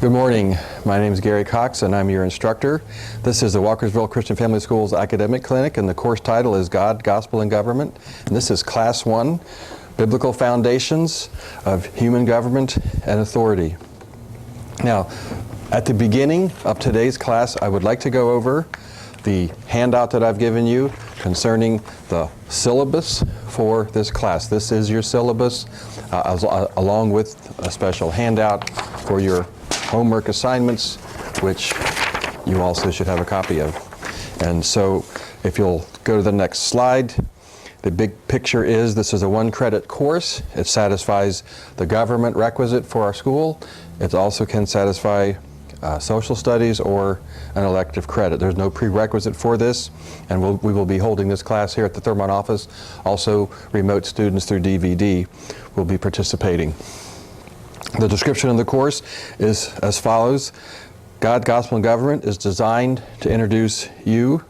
Good morning. My name is Gary Cox and I'm your instructor. This is the Walkersville Christian Family Schools Academic Clinic, and the course title is God, Gospel, and Government. And this is Class 1, Biblical Foundations of Human Government and Authority. Now, at the beginning of today's class, I would like to go over the handout that I've given you concerning the syllabus for this class. This is your syllabus, along with a special handout for your homework assignments, which you also should have a copy of. And so if you'll go to the next slide, the big picture is this is a 1-credit course. It satisfies the government requisite for our school. It also can satisfy social studies or an elective credit. There's no prerequisite for this, and we will be holding this class here at the Thurmont office. Also, remote students through DVD will be participating. The description of the course is as follows. God, Gospel, and Government is designed to introduce you,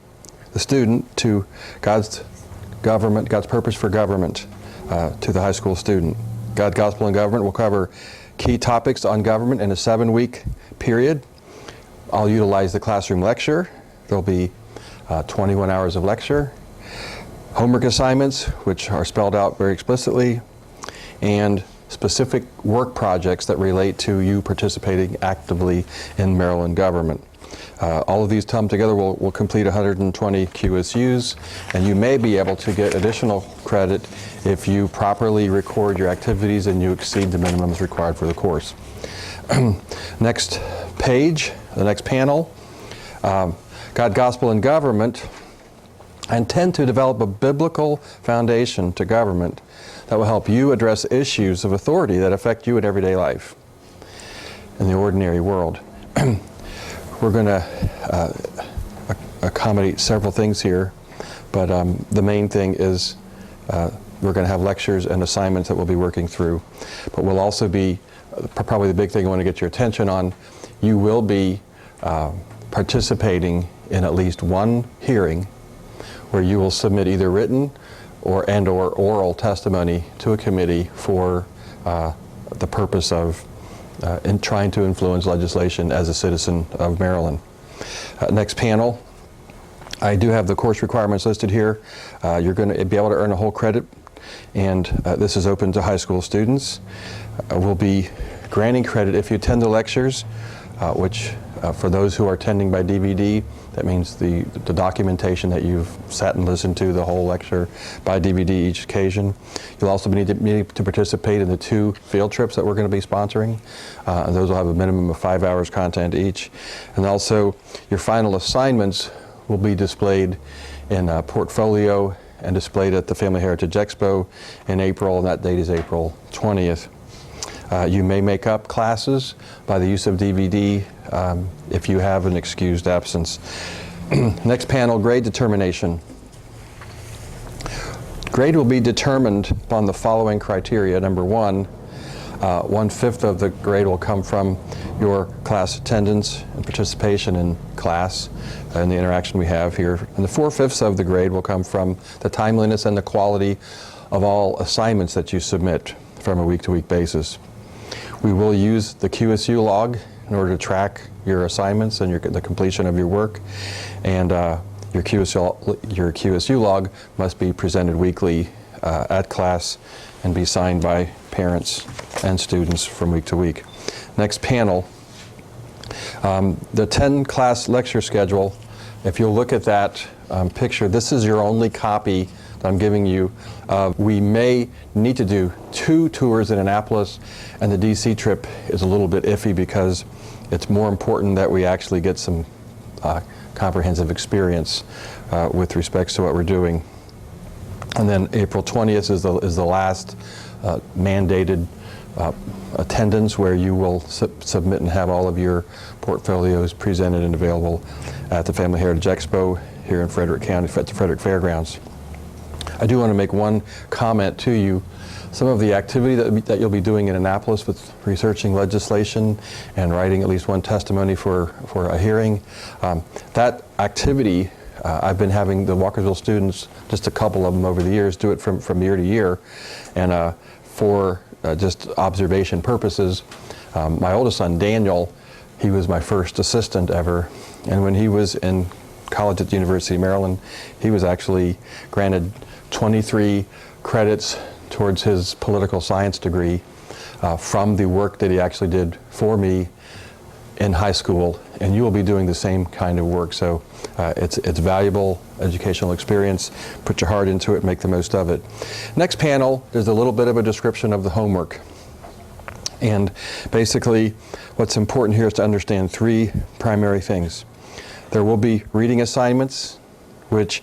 the student, to God's government, God's purpose for government to the high school student. God, Gospel, and Government will cover key topics on government in a 7-week period. I'll utilize the classroom lecture. There'll be 21 hours of lecture, homework assignments, which are spelled out very explicitly, and specific work projects that relate to you participating actively in Maryland government. All of these come together will complete 120 QSUs, and you may be able to get additional credit if you properly record your activities and you exceed the minimums required for the course. Next page, the next panel, God, Gospel, and Government. I intend to develop a biblical foundation to government that will help you address issues of authority that affect you in everyday life, in the ordinary world. We're going to accommodate several things here, but the main thing is we're going to have lectures and assignments that we'll be working through. But we'll also be, probably the big thing I want to get your attention on, you will be participating in at least one hearing where you will submit either written or oral testimony to a committee for the purpose of in trying to influence legislation as a citizen of Maryland. Next panel, I do have the course requirements listed here. You're going to be able to earn a whole credit, and this is open to high school students. We'll be granting credit if you attend the lectures, which for those who are attending by DVD, that means the documentation that you've sat and listened to the whole lecture by DVD each occasion. You'll also need to participate in the 2 field trips that we're going to be sponsoring. And those will have a minimum of 5 hours content each. And also your final assignments will be displayed in a portfolio and displayed at the Family Heritage Expo in April, and that date is April 20th. You may make up classes by the use of DVD if you have an excused absence. Next panel, grade determination. Grade will be determined upon the following criteria. Number 1, 1/5 of the grade will come from your class attendance and participation in class and the interaction we have here. And the 4/5 of the grade will come from the timeliness and the quality of all assignments that you submit from a week-to-week basis. We will use the QSU log in order to track your assignments and the completion of your work, and your QSU log must be presented weekly at class and be signed by parents and students from week to week. Next panel, the 10-class lecture schedule. If you'll look at that picture, this is your only copy that I'm giving you. We may need to do 2 tours in Annapolis, and the DC trip is a little bit iffy because it's more important that we actually get some comprehensive experience with respects to what we're doing. And then April 20th is the last mandated attendance where you will submit and have all of your portfolios presented and available at the Family Heritage Expo here in Frederick County at the Frederick Fairgrounds. I do want to make one comment to you. Some of the activity that you'll be doing in Annapolis with researching legislation and writing at least one testimony for a hearing, that activity, I've been having the Walkersville students, just a couple of them over the years, do it from year to year. And for just observation purposes, my oldest son, Daniel, He was my first assistant ever, and when he was in college at the University of Maryland, he was actually granted 23 credits towards his political science degree from the work that he actually did for me in high school, and you will be doing the same kind of work. So it's valuable educational experience. Put your heart into it, make the most of it. Next panel is a little bit of a description of the homework. And basically, what's important here is to understand three primary things. There will be reading assignments, which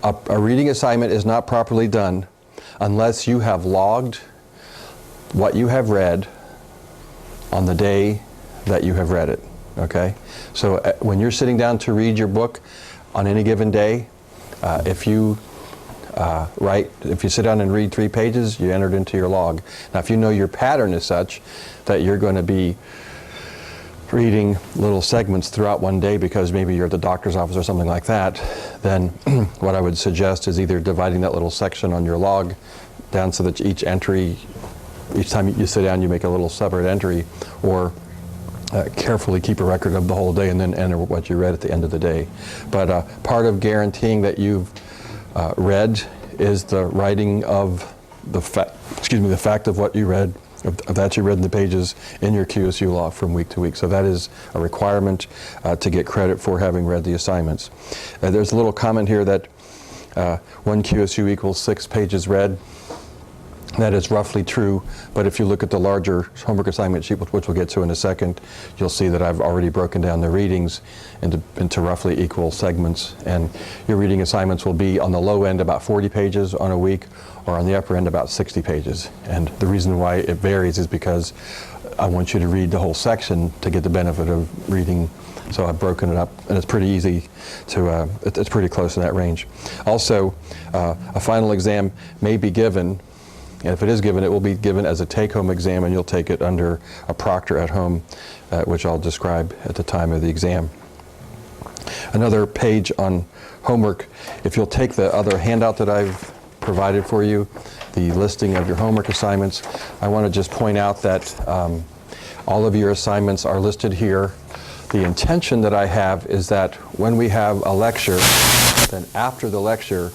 a reading assignment is not properly done unless you have logged what you have read on the day that you have read it, okay? So when you're sitting down to read your book on any given day, if you sit down and read 3 pages, you enter it into your log. Now, if you know your pattern is such that you're going to be reading little segments throughout one day because maybe you're at the doctor's office or something like that, then what I would suggest is either dividing that little section on your log down so that each time you sit down you make a little separate entry, or carefully keep a record of the whole day and then enter what you read at the end of the day. But part of guaranteeing that you've read is the writing of the fact of what you read, of that you read in the pages in your QSU log from week to week. So that is a requirement to get credit for having read the assignments. There's a little comment here that 1 QSU equals 6 pages read. That is roughly true, but if you look at the larger homework assignment sheet, which we'll get to in a second, you'll see that I've already broken down the readings into roughly equal segments. And your reading assignments will be on the low end about 40 pages on a week, or on the upper end about 60 pages. And the reason why it varies is because I want you to read the whole section to get the benefit of reading. So I've broken it up, and it's pretty easy to, it's pretty close in that range. Also, a final exam may be given. And if it is given, it will be given as a take-home exam, and you'll take it under a proctor at home, which I'll describe at the time of the exam. Another page on homework, if you'll take the other handout that I've provided for you, the listing of your homework assignments, I want to just point out that all of your assignments are listed here. The intention that I have is that when we have a lecture, then after the lecture,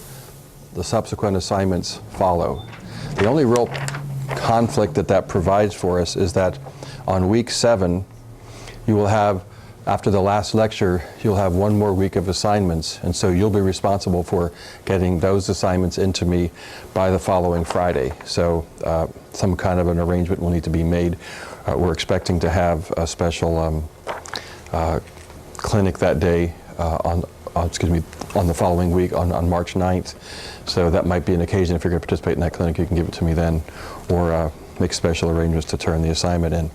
the subsequent assignments follow. The only real conflict that provides for us is that on week 7, you will have, after the last lecture, you'll have 1 more week of assignments, and so you'll be responsible for getting those assignments into me by the following Friday. So some kind of an arrangement will need to be made. We're expecting to have a special clinic that day on the following week on March 9th. So that might be an occasion, if you're going to participate in that clinic, you can give it to me then, or make special arrangements to turn the assignment in.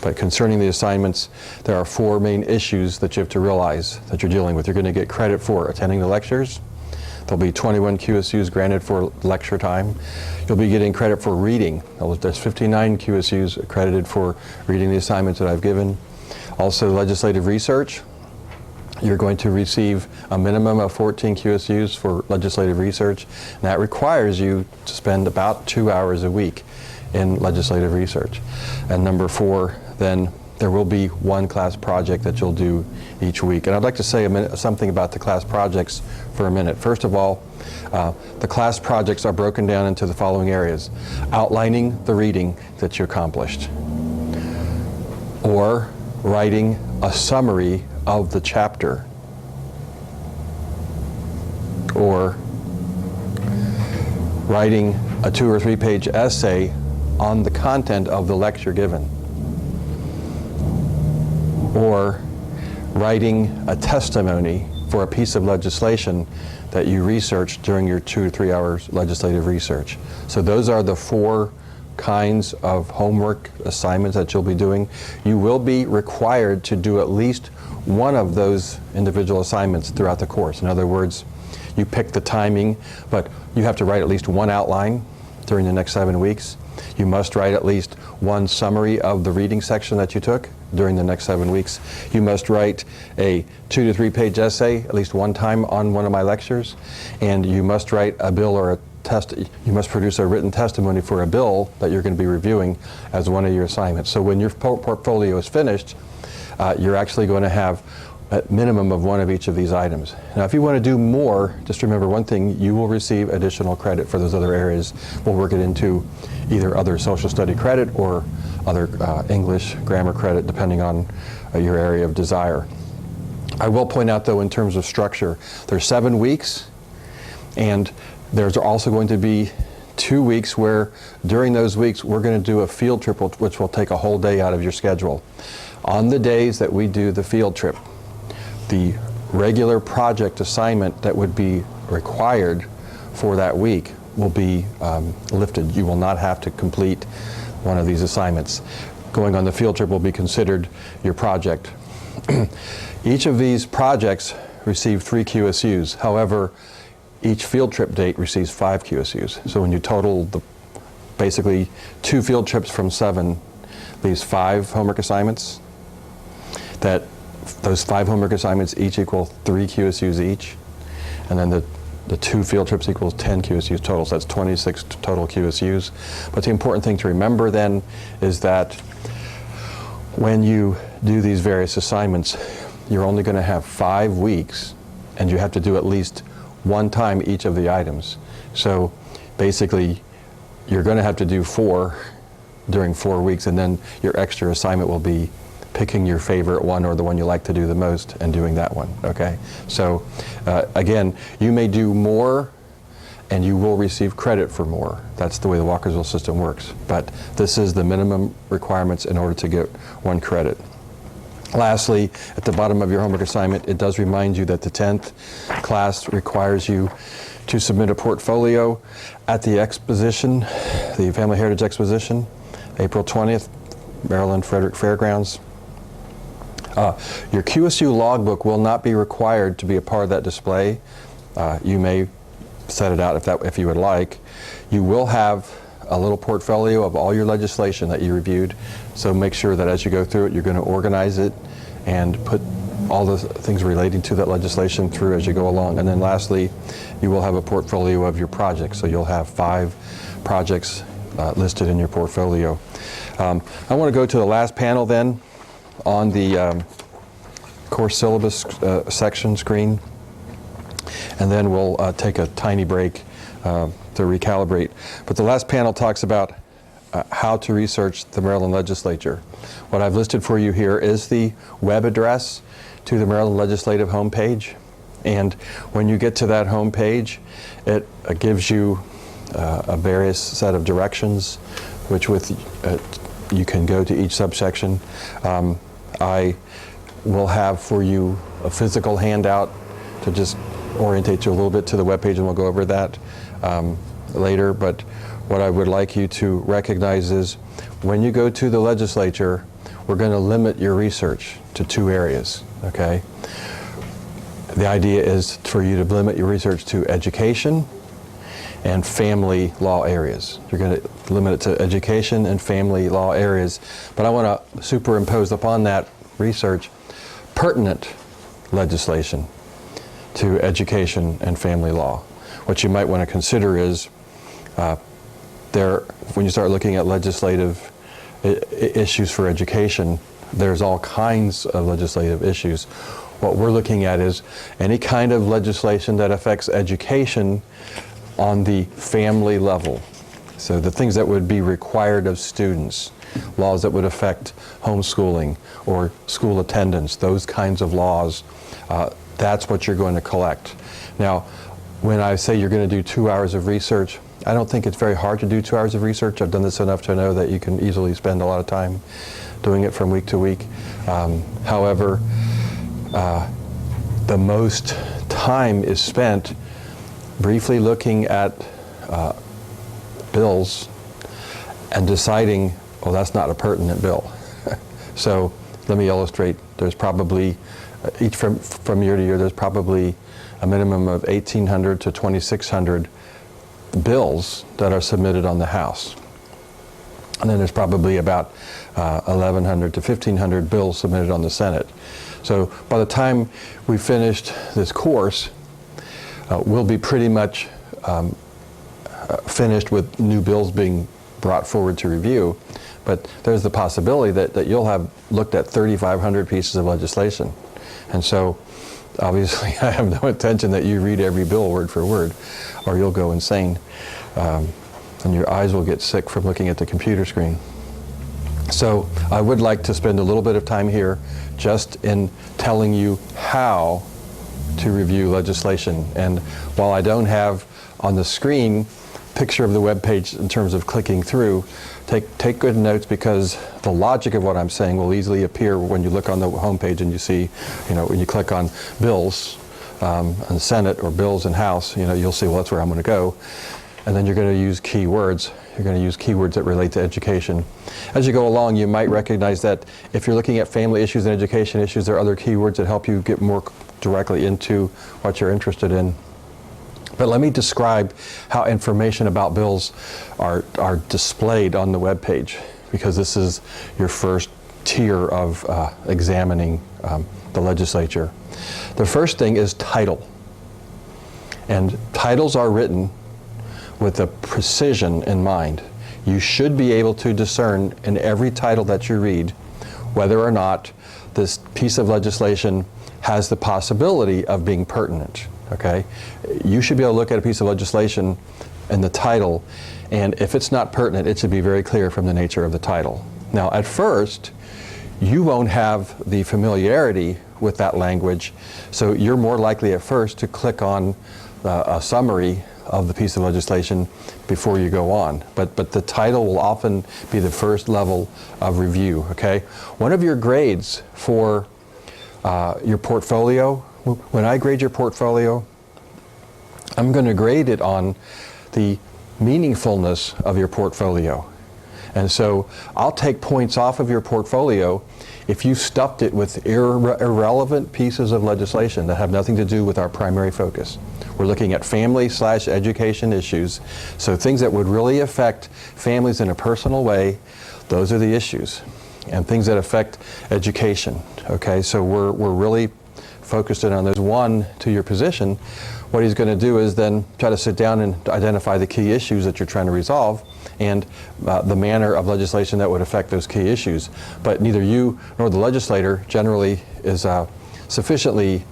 But concerning the assignments, there are 4 main issues that you have to realize that you're dealing with. You're going to get credit for attending the lectures. There'll be 21 QSUs granted for lecture time. You'll be getting credit for reading. There's 59 QSUs accredited for reading the assignments that I've given. Also, legislative research. You're going to receive a minimum of 14 QSUs for legislative research, and that requires you to spend about 2 hours a week in legislative research. And number 4, then there will be 1 class project that you'll do each week. And I'd like to say something about the class projects for a minute. First of all, the class projects are broken down into the following areas: outlining the reading that you accomplished, or writing a summary of the chapter, or writing a 2 or 3 page essay on the content of the lecture given, or writing a testimony for a piece of legislation that you researched during your 2 to 3 hours legislative research. So those are the 4 kinds of homework assignments that you'll be doing. You will be required to do at least one of those individual assignments throughout the course. In other words, you pick the timing, but you have to write at least 1 outline during the next 7 weeks. You must write at least 1 summary of the reading section that you took during the next 7 weeks. You must write a 2 to 3 page essay at least 1 time on one of my lectures, and you must write a bill or a you must produce a written testimony for a bill that you're going to be reviewing as one of your assignments. So when your portfolio is finished, you're actually going to have a minimum of one of each of these items. Now, if you want to do more, just remember one thing: you will receive additional credit for those other areas. We'll work it into either other social study credit or other English grammar credit, depending on your area of desire. I will point out, though, in terms of structure, there's 7 weeks, and there's also going to be 2 weeks where during those weeks we're going to do a field trip, which will take a whole day out of your schedule. On the days that we do the field trip, the regular project assignment that would be required for that week will be lifted. You will not have to complete one of these assignments. Going on the field trip will be considered your project. Each of these projects receive 3 QSUs. However, each field trip date receives 5 QSUs. So when you total basically 2 field trips from 7 leaves 5 homework assignments. Those 5 homework assignments each equal 3 QSUs each, and then the 2 field trips equals 10 QSUs total, so that's 26 total QSUs. But the important thing to remember then is that when you do these various assignments, you're only going to have 5 weeks, and you have to do at least 1 time each of the items. So basically, you're going to have to do 4 during 4 weeks, and then your extra assignment will be picking your favorite one or the one you like to do the most and doing that one, okay? So again, you may do more and you will receive credit for more. That's the way the Walkersville system works. But this is the minimum requirements in order to get 1 credit. Lastly, at the bottom of your homework assignment, it does remind you that the 10th class requires you to submit a portfolio at the exposition, the Family Heritage Exposition, April 20th, Maryland Frederick Fairgrounds. Your QSU logbook will not be required to be a part of that display. You may set it out if you would like. You will have a little portfolio of all your legislation that you reviewed, so make sure that as you go through it, you're going to organize it and put all the things relating to that legislation through as you go along. And then lastly, you will have a portfolio of your projects, so you'll have 5 projects listed in your portfolio. I want to go to the last panel then on the course syllabus section screen, and then we'll take a tiny break to recalibrate. But the last panel talks about how to research the Maryland legislature. What I've listed for you here is the web address to the Maryland Legislative homepage, and when you get to that homepage, it gives you a various set of directions, which you can go to each subsection. I will have for you a physical handout to just orientate you a little bit to the webpage, and we'll go over that later. But what I would like you to recognize is when you go to the legislature, we're going to limit your research to 2 areas, okay? The idea is for you to limit your research to education and family law areas. You're going to limit it to education and family law areas, but I want to superimpose upon that research pertinent legislation to education and family law. What you might want to consider is when you start looking at legislative issues for education, there's all kinds of legislative issues. What we're looking at is any kind of legislation that affects education on the family level. So the things that would be required of students, laws that would affect homeschooling or school attendance, those kinds of laws, that's what you're going to collect. Now, when I say you're going to do 2 hours of research, I don't think it's very hard to do 2 hours of research. I've done this enough to know that you can easily spend a lot of time doing it from week to week. However, the most time is spent briefly looking at bills and deciding, oh, that's not a pertinent bill. So let me illustrate. There's probably, each from year to year, there's probably a minimum of 1,800 to 2,600 bills that are submitted on the House. And then there's probably about 1,100 to 1,500 bills submitted on the Senate. So by the time we finished this course, we'll be pretty much finished with new bills being brought forward to review. But there's the possibility that you'll have looked at 3,500 pieces of legislation. And so, obviously, I have no intention that you read every bill word for word, or you'll go insane. And your eyes will get sick from looking at the computer screen. So I would like to spend a little bit of time here just in telling you how to review legislation. And while I don't have on the screen picture of the web page in terms of clicking through, take good notes, because the logic of what I'm saying will easily appear when you look on the home page and you see, when you click on bills and Senate, or bills and House, you'll see, well, that's where I'm going to go. And then you're going to use keywords. You're going to use keywords that relate to education. As you go along, you might recognize that if you're looking at family issues and education issues, there are other keywords that help you get more directly into what you're interested in. But let me describe how information about bills are displayed on the web page, because this is your first tier of examining the legislature. The first thing is title. And titles are written with a precision in mind. You should be able to discern in every title that you read whether or not this piece of legislation has the possibility of being pertinent, okay? You should be able to look at a piece of legislation in the title, and if it's not pertinent, it should be very clear from the nature of the title. Now, at first, you won't have the familiarity with that language, so you're more likely at first to click on a summary of the piece of legislation before you go on. But the title will often be the first level of review, okay? One of your grades for your portfolio, when I grade your portfolio, I'm going to grade it on the meaningfulness of your portfolio. And so I'll take points off of your portfolio if you stuffed it with irrelevant pieces of legislation that have nothing to do with our primary focus. We're looking at family/education issues, so things that would really affect families in a personal way, those are the issues. And things that affect education, okay? So we're really focused in on those. One, to your position, what he's going to do is then try to sit down and identify the key issues that you're trying to resolve, and the manner of legislation that would affect those key issues. But neither you nor the legislator generally is sufficiently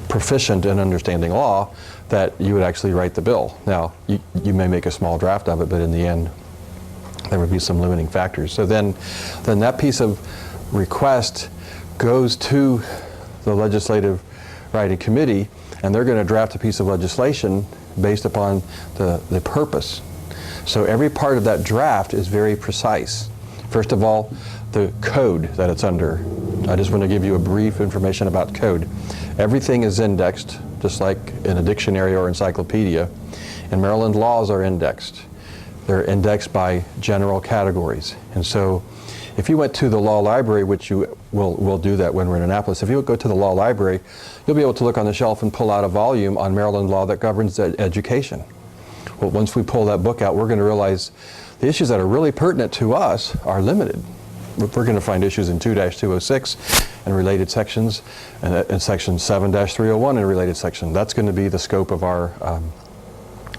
proficient in understanding law that you would actually write the bill. Now, you may make a small draft of it, but in the end, there would be some limiting factors. So then that piece of request goes to the legislative writing committee, and they're going to draft a piece of legislation based upon the purpose. So every part of that draft is very precise. First of all, the code that it's under. I just want to give you a brief information about code. Everything is indexed, just like in a dictionary or encyclopedia, and Maryland laws are indexed. They're indexed by general categories. And so if you went to the law library, which you will do that when we're in Annapolis, if you go to the law library, you'll be able to look on the shelf and pull out a volume on Maryland law that governs education. Well, once we pull that book out, we're going to realize the issues that are really pertinent to us are limited. We're going to find issues in 2-206 and related sections, and section 7-301 and related section. That's going to be the scope of our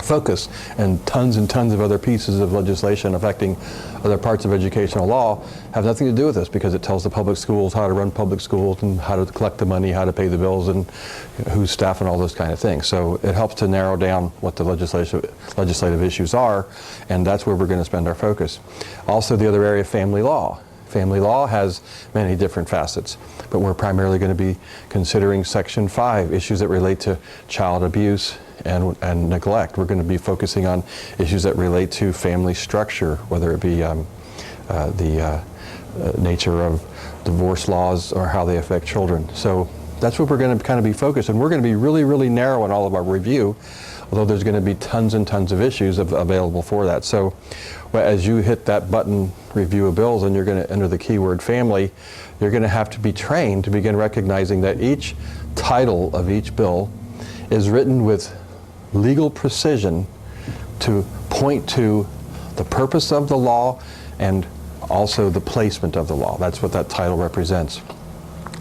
focus, and tons of other pieces of legislation affecting other parts of educational law have nothing to do with this, because it tells the public schools how to run public schools and how to collect the money, how to pay the bills, and who's staff and all those kind of things. So it helps to narrow down what the legislative issues are, and that's where we're going to spend our focus. Also, the other area, family law. Family law has many different facets, but we're primarily going to be considering Section 5, issues that relate to child abuse and neglect. We're going to be focusing on issues that relate to family structure, whether it be the nature of divorce laws or how they affect children. So that's what we're going to kind of be focused, and we're going to be really narrow in all of our review, although there's going to be tons and tons of issues available for that. So as you hit that button, review of bills, and you're going to enter the keyword family, you're going to have to be trained to begin recognizing that each title of each bill is written with legal precision to point to the purpose of the law and also the placement of the law. That's what that title represents.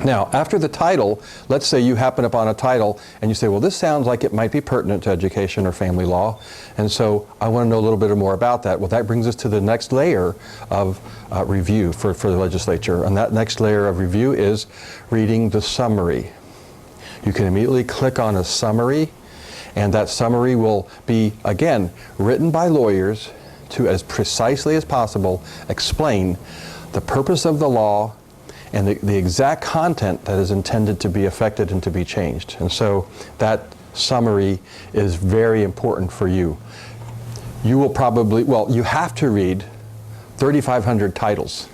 Now, after the title, let's say you happen upon a title and you say, well, this sounds like it might be pertinent to education or family law, and so I want to know a little bit more about that. Well, that brings us to the next layer of review for the legislature, and that next layer of review is reading the summary. You can immediately click on a summary, and that summary will be, again, written by lawyers to, as precisely as possible, explain the purpose of the law and the exact content that is intended to be affected and to be changed. And so that summary is very important for you. You will probably, well, you have to read 3,500 titles.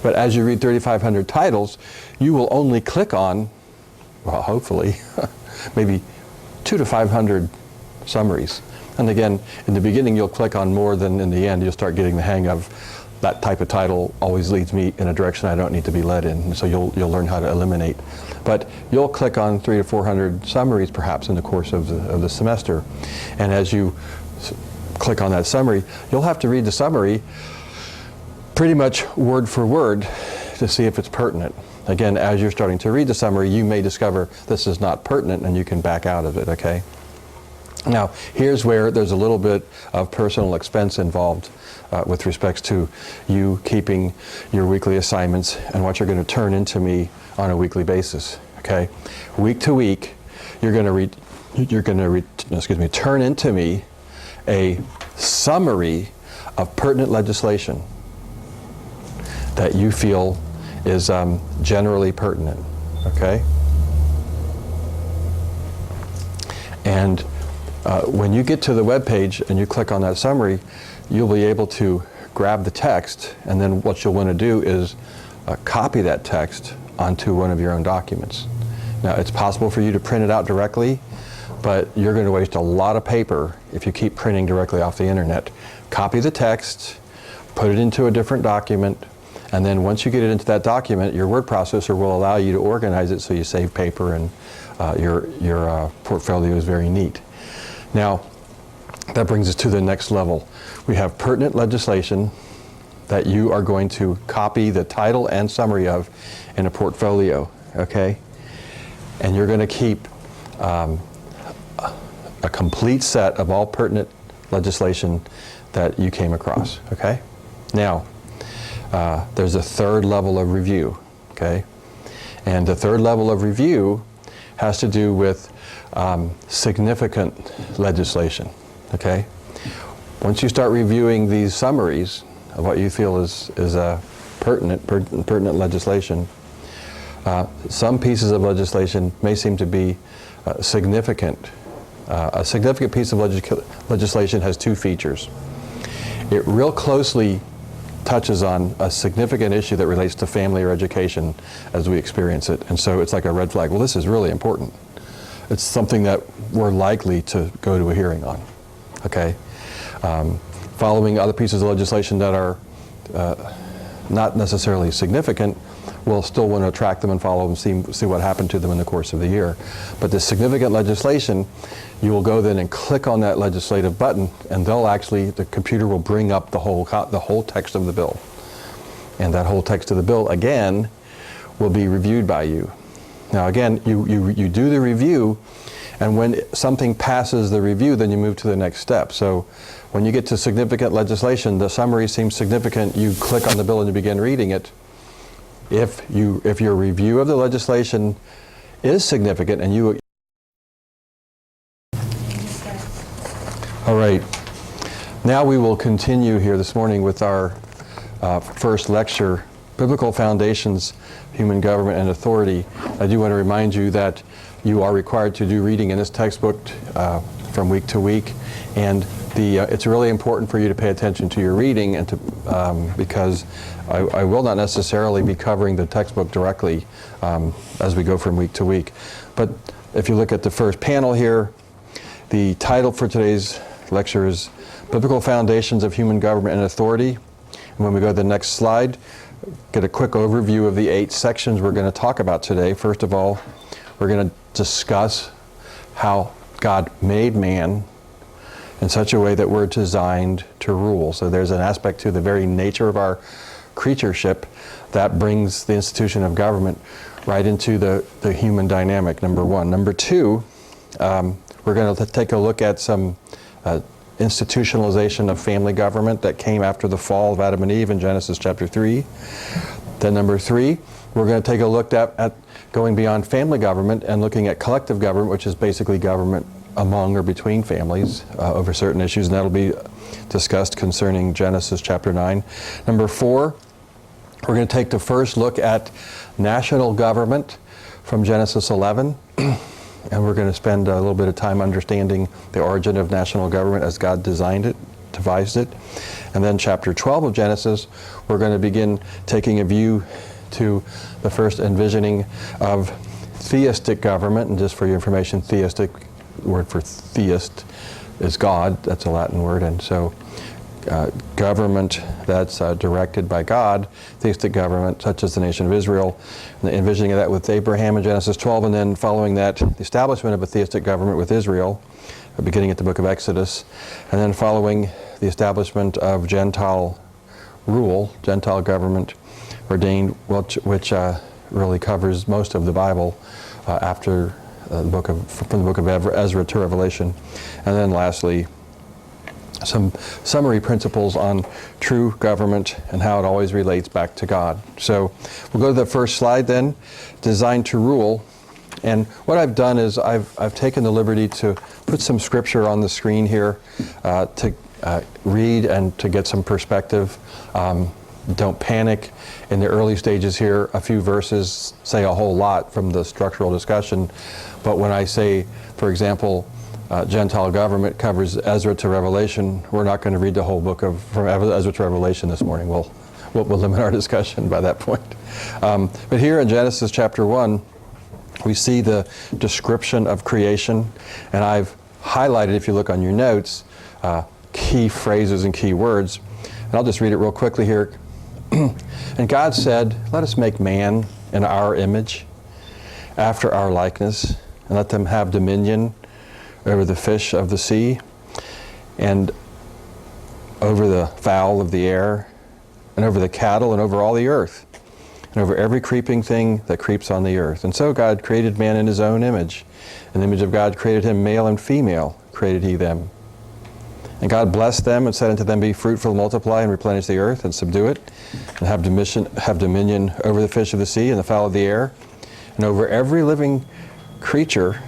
But as you read 3,500 titles, you will only click on, well, hopefully, maybe 200 to 500 summaries. And again, in the beginning, you'll click on more than in the end. You'll start getting the hang of that type of title always leads me in a direction I don't need to be led in, and so you'll learn how to eliminate. But you'll click on 300 to 400 summaries perhaps in the course of the semester, and as you click on that summary, you'll have to read the summary pretty much word for word to see if it's pertinent. Again, as you're starting to read the summary, you may discover this is not pertinent and you can back out of it, okay? Now, here's where there's a little bit of personal expense involved with respects to you keeping your weekly assignments and what you're going to turn into me on a weekly basis. Okay, week to week, you're going to turn into me a summary of pertinent legislation that you feel is generally pertinent. Okay, and when you get to the web page and you click on that summary, you'll be able to grab the text, and then what you'll want to do is copy that text onto one of your own documents. Now, it's possible for you to print it out directly, but you're going to waste a lot of paper if you keep printing directly off the internet. Copy the text, put it into a different document, and then once you get it into that document, your word processor will allow you to organize it so you save paper and your portfolio is very neat. Now, that brings us to the next level. We have pertinent legislation that you are going to copy the title and summary of in a portfolio, okay? And you're going to keep a complete set of all pertinent legislation that you came across, okay? Now, there's a third level of review, okay? And the third level of review has to do with significant legislation, okay? Once you start reviewing these summaries of what you feel is pertinent legislation, some pieces of legislation may seem to be significant. A significant piece of legislation has two features. It real closely touches on a significant issue that relates to family or education as we experience it, and so it's like a red flag. Well, this is really important. It's something that we're likely to go to a hearing on, okay? Following other pieces of legislation that are not necessarily significant, we'll still want to track them and follow them, see what happened to them in the course of the year. But the significant legislation, you will go then and click on that legislative button, and the computer will bring up the whole text of the bill. And that whole text of the bill, again, will be reviewed by you. Now again, you do the review, and when something passes the review, then you move to the next step. So when you get to significant legislation, the summary seems significant, you click on the bill and you begin reading it. If your review of the legislation is significant and you... All right, now we will continue here this morning with our first lecture, Biblical Foundations, Human Government and Authority. I do want to remind you that you are required to do reading in this textbook from week to week, and it's really important for you to pay attention to your reading and because I will not necessarily be covering the textbook directly as we go from week to week. But if you look at the first panel here, the title for today's lecture is Biblical Foundations of Human Government and Authority. And when we go to the next slide, get a quick overview of the 8 sections we're going to talk about today. First of all, we're going to discuss how God made man in such a way that we're designed to rule. So there's an aspect to the very nature of our creatureship, that brings the institution of government right into the human dynamic, number one. Number two, we're going to take a look at some institutionalization of family government that came after the fall of Adam and Eve in Genesis chapter 3. Then number three, we're going to take a look at going beyond family government and looking at collective government, which is basically government among or between families over certain issues, and that'll be discussed concerning Genesis chapter 9. Number four, we're going to take the first look at national government from Genesis 11, and we're going to spend a little bit of time understanding the origin of national government as God designed it, devised it. And then chapter 12 of Genesis, we're going to begin taking a view to the first envisioning of theistic government. And just for your information, theistic, word for theist is God. That's a Latin word. And so government that's directed by God, theistic government, such as the nation of Israel, and the envisioning of that with Abraham in Genesis 12, and then following that, the establishment of a theistic government with Israel, beginning at the book of Exodus, and then following the establishment of Gentile rule, Gentile government ordained, which really covers most of the Bible after from the book of Ezra to Revelation, and then lastly, some summary principles on true government and how it always relates back to God. So we'll go to the first slide then, designed to rule. And what I've done is I've taken the liberty to put some scripture on the screen here to read and to get some perspective. Don't panic. In the early stages here, a few verses say a whole lot from the structural discussion. But when I say, for example, Gentile government covers Ezra to Revelation, we're not going to read the whole book from Ezra to Revelation this morning. We'll limit our discussion by that point. But here in Genesis chapter 1, we see the description of creation, and I've highlighted, if you look on your notes, key phrases and key words. And I'll just read it real quickly here. And God said, "Let us make man in our image, after our likeness, and let them have dominion over the fish of the sea, and over the fowl of the air, and over the cattle, and over all the earth, and over every creeping thing that creeps on the earth." And so God created man in his own image. In the image of God created him, male and female created he them. And God blessed them and said unto them, "Be fruitful, multiply, and replenish the earth, and subdue it, and have dominion over the fish of the sea, and the fowl of the air, and over every living creature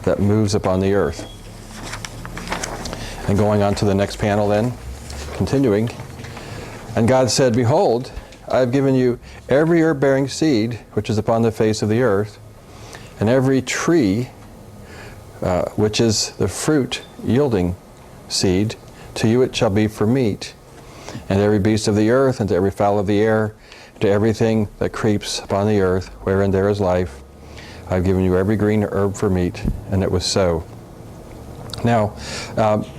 that moves upon the earth." And going on to the next panel then, continuing. And God said, "Behold, I have given you every herb-bearing seed which is upon the face of the earth, and every tree which is the fruit yielding seed, to you it shall be for meat. And every beast of the earth, and to every fowl of the air, to everything that creeps upon the earth, wherein there is life, I have given you every green herb for meat." And it was so. Now,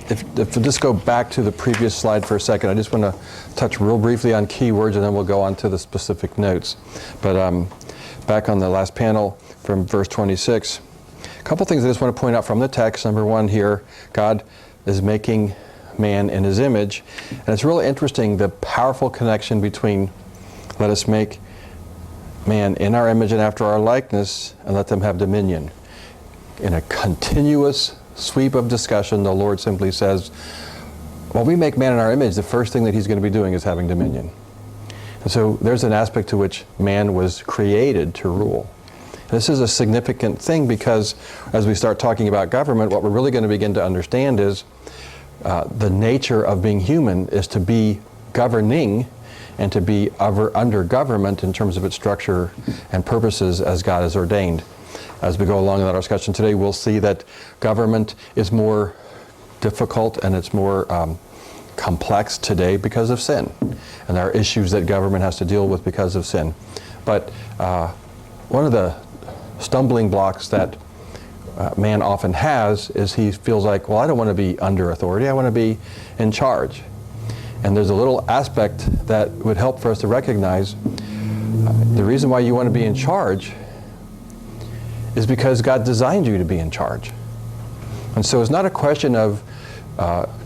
if we just go back to the previous slide for a second, I just want to touch real briefly on key words, and then we'll go on to the specific notes. But back on the last panel from verse 26, a couple things I just want to point out from the text. Number one here, God is making man in his image. And it's really interesting, the powerful connection between let us make man in our image and after our likeness, and let them have dominion. In a continuous sweep of discussion, the Lord simply says, when we make man in our image, the first thing that he's going to be doing is having dominion. And so there's an aspect to which man was created to rule. This is a significant thing because as we start talking about government, what we're really going to begin to understand is the nature of being human is to be governing and to be under government in terms of its structure and purposes as God has ordained. As we go along in our discussion today, we'll see that government is more difficult and it's more complex today because of sin. And there are issues that government has to deal with because of sin. But one of the stumbling blocks that man often has is he feels like, well, I don't want to be under authority, I want to be in charge. And there's a little aspect that would help for us to recognize the reason why you want to be in charge is because God designed you to be in charge. And so it's not a question of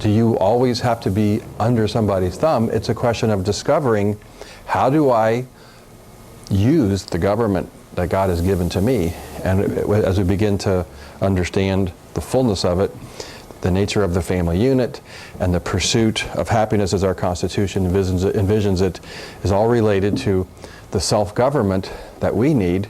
do you always have to be under somebody's thumb, it's a question of discovering how do I use the government that God has given to me? And as we begin to understand the fullness of it, the nature of the family unit and the pursuit of happiness as our Constitution envisions it is all related to the self-government that we need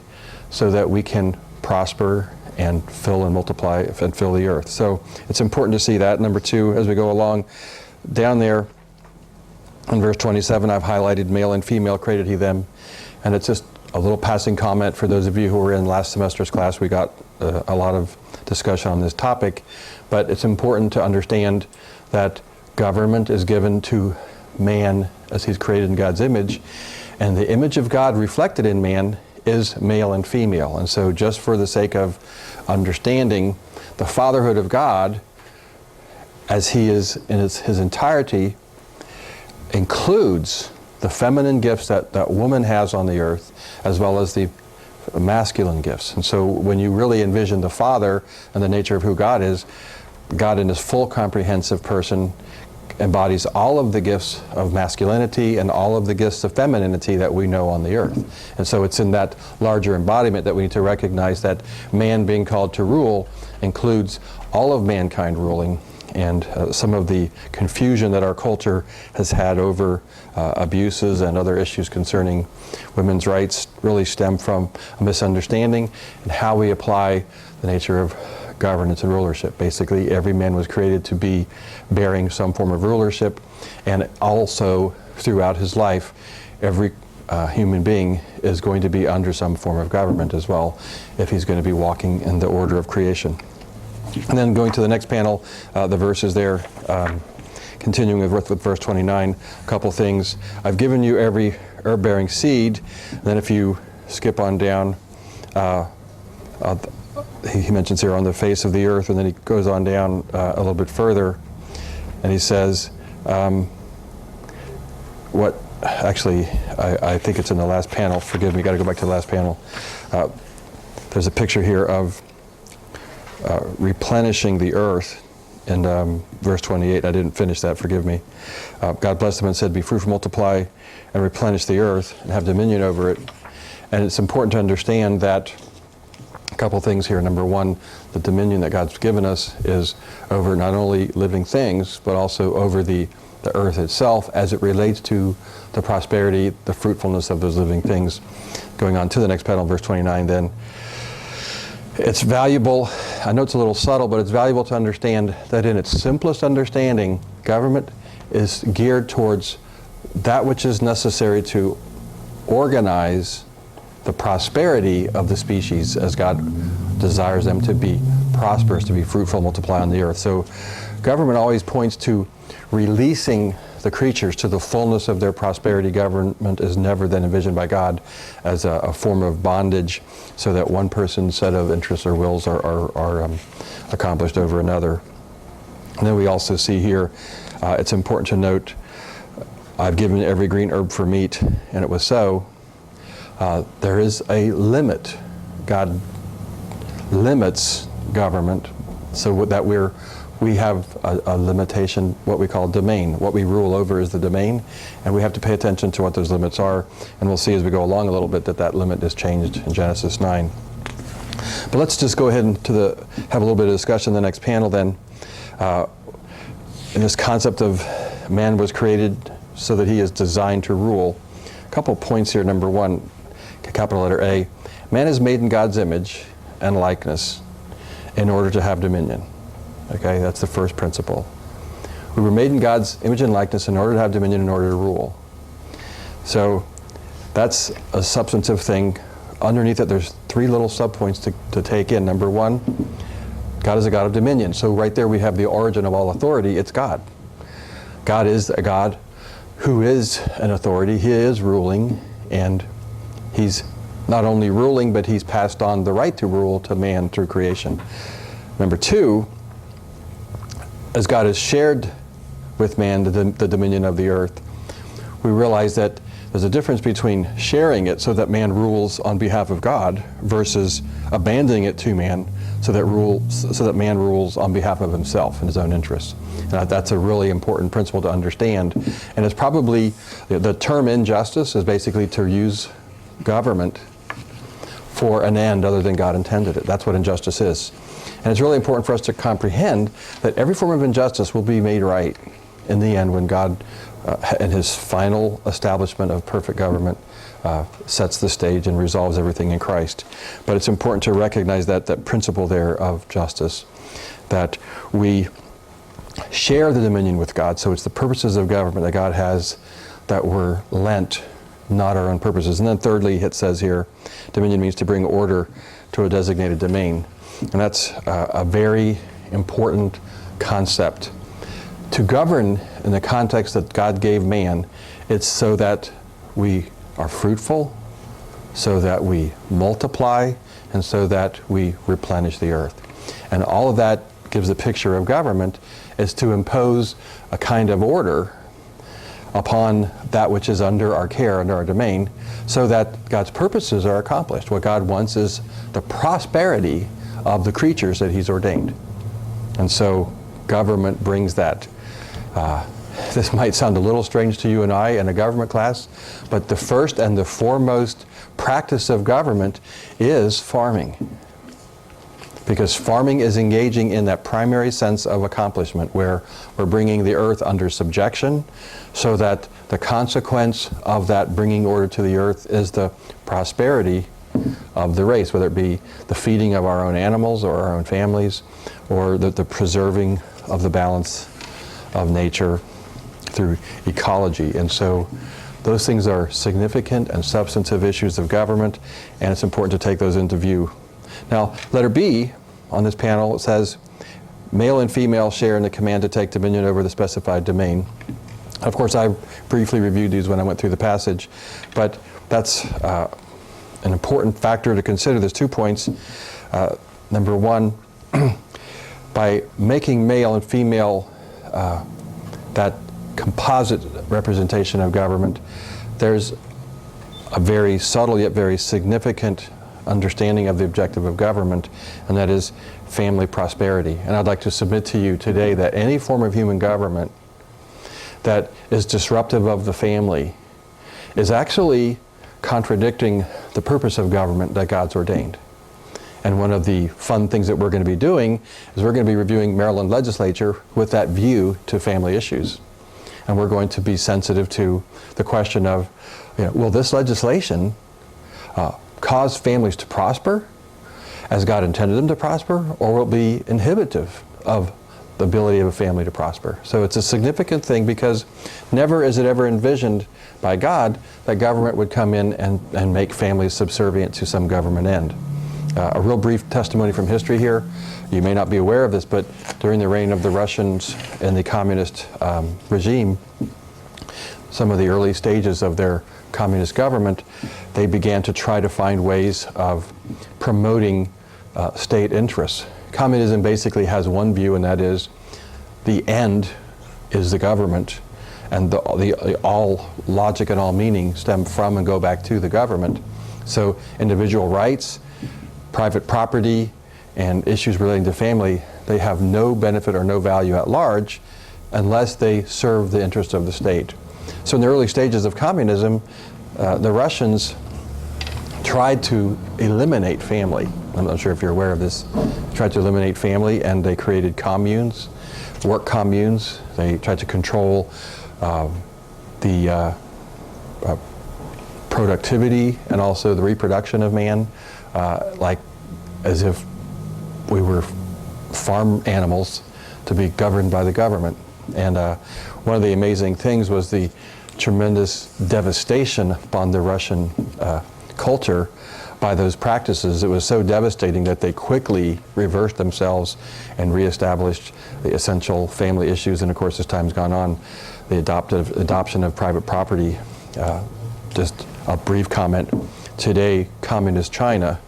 so that we can prosper and fill and multiply and fill the earth. So it's important to see that. Number two, as we go along, down there in verse 27, I've highlighted male and female created he them. And it's just a little passing comment for those of you who were in last semester's class. We got a lot of discussion on this topic. But it's important to understand that government is given to man as he's created in God's image. And the image of God reflected in man is male and female. And so just for the sake of understanding the fatherhood of God, as he is in his entirety, includes the feminine gifts that woman has on the earth, as well as the masculine gifts. And so when you really envision the Father and the nature of who God is, God in his full comprehensive person embodies all of the gifts of masculinity and all of the gifts of femininity that we know on the earth. And so it's in that larger embodiment that we need to recognize that man being called to rule includes all of mankind ruling. And some of the confusion that our culture has had over abuses and other issues concerning women's rights really stem from a misunderstanding in how we apply the nature of governance and rulership. Basically, every man was created to be bearing some form of rulership, and also throughout his life, every human being is going to be under some form of government as well, if he's going to be walking in the order of creation. And then going to the next panel, the verses there, continuing with verse 29, a couple things. I've given you every herb-bearing seed. And then if you skip on down, he mentions here on the face of the earth, and then he goes on down a little bit further, and he says, I think it's in the last panel. Forgive me, got to go back to the last panel. There's a picture here of replenishing the earth in verse 28. I didn't finish that, forgive me. God blessed them and said, be fruitful, multiply, and replenish the earth, and have dominion over it. And it's important to understand that a couple things here. Number one, the dominion that God's given us is over not only living things, but also over the earth itself as it relates to the prosperity, the fruitfulness of those living things. Going on to the next panel, verse 29 then. It's valuable, I know it's a little subtle, but it's valuable to understand that in its simplest understanding, government is geared towards that which is necessary to organize the prosperity of the species as God desires them to be prosperous, to be fruitful, multiply on the earth. So government always points to releasing the creatures to the fullness of their prosperity. Government is never then envisioned by God as a form of bondage so that one person's set of interests or wills are accomplished over another. And then we also see here, it's important to note, I've given every green herb for meat, and it was so. There is a limit. God limits government so that we have a limitation, what we call domain. What we rule over is the domain, and we have to pay attention to what those limits are. And we'll see as we go along a little bit that limit is changed in Genesis 9. But let's just go ahead and have a little bit of discussion in the next panel then. In this concept of man was created so that he is designed to rule. A couple points here. Number one, capital letter A, man is made in God's image and likeness in order to have dominion. Okay, that's the first principle. We were made in God's image and likeness in order to have dominion, in order to rule. So that's a substantive thing. Underneath it, there's three little subpoints to take in. Number one, God is a God of dominion. So right there we have the origin of all authority. It's God. God is a God who is an authority. He is ruling, and he's not only ruling, but he's passed on the right to rule to man through creation. Number two, as God has shared with man the dominion of the earth, we realize that there's a difference between sharing it so that man rules on behalf of God versus abandoning it to man so that man rules on behalf of himself and his own interests. And that's a really important principle to understand. And it's probably, the term injustice is basically to use government for an end other than God intended it. That's what injustice is. And it's really important for us to comprehend that every form of injustice will be made right in the end when God, in his final establishment of perfect government, sets the stage and resolves everything in Christ. But it's important to recognize that principle there of justice, that we share the dominion with God. So it's the purposes of government that God has that were lent, not our own purposes. And then thirdly, it says here, dominion means to bring order to a designated domain. And that's a very important concept. To govern in the context that God gave man, it's so that we are fruitful, so that we multiply, and so that we replenish the earth. And all of that gives a picture of government, is to impose a kind of order upon that which is under our care, under our domain, so that God's purposes are accomplished. What God wants is the prosperity of the creatures that he's ordained. And so government brings that. This might sound a little strange to you and I in a government class, but the first and the foremost practice of government is farming. Because farming is engaging in that primary sense of accomplishment where we're bringing the earth under subjection so that the consequence of that bringing order to the earth is the prosperity of the race, whether it be the feeding of our own animals or our own families, or the preserving of the balance of nature through ecology. And so those things are significant and substantive issues of government, and it's important to take those into view. Now, letter B on this panel, it says, male and female share in the command to take dominion over the specified domain. Of course, I briefly reviewed these when I went through the passage, but that's an important factor to consider. There's 2 points. Number one, by making male and female that composite representation of government, there's a very subtle yet very significant understanding of the objective of government, and that is family prosperity. And I'd like to submit to you today that any form of human government that is disruptive of the family is actually contradicting the purpose of government that God's ordained. And one of the fun things that we're going to be doing is we're going to be reviewing Maryland legislature with that view to family issues. And we're going to be sensitive to the question of, will this legislation cause families to prosper as God intended them to prosper, or will it be inhibitive of the ability of a family to prosper? So it's a significant thing, because never is it ever envisioned by God that government would come in and make families subservient to some government end. A real brief testimony from history here. You may not be aware of this, but during the reign of the Russians and the communist regime, some of the early stages of their communist government, they began to try to find ways of promoting state interests. Communism basically has one view, and that is the end is the government, and the all logic and all meaning stem from and go back to the government. So individual rights, private property, and issues relating to family, they have no benefit or no value at large unless they serve the interest of the state. So in the early stages of communism, the Russians tried to eliminate family. I'm not sure if you're aware of this. They tried to eliminate family, and they created communes, work communes. They tried to control the productivity and also the reproduction of man, like as if we were farm animals to be governed by the government. And one of the amazing things was the tremendous devastation upon the Russian culture by those practices. It was so devastating that they quickly reversed themselves and reestablished the essential family issues. And of course, as time's gone on, the adoption of private property. Just a brief comment. Today, communist China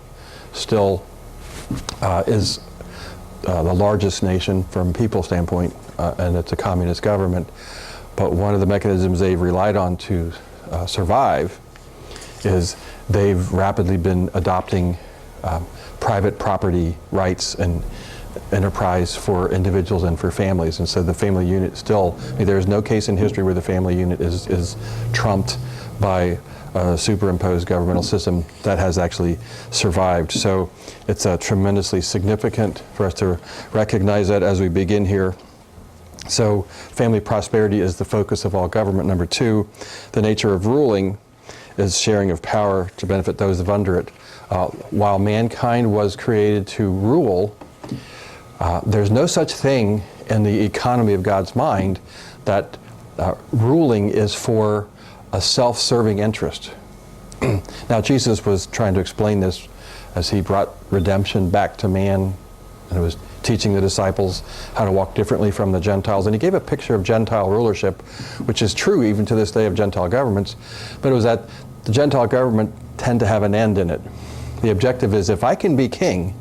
still is the largest nation from people standpoint, and it's a communist government. But one of the mechanisms they've relied on to survive is they've rapidly been adopting private property rights and enterprise for individuals and for families. And so the family unit still, there is no case in history where the family unit is trumped by a superimposed governmental system that has actually survived. So it's tremendously significant for us to recognize that as we begin here. So family prosperity is the focus of all government. Number two, the nature of ruling is sharing of power to benefit those of under it. While mankind was created to rule, there's no such thing in the economy of God's mind that ruling is for a self-serving interest. Now, Jesus was trying to explain this as he brought redemption back to man and was teaching the disciples how to walk differently from the Gentiles. And he gave a picture of Gentile rulership, which is true even to this day of Gentile governments, but it was that the Gentile government tend to have an end in it. The objective is, if I can be king,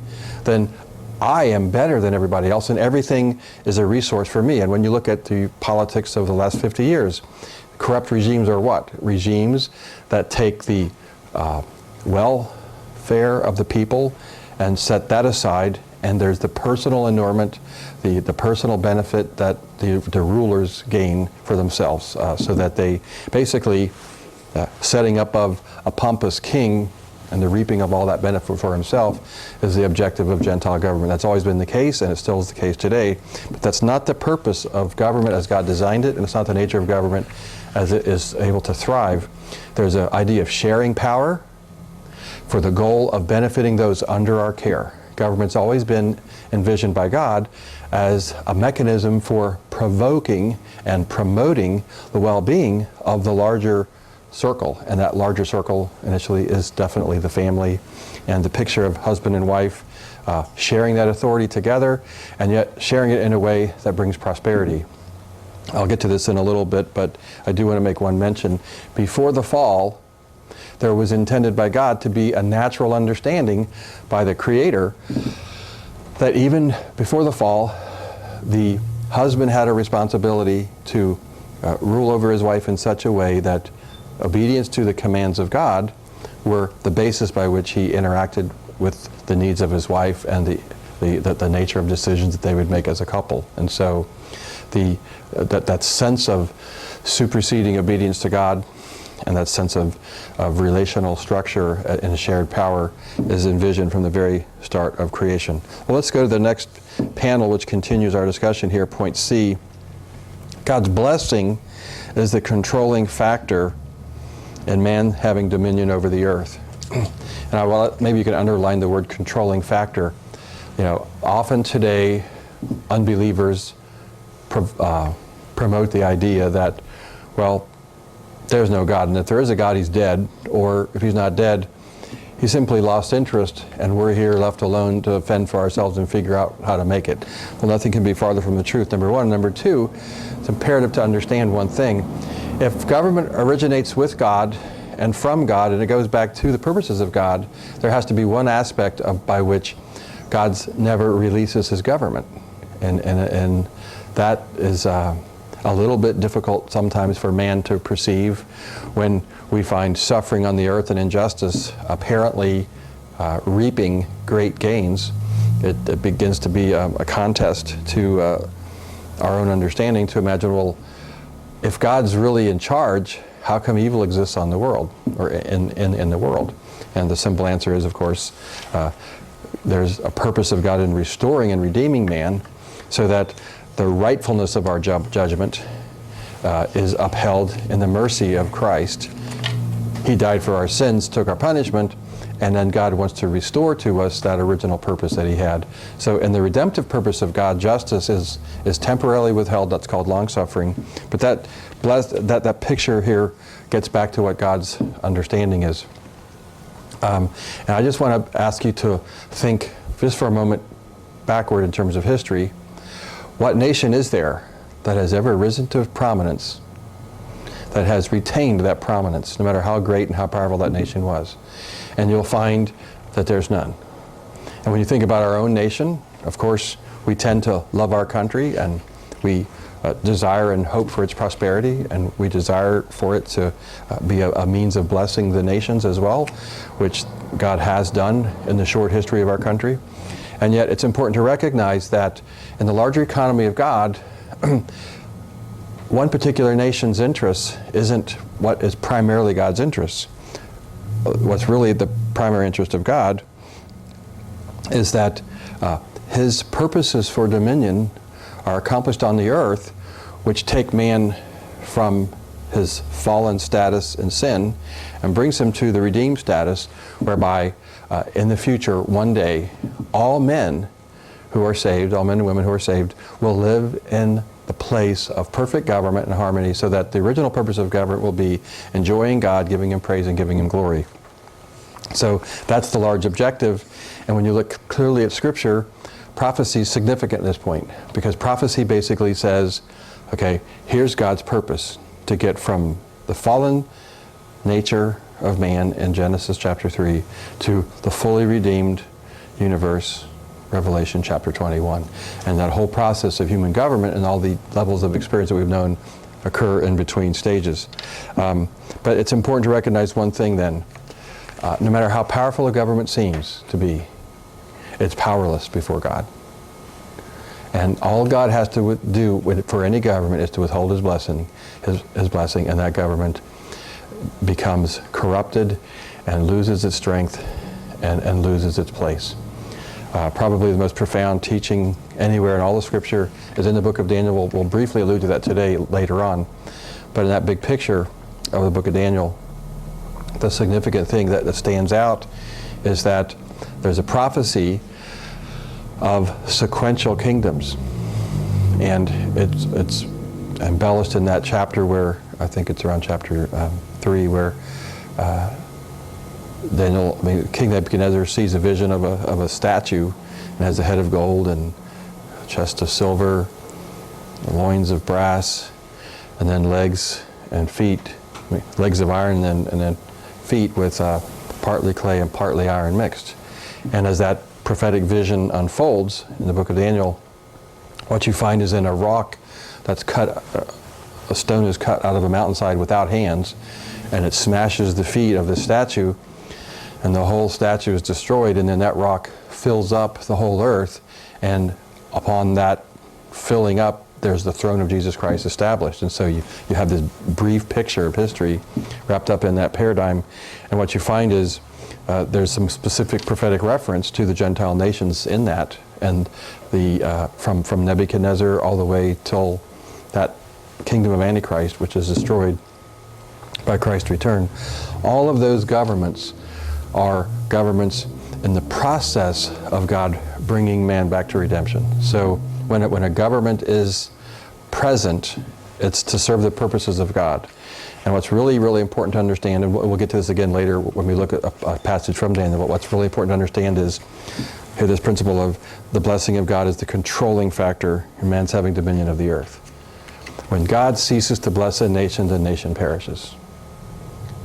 then I am better than everybody else, and everything is a resource for me. And when you look at the politics of the last 50 years, corrupt regimes are what? Regimes that take the welfare of the people and set that aside, and there's the personal allurement, the personal benefit that the rulers gain for themselves, so that they basically, setting up of a pompous king and the reaping of all that benefit for himself is the objective of Gentile government. That's always been the case, and it still is the case today. But that's not the purpose of government as God designed it, and it's not the nature of government as it is able to thrive. There's an idea of sharing power for the goal of benefiting those under our care. Government's always been envisioned by God as a mechanism for provoking and promoting the well-being of the larger circle, and that larger circle initially is definitely the family, and the picture of husband and wife sharing that authority together, and yet sharing it in a way that brings prosperity. I'll get to this in a little bit, but I do want to make one mention. Before the fall, there was intended by God to be a natural understanding by the Creator that even before the fall, the husband had a responsibility to rule over his wife in such a way that obedience to the commands of God were the basis by which he interacted with the needs of his wife and the nature of decisions that they would make as a couple. And so that sense of superseding obedience to God and that sense of relational structure and shared power is envisioned from the very start of creation. Well, let's go to the next panel, which continues our discussion here, point C. God's blessing is the controlling factor in man having dominion over the earth. And maybe you can underline the word controlling factor. Often today, unbelievers promote the idea that, well, there's no God, and if there is a God, he's dead, or if he's not dead, he simply lost interest, and we're here left alone to fend for ourselves and figure out how to make it. Well, nothing can be farther from the truth, number one. Number two, it's imperative to understand one thing. If government originates with God and from God, and it goes back to the purposes of God, there has to be one aspect by which God never releases his government. And that is a little bit difficult sometimes for man to perceive when we find suffering on the earth and injustice apparently reaping great gains. It begins to be a contest to our own understanding to imagine, well, if God's really in charge, how come evil exists on the world, or in the world? And the simple answer is, of course, there's a purpose of God in restoring and redeeming man so that the rightfulness of our judgment is upheld in the mercy of Christ. He died for our sins, took our punishment, and then God wants to restore to us that original purpose that he had. So in the redemptive purpose of God, justice is temporarily withheld. That's called long-suffering. But that picture here gets back to what God's understanding is. And I just want to ask you to think just for a moment backward in terms of history. What nation is there that has ever risen to prominence, that has retained that prominence, no matter how great and how powerful that nation was? And you'll find that there's none. And when you think about our own nation, of course, we tend to love our country, and we desire and hope for its prosperity, and we desire for it to be a means of blessing the nations as well, which God has done in the short history of our country. And yet it's important to recognize that in the larger economy of God, one particular nation's interests isn't what is primarily God's interests. What's really the primary interest of God is that His purposes for dominion are accomplished on the earth, which take man from his fallen status in sin and brings him to the redeemed status, whereby in the future, one day, all men who are saved, all men and women who are saved, will live in the place of perfect government and harmony, so that the original purpose of government will be enjoying God, giving Him praise, and giving Him glory. So that's the large objective. And when you look clearly at Scripture, prophecy is significant at this point, because prophecy basically says, okay, here's God's purpose to get from the fallen nature of man in Genesis chapter 3 to the fully redeemed universe, Revelation chapter 21. And that whole process of human government and all the levels of experience that we've known occur in between stages. But it's important to recognize one thing then. No matter how powerful a government seems to be, it's powerless before God. And all God has to do for any government is to withhold His blessing, His blessing, and that government becomes corrupted and loses its strength and loses its place. Probably the most profound teaching anywhere in all of Scripture is in the book of Daniel. We'll briefly allude to that today, later on. But in that big picture of the book of Daniel, the significant thing that stands out is that there's a prophecy of sequential kingdoms. And it's embellished in that chapter where, I think it's around chapter 3, where King Nebuchadnezzar sees a vision of a statue, and has a head of gold and a chest of silver, loins of brass, and then legs and feet, legs of iron, and then feet with partly clay and partly iron mixed. And as that prophetic vision unfolds in the book of Daniel, what you find is in a rock that's cut, a stone is cut out of a mountainside without hands, and it smashes the feet of the statue, and the whole statue is destroyed, and then that rock fills up the whole earth, and upon that filling up, there's the throne of Jesus Christ established. And so you have this brief picture of history wrapped up in that paradigm, and what you find is there's some specific prophetic reference to the Gentile nations in that, and the from Nebuchadnezzar all the way till that kingdom of Antichrist, which is destroyed by Christ's return. All of those governments are governments in the process of God bringing man back to redemption. So when a government is present, it's to serve the purposes of God. And what's really, really important to understand, and we'll get to this again later when we look at a passage from Daniel, but what's really important to understand is here this principle of the blessing of God is the controlling factor in man's having dominion of the earth. When God ceases to bless a nation, the nation perishes.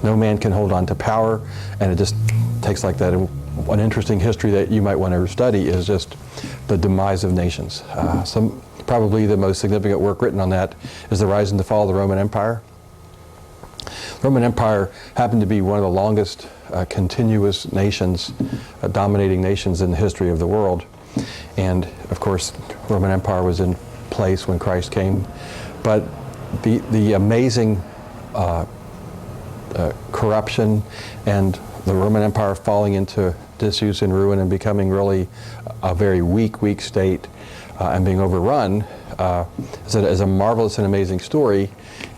No man can hold on to power, and it just takes like that. One interesting history that you might want to study is just the demise of nations. Probably the most significant work written on that is The Rise and the Fall of the Roman Empire. The Roman Empire happened to be one of the longest continuous nations, dominating nations in the history of the world. And of course, the Roman Empire was in place when Christ came. But the amazing corruption and the Roman Empire falling into disuse and ruin and becoming really a very weak state and being overrun is a marvelous and amazing story.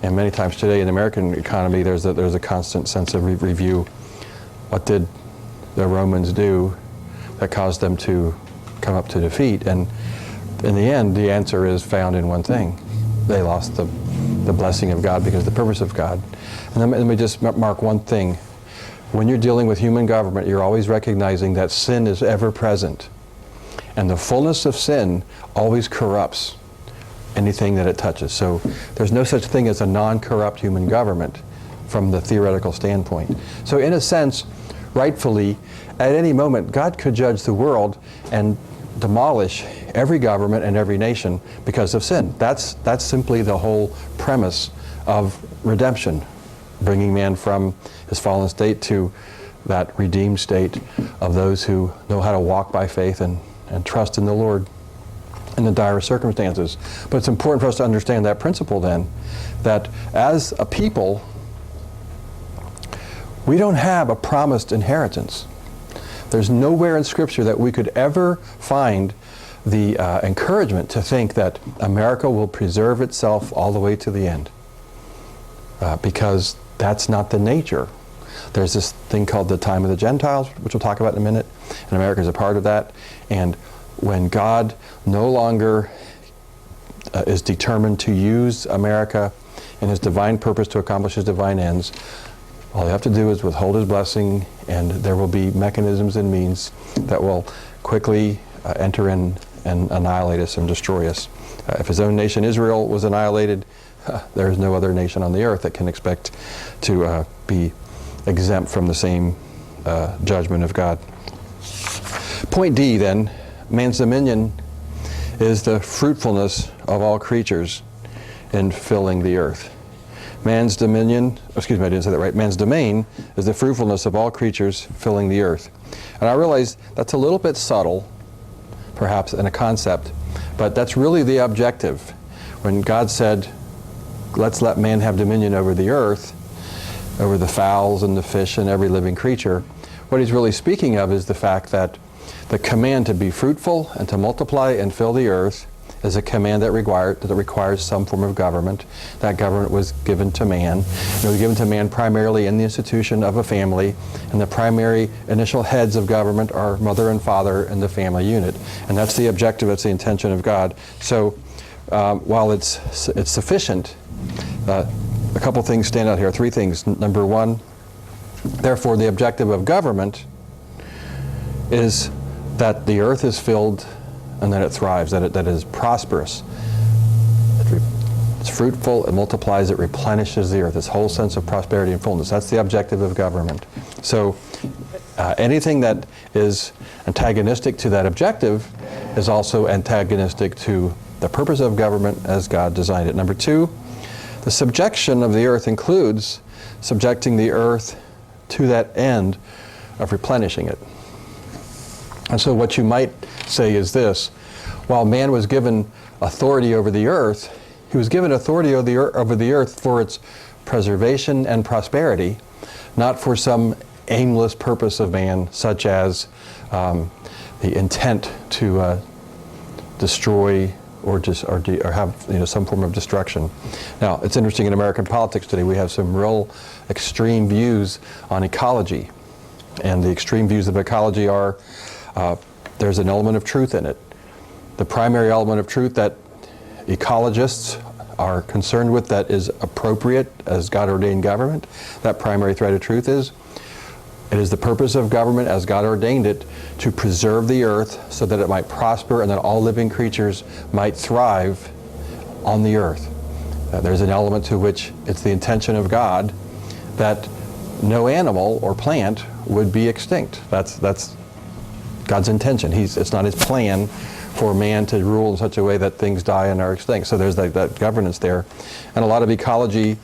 And many times today in the American economy, there's a constant sense of review. What did the Romans do that caused them to come up to defeat? And in the end, the answer is found in one thing. They lost the blessing of God because of the purpose of God. And let me just mark one thing. When you're dealing with human government, you're always recognizing that sin is ever present. And the fullness of sin always corrupts anything that it touches. So there's no such thing as a non-corrupt human government from the theoretical standpoint. So in a sense, rightfully, at any moment, God could judge the world and demolish every government and every nation because of sin. That's simply the whole premise of redemption, bringing man from his fallen state to that redeemed state of those who know how to walk by faith and trust in the Lord in the direst circumstances. But it's important for us to understand that principle then, that as a people, we don't have a promised inheritance. There's nowhere in Scripture that we could ever find the encouragement to think that America will preserve itself all the way to the end, because that's not the nature. There's this thing called the time of the Gentiles, which we'll talk about in a minute, and America is a part of that. And when God no longer is determined to use America in his divine purpose to accomplish his divine ends, all you have to do is withhold his blessing, and there will be mechanisms and means that will quickly enter in and annihilate us and destroy us. If his own nation Israel was annihilated, there is no other nation on the earth that can expect to be exempt from the same judgment of God. Point D then, man's dominion is the fruitfulness of all creatures in filling the earth. Man's dominion, excuse me, I didn't say that right. Man's domain is the fruitfulness of all creatures filling the earth. And I realize that's a little bit subtle, perhaps, in a concept, but that's really the objective. When God said, let's let man have dominion over the earth, over the fowls and the fish and every living creature, what he's really speaking of is the fact that the command to be fruitful and to multiply and fill the earth is a command that requires some form of government. That government was given to man. It was given to man primarily in the institution of a family, and the primary initial heads of government are mother and father in the family unit. And that's the objective, that's the intention of God. So while it's sufficient, a couple things stand out here, three things. Number one, therefore the objective of government is that the earth is filled and that it thrives, that it is prosperous. It's fruitful, it multiplies, it replenishes the earth, this whole sense of prosperity and fullness. That's the objective of government. So anything that is antagonistic to that objective is also antagonistic to the purpose of government as God designed it. Number two, the subjection of the earth includes subjecting the earth to that end of replenishing it. And so what you might say is this: while man was given authority over the earth, he was given authority over the earth for its preservation and prosperity, not for some aimless purpose of man, such as the intent to destroy or have some form of destruction. Now, it's interesting in American politics today, we have some real extreme views on ecology. And the extreme views of ecology are, there's an element of truth in it. The primary element of truth that ecologists are concerned with, that is appropriate as God-ordained government, that primary thread of truth is, it is the purpose of government as God ordained it to preserve the earth so that it might prosper and that all living creatures might thrive on the earth. There's an element to which it's the intention of God that no animal or plant would be extinct. That's God's intention. It's not his plan for man to rule in such a way that things die and are extinct. So there's that governance there. And a lot of ecology,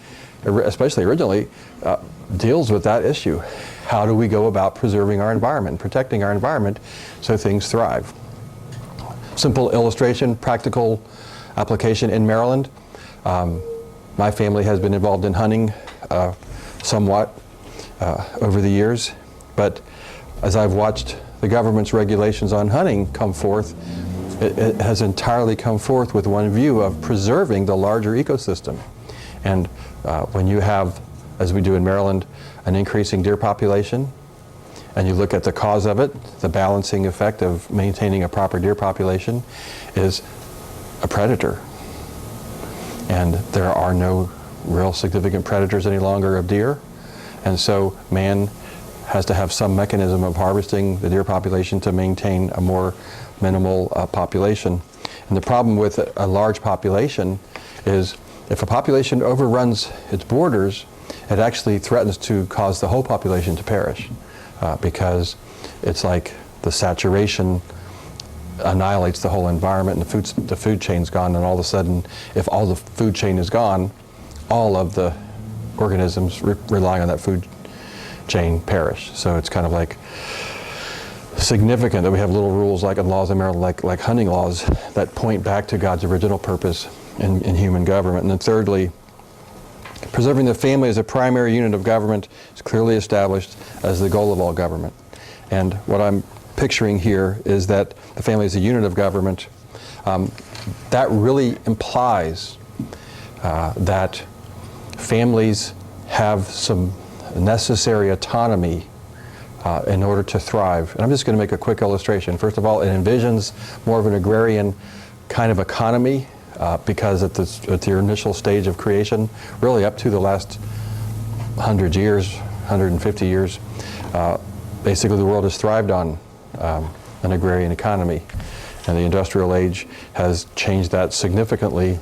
especially originally, deals with that issue. How do we go about preserving our environment, protecting our environment so things thrive? Simple illustration, practical application in Maryland. My family has been involved in hunting somewhat over the years, but as I've watched the government's regulations on hunting come forth, it has entirely come forth with one view of preserving the larger ecosystem. And when you have, as we do in Maryland, an increasing deer population, and you look at the cause of it, the balancing effect of maintaining a proper deer population is a predator. And there are no real significant predators any longer of deer, and so man has to have some mechanism of harvesting the deer population to maintain a more minimal population. And the problem with a large population is if a population overruns its borders, it actually threatens to cause the whole population to perish because it's like the saturation annihilates the whole environment, and the food chain's gone, and all of a sudden, if all the food chain is gone, all of the organisms relying on that food chain perish. So it's kind of like significant that we have little rules like in laws in Maryland, like hunting laws, that point back to God's original purpose in human government. And then thirdly, preserving the family as a primary unit of government is clearly established as the goal of all government. And what I'm picturing here is that the family is a unit of government. That really implies that families have some necessary autonomy in order to thrive. And I'm just going to make a quick illustration. First of all, it envisions more of an agrarian kind of economy because at the initial stage of creation, really up to the last 100 years, 150 years, basically the world has thrived on an agrarian economy. And the industrial age has changed that significantly.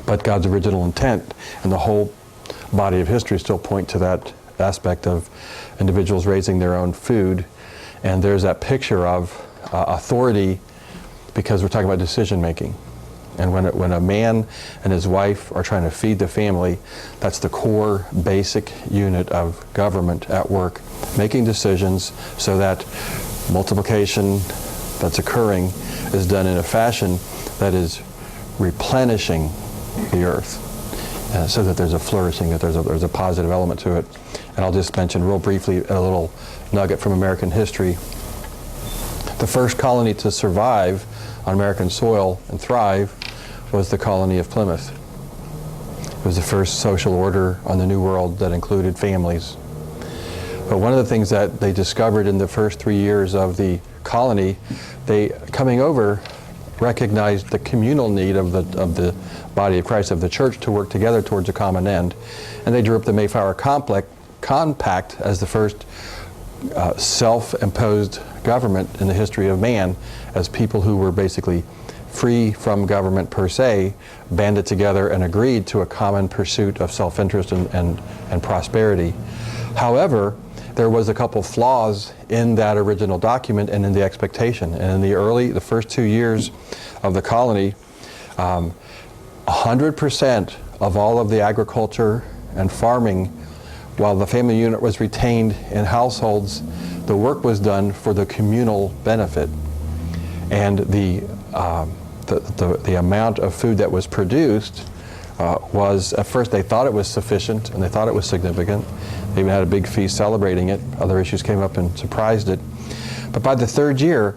But God's original intent and the whole body of history still point to that aspect of individuals raising their own food. And there's that picture of authority, because we're talking about decision making. And when a man and his wife are trying to feed the family, that's the core basic unit of government at work, making decisions so that multiplication that's occurring is done in a fashion that is replenishing the earth, so that there's a flourishing, that there's a positive element to it. And I'll just mention real briefly a little nugget from American history. The first colony to survive on American soil and thrive was the colony of Plymouth. It was the first social order on the New World that included families. But one of the things that they discovered in the first 3 years of the colony, they coming over recognized the communal need of the body of Christ, of the church, to work together towards a common end. And they drew up the Mayflower Compact as the first self-imposed government in the history of man, as people who were basically free from government per se banded together and agreed to a common pursuit of self-interest and prosperity. However, there was a couple flaws in that original document and in the expectation. And in the first 2 years of the colony, 100% of all of the agriculture and farming, while the family unit was retained in households, the work was done for the communal benefit. And the amount of food that was produced was, at first they thought it was sufficient and they thought it was significant. They even had a big feast celebrating it. Other issues came up and surprised it. But by the third year,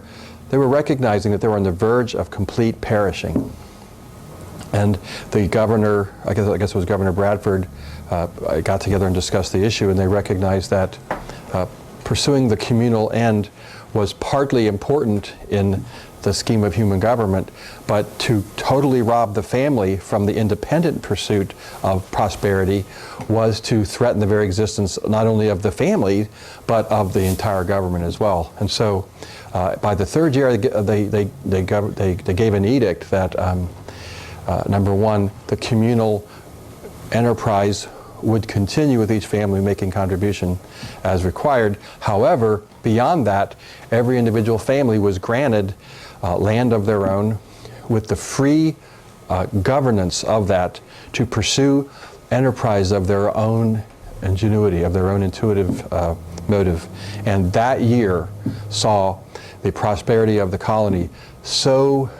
they were recognizing that they were on the verge of complete perishing. And the governor, I guess it was Governor Bradford, got together and discussed the issue, and they recognized that pursuing the communal end was partly important in the scheme of human government, but to totally rob the family from the independent pursuit of prosperity was to threaten the very existence not only of the family, but of the entire government as well. And so by the third year, they gave an edict that, number one, the communal enterprise would continue with each family making contribution as required. However, beyond that, every individual family was granted land of their own with the free governance of that to pursue enterprise of their own ingenuity, of their own intuitive motive. And that year saw the prosperity of the colony so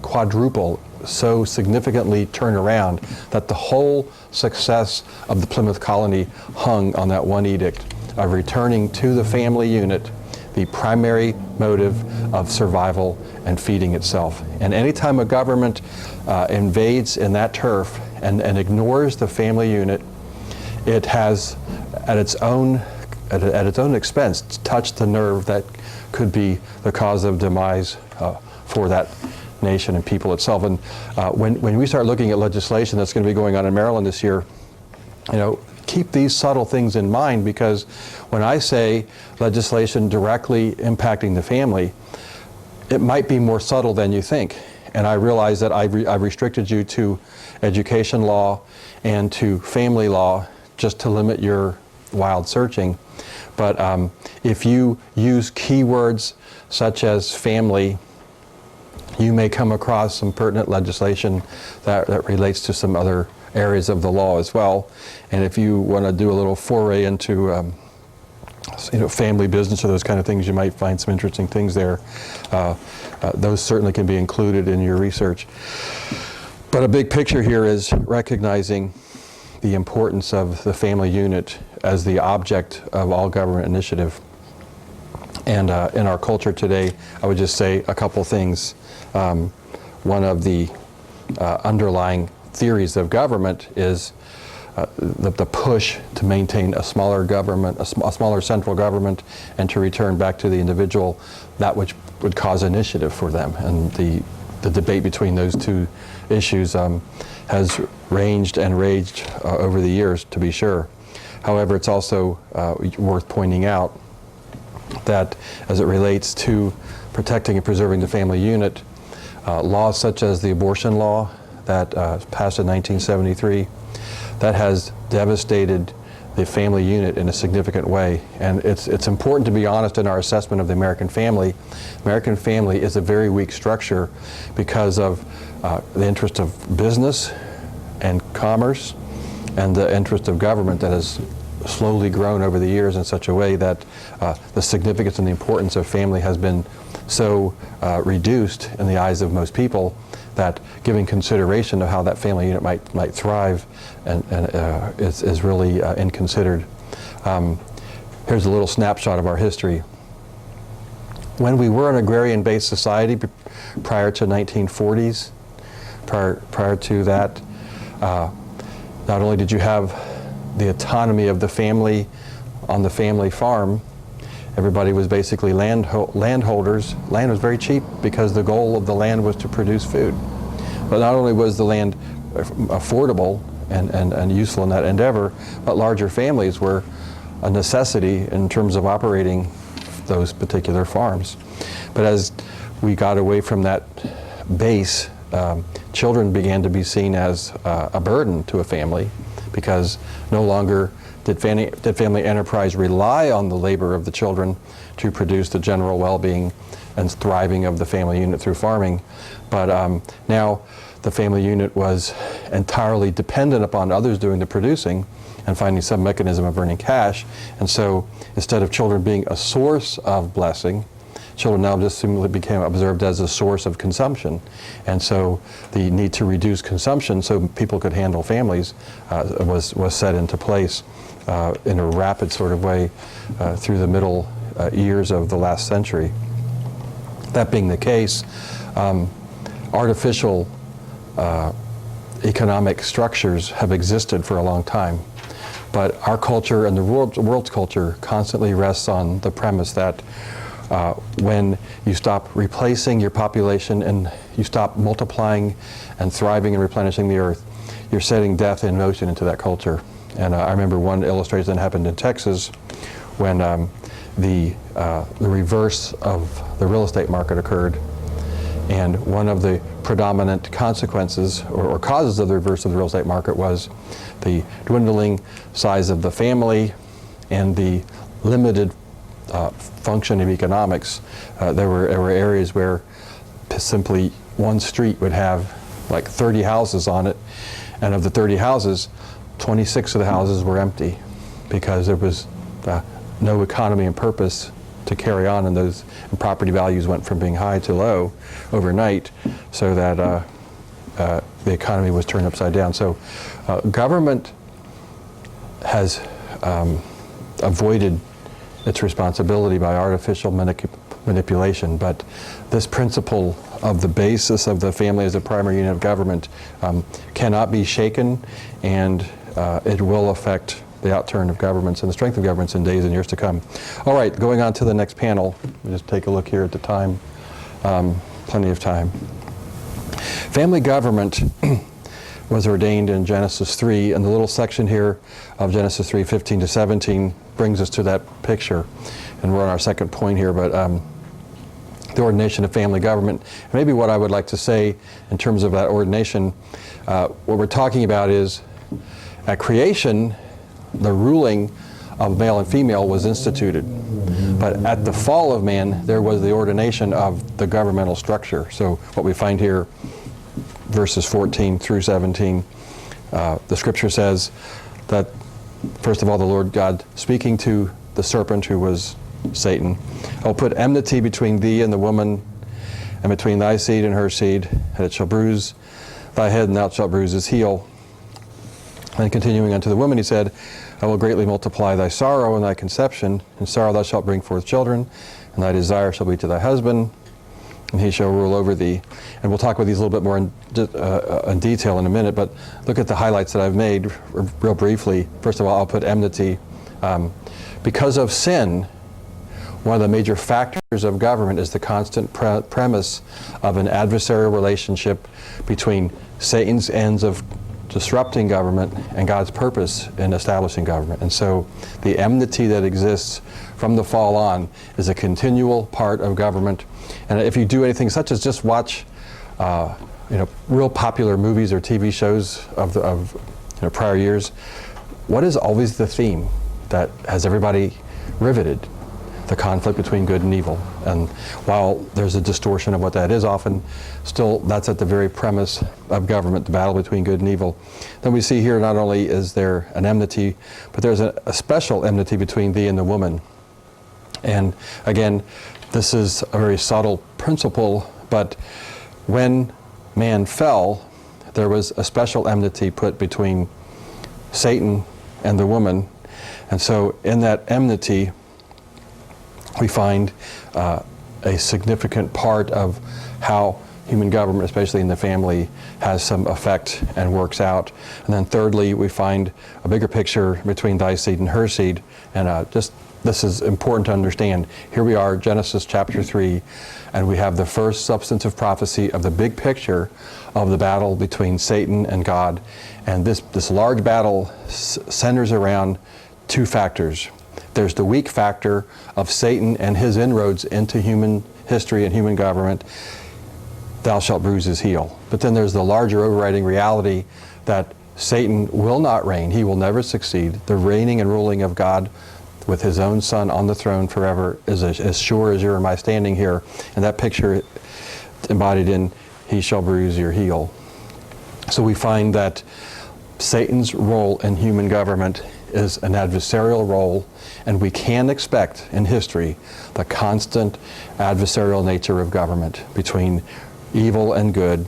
quadruple, so significantly turn around, that the whole success of the Plymouth colony hung on that one edict of returning to the family unit the primary motive of survival and feeding itself. And anytime a government invades in that turf and ignores the family unit, it has at its own expense touched the nerve that could be the cause of demise for that nation and people itself. And when we start looking at legislation that's going to be going on in Maryland this year, keep these subtle things in mind, because when I say legislation directly impacting the family, it might be more subtle than you think. And I realize that I've restricted you to education law and to family law just to limit your wild searching. But if you use keywords such as family you may come across some pertinent legislation that relates to some other areas of the law as well. And if you want to do a little foray into family business or those kind of things, you might find some interesting things there. Those certainly can be included in your research. But a big picture here is recognizing the importance of the family unit as the object of all government initiative. And in our culture today, I would just say a couple things. One of the underlying theories of government is the push to maintain a smaller government, a smaller central government, and to return back to the individual that which would cause initiative for them. And the debate between those two issues has ranged and raged over the years, to be sure. However, it's also worth pointing out that as it relates to protecting and preserving the family unit, laws such as the abortion law that passed in 1973, that has devastated the family unit in a significant way. And it's important to be honest in our assessment of the American family. American family is a very weak structure because of the interest of business and commerce and the interest of government that has slowly grown over the years in such a way that the significance and the importance of family has been so reduced in the eyes of most people that giving consideration of how that family unit might thrive is really inconsidered. Here's a little snapshot of our history. When we were an agrarian-based society prior to 1940s, prior to that, not only did you have the autonomy of the family on the family farm, everybody was basically landholders. Land was very cheap because the goal of the land was to produce food. But not only was the land affordable and useful in that endeavor, but larger families were a necessity in terms of operating those particular farms. But as we got away from that base, children began to be seen as a burden to a family, because no longer did family enterprise rely on the labor of the children to produce the general well-being and thriving of the family unit through farming. But now the family unit was entirely dependent upon others doing the producing and finding some mechanism of earning cash. And so instead of children being a source of blessing, children now just simply became observed as a source of consumption. And so the need to reduce consumption so people could handle families was set into place in a rapid sort of way through the middle years of the last century. That being the case, artificial economic structures have existed for a long time. But our culture and the world's culture constantly rests on the premise that when you stop replacing your population and you stop multiplying and thriving and replenishing the earth, you're setting death in motion into that culture. And I remember one illustration that happened in Texas when the reverse of the real estate market occurred. And one of the predominant consequences or causes of the reverse of the real estate market was the dwindling size of the family and the limited function of economics. There were areas where simply one street would have like 30 houses on it, and of the 30 houses, 26 of the houses were empty because there was no economy and purpose to carry on, and property values went from being high to low overnight, so that the economy was turned upside down. So government has avoided its responsibility by artificial manipulation, but this principle of the basis of the family as a primary unit of government cannot be shaken, and it will affect the outturn of governments and the strength of governments in days and years to come. All right, going on to the next panel. We'll just take a look here at the time. Plenty of time. Family government was ordained in Genesis 3, and the little section here of Genesis 3, 15 to 17 brings us to that picture. And we're on our second point here, but the ordination of family government. Maybe what I would like to say in terms of that ordination, what we're talking about is at creation, the ruling of male and female was instituted. But at the fall of man, there was the ordination of the governmental structure. So what we find here, verses 14 through 17, the scripture says that, first of all, the Lord God speaking to the serpent, who was Satan, "I will put enmity between thee and the woman, and between thy seed and her seed, and it shall bruise thy head, and thou shalt bruise his heel." And continuing unto the woman, he said, "I will greatly multiply thy sorrow and thy conception. In sorrow thou shalt bring forth children, and thy desire shall be to thy husband, and he shall rule over thee." And we'll talk about these a little bit more in detail in a minute, but look at the highlights that I've made real briefly. First of all, I'll put enmity. Because of sin, one of the major factors of government is the constant premise of an adversarial relationship between Satan's ends of disrupting government and God's purpose in establishing government. And so the enmity that exists from the fall on is a continual part of government. And if you do anything such as just watch real popular movies or TV shows of prior years, what is always the theme that has everybody riveted? The conflict between good and evil. And while there's a distortion of what that is often, still that's at the very premise of government, the battle between good and evil. Then we see here not only is there an enmity, but there's a special enmity between thee and the woman. And again, this is a very subtle principle, but when man fell, there was a special enmity put between Satan and the woman. And so in that enmity, we find a significant part of how human government, especially in the family, has some effect and works out. And then thirdly, we find a bigger picture between thy seed and her seed. And this is important to understand. Here we are, Genesis chapter 3, and we have the first substantive prophecy of the big picture of the battle between Satan and God. And this large battle centers around two factors. There's the weak factor of Satan and his inroads into human history and human government. Thou shalt bruise his heel. But then there's the larger overriding reality that Satan will not reign. He will never succeed. The reigning and ruling of God with his own Son on the throne forever is as sure as you and I standing here. And that picture embodied in he shall bruise your heel. So we find that Satan's role in human government is an adversarial role, and we can expect in history the constant adversarial nature of government between evil and good,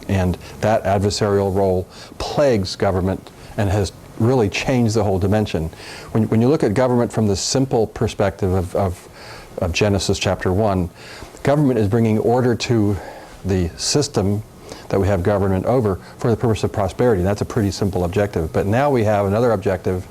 and that adversarial role plagues government and has really changed the whole dimension. When you look at government from the simple perspective of Genesis chapter 1, government is bringing order to the system that we have government over for the purpose of prosperity. That's a pretty simple objective. But now we have another objective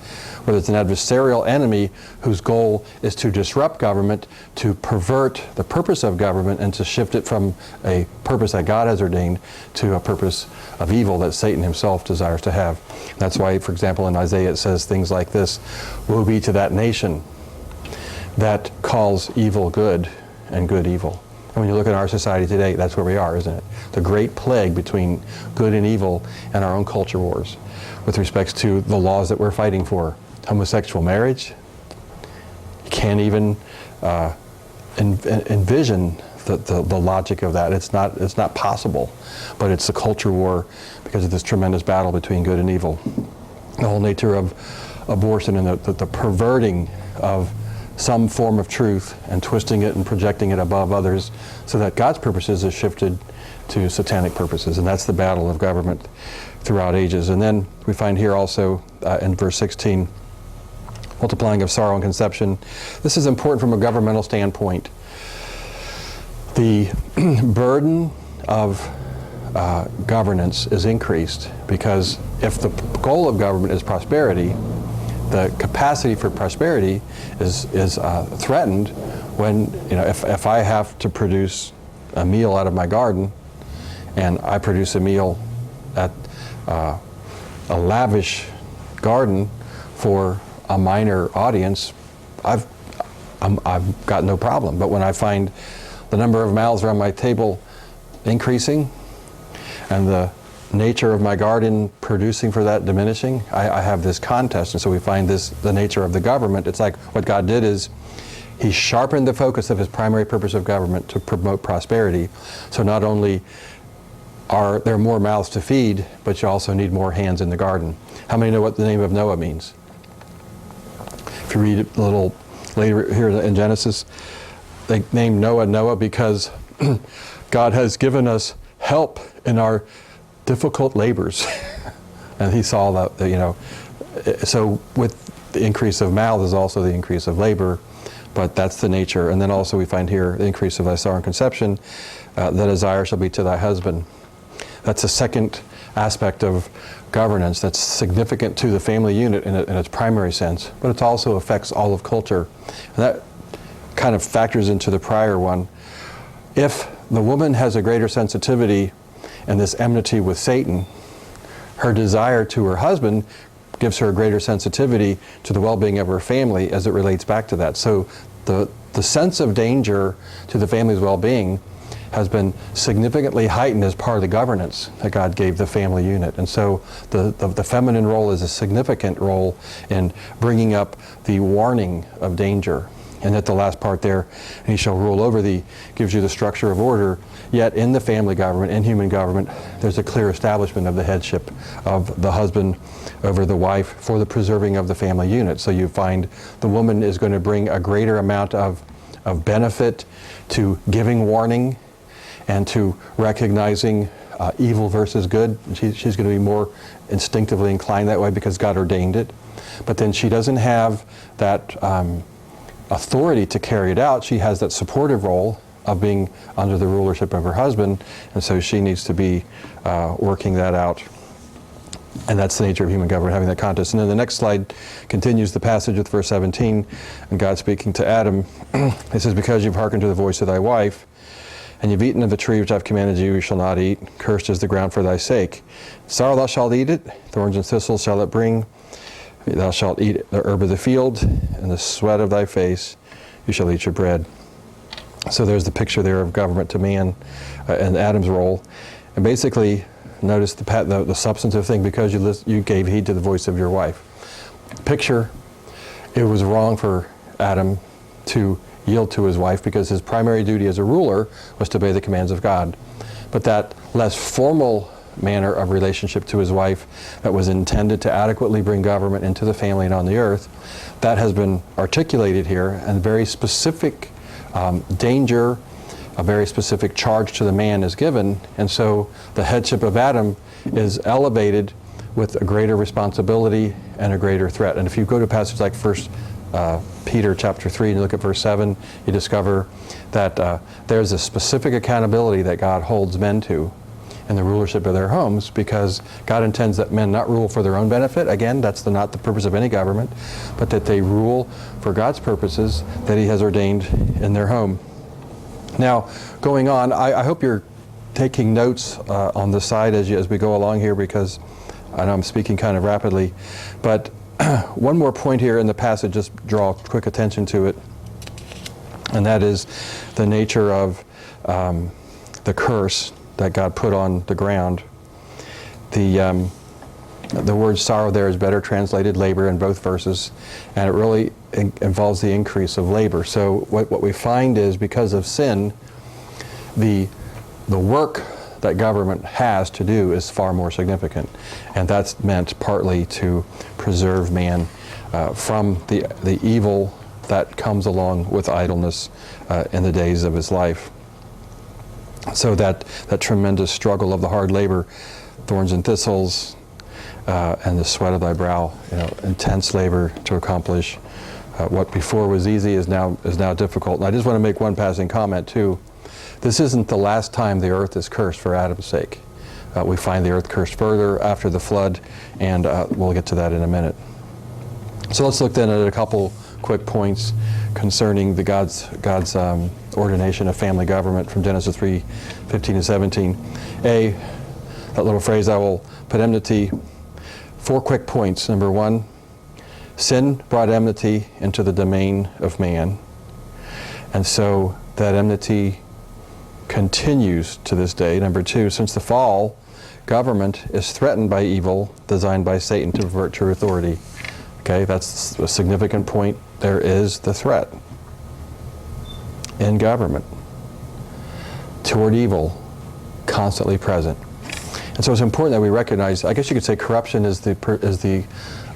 where there's an adversarial enemy whose goal is to disrupt government, to pervert the purpose of government, and to shift it from a purpose that God has ordained to a purpose of evil that Satan himself desires to have. That's why, for example, in Isaiah it says things like this: "Woe be to that nation that calls evil good and good evil." And when you look at our society today, that's where we are, isn't it? The great plague between good and evil and our own culture wars with respect to the laws that we're fighting for. Homosexual marriage, you can't even envision the logic of that. It's not possible, but it's a culture war because of this tremendous battle between good and evil. The whole nature of abortion and the perverting of some form of truth and twisting it and projecting it above others so that God's purposes is shifted to satanic purposes. And that's the battle of government throughout ages. And then we find here also in verse 16, multiplying of sorrow and conception. This is important from a governmental standpoint. The burden of governance is increased because if the goal of government is prosperity, the capacity for prosperity is threatened when, if I have to produce a meal out of my garden and I produce a meal at a lavish garden for a minor audience, I've got no problem. But when I find the number of mouths around my table increasing and the nature of my garden producing for that diminishing, I have this contest. And so we find the nature of the government. It's like what God did is He sharpened the focus of his primary purpose of government to promote prosperity. So not only are there more mouths to feed, but you also need more hands in the garden. How many know what the name of Noah means? If you read it a little later here in Genesis, they named Noah Noah because God has given us help in our difficult labors. And he saw that, you know, so with the increase of mouths is also the increase of labor, but that's the nature. And then also we find here the increase of thy sorrow and conception, the desire shall be to thy husband. That's a second aspect of governance that's significant to the family unit in its primary sense, but it also affects all of culture. And that kind of factors into the prior one. If the woman has a greater sensitivity and this enmity with Satan, her desire to her husband gives her a greater sensitivity to the well-being of her family as it relates back to that. So the sense of danger to the family's well-being has been significantly heightened as part of the governance that God gave the family unit. And so the feminine role is a significant role in bringing up the warning of danger. And at the last part there, and he shall rule over thee, gives you the structure of order. Yet in the family government, in human government, there's a clear establishment of the headship of the husband over the wife for the preserving of the family unit. So you find the woman is going to bring a greater amount of benefit to giving warning and to recognizing evil versus good. She's going to be more instinctively inclined that way because God ordained it. But then she doesn't have that authority to carry it out. She has that supportive role of being under the rulership of her husband, and so she needs to be working that out. And that's the nature of human government, having that contest. And then the next slide continues the passage with verse 17, and God speaking to Adam, he says, because you've hearkened to the voice of thy wife, and you've eaten of the tree which I've commanded you, you shall not eat. Cursed is the ground for thy sake. Sorrow thou shalt eat it, thorns and thistles shall it bring. Thou shalt eat the herb of the field, and the sweat of thy face you shall eat your bread. So there's the picture there of government to man and Adam's role. And basically, notice the substantive thing, because you gave heed to the voice of your wife. Picture, it was wrong for Adam to yield to his wife because his primary duty as a ruler was to obey the commands of God. But that less formal manner of relationship to his wife that was intended to adequately bring government into the family and on the earth, that has been articulated here, and very specific danger, a very specific charge to the man is given, and so the headship of Adam is elevated with a greater responsibility and a greater threat. And if you go to passages like 1 Peter chapter 3 and you look at verse 7, you discover that there's a specific accountability that God holds men to in the rulership of their homes, because God intends that men not rule for their own benefit. Again, that's not the purpose of any government, but that they rule for God's purposes that He has ordained in their home. Now, going on, I hope you're taking notes on the side as we go along here, because I know I'm speaking kind of rapidly. But one more point here in the passage, just draw quick attention to it, and that is the nature of the curse that God put on the ground. The word sorrow there is better translated labor in both verses, and it really involves the increase of labor. So what we find is, because of sin, the work that government has to do is far more significant, and that's meant partly to preserve man from the evil that comes along with idleness in the days of his life. So that tremendous struggle of the hard labor, thorns and thistles, and the sweat of thy brow, intense labor to accomplish what before was easy is now difficult. And I just want to make one passing comment too. This isn't the last time the earth is cursed for Adam's sake. We find the earth cursed further after the flood, and we'll get to that in a minute. So let's look then at a couple quick points concerning God's ordination of family government from Genesis 3:15 and 17. That little phrase, I will put enmity. 4 quick points. Number 1, sin brought enmity into the domain of man, and so that enmity continues to this day. Number 2, since the fall, government is threatened by evil designed by Satan to pervert true authority. Okay, that's a significant point. There is the threat. in government, toward evil, constantly present. And so it's important that we recognize, I guess you could say corruption is the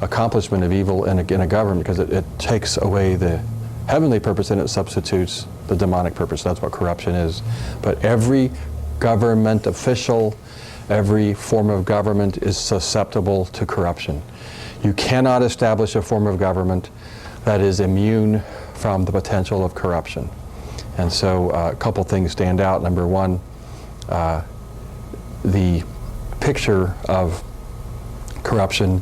accomplishment of evil in a government, because it takes away the heavenly purpose and it substitutes the demonic purpose. That's what corruption is. But every government official, every form of government is susceptible to corruption. You cannot establish a form of government that is immune from the potential of corruption. And so a couple things stand out. Number one, the picture of corruption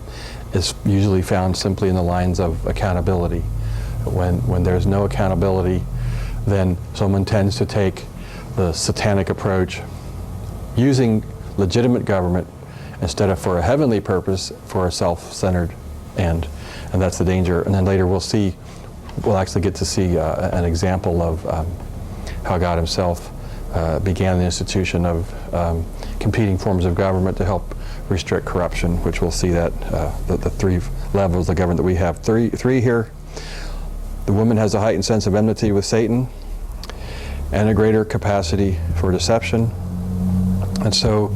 is usually found simply in the lines of accountability. When there's no accountability, then someone tends to take the satanic approach, using legitimate government instead of for a heavenly purpose, for a self-centered end. And that's the danger. And then later we'll actually get to see an example of how God himself began the institution of competing forms of government to help restrict corruption, which we'll see that the three levels of government that we have. Three here. The woman has a heightened sense of enmity with Satan and a greater capacity for deception. And so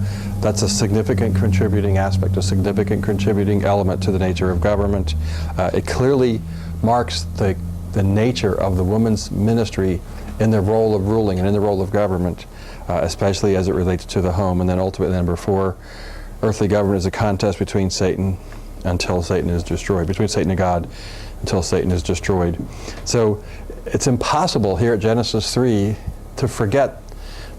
that's a significant contributing aspect, a significant contributing element to the nature of government. It clearly marks the nature of the woman's ministry in the role of ruling and in the role of government, especially as it relates to the home. And then ultimately, number 4, earthly government is a contest between Satan until Satan is destroyed, between Satan and God until Satan is destroyed. So it's impossible here at Genesis 3 to forget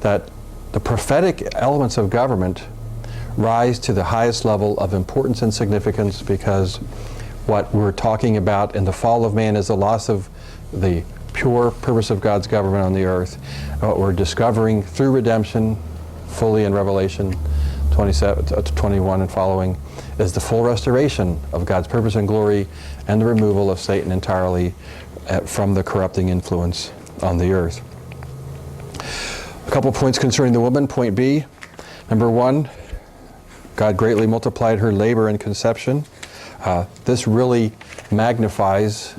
that the prophetic elements of government rise to the highest level of importance and significance, because what we're talking about in the fall of man is the loss of the pure purpose of God's government on the earth. What we're discovering through redemption, fully in Revelation 27 to 21 and following, is the full restoration of God's purpose and glory and the removal of Satan entirely from the corrupting influence on the earth. A couple points concerning the woman. Point B, number 1, God greatly multiplied her labor and conception. This really magnifies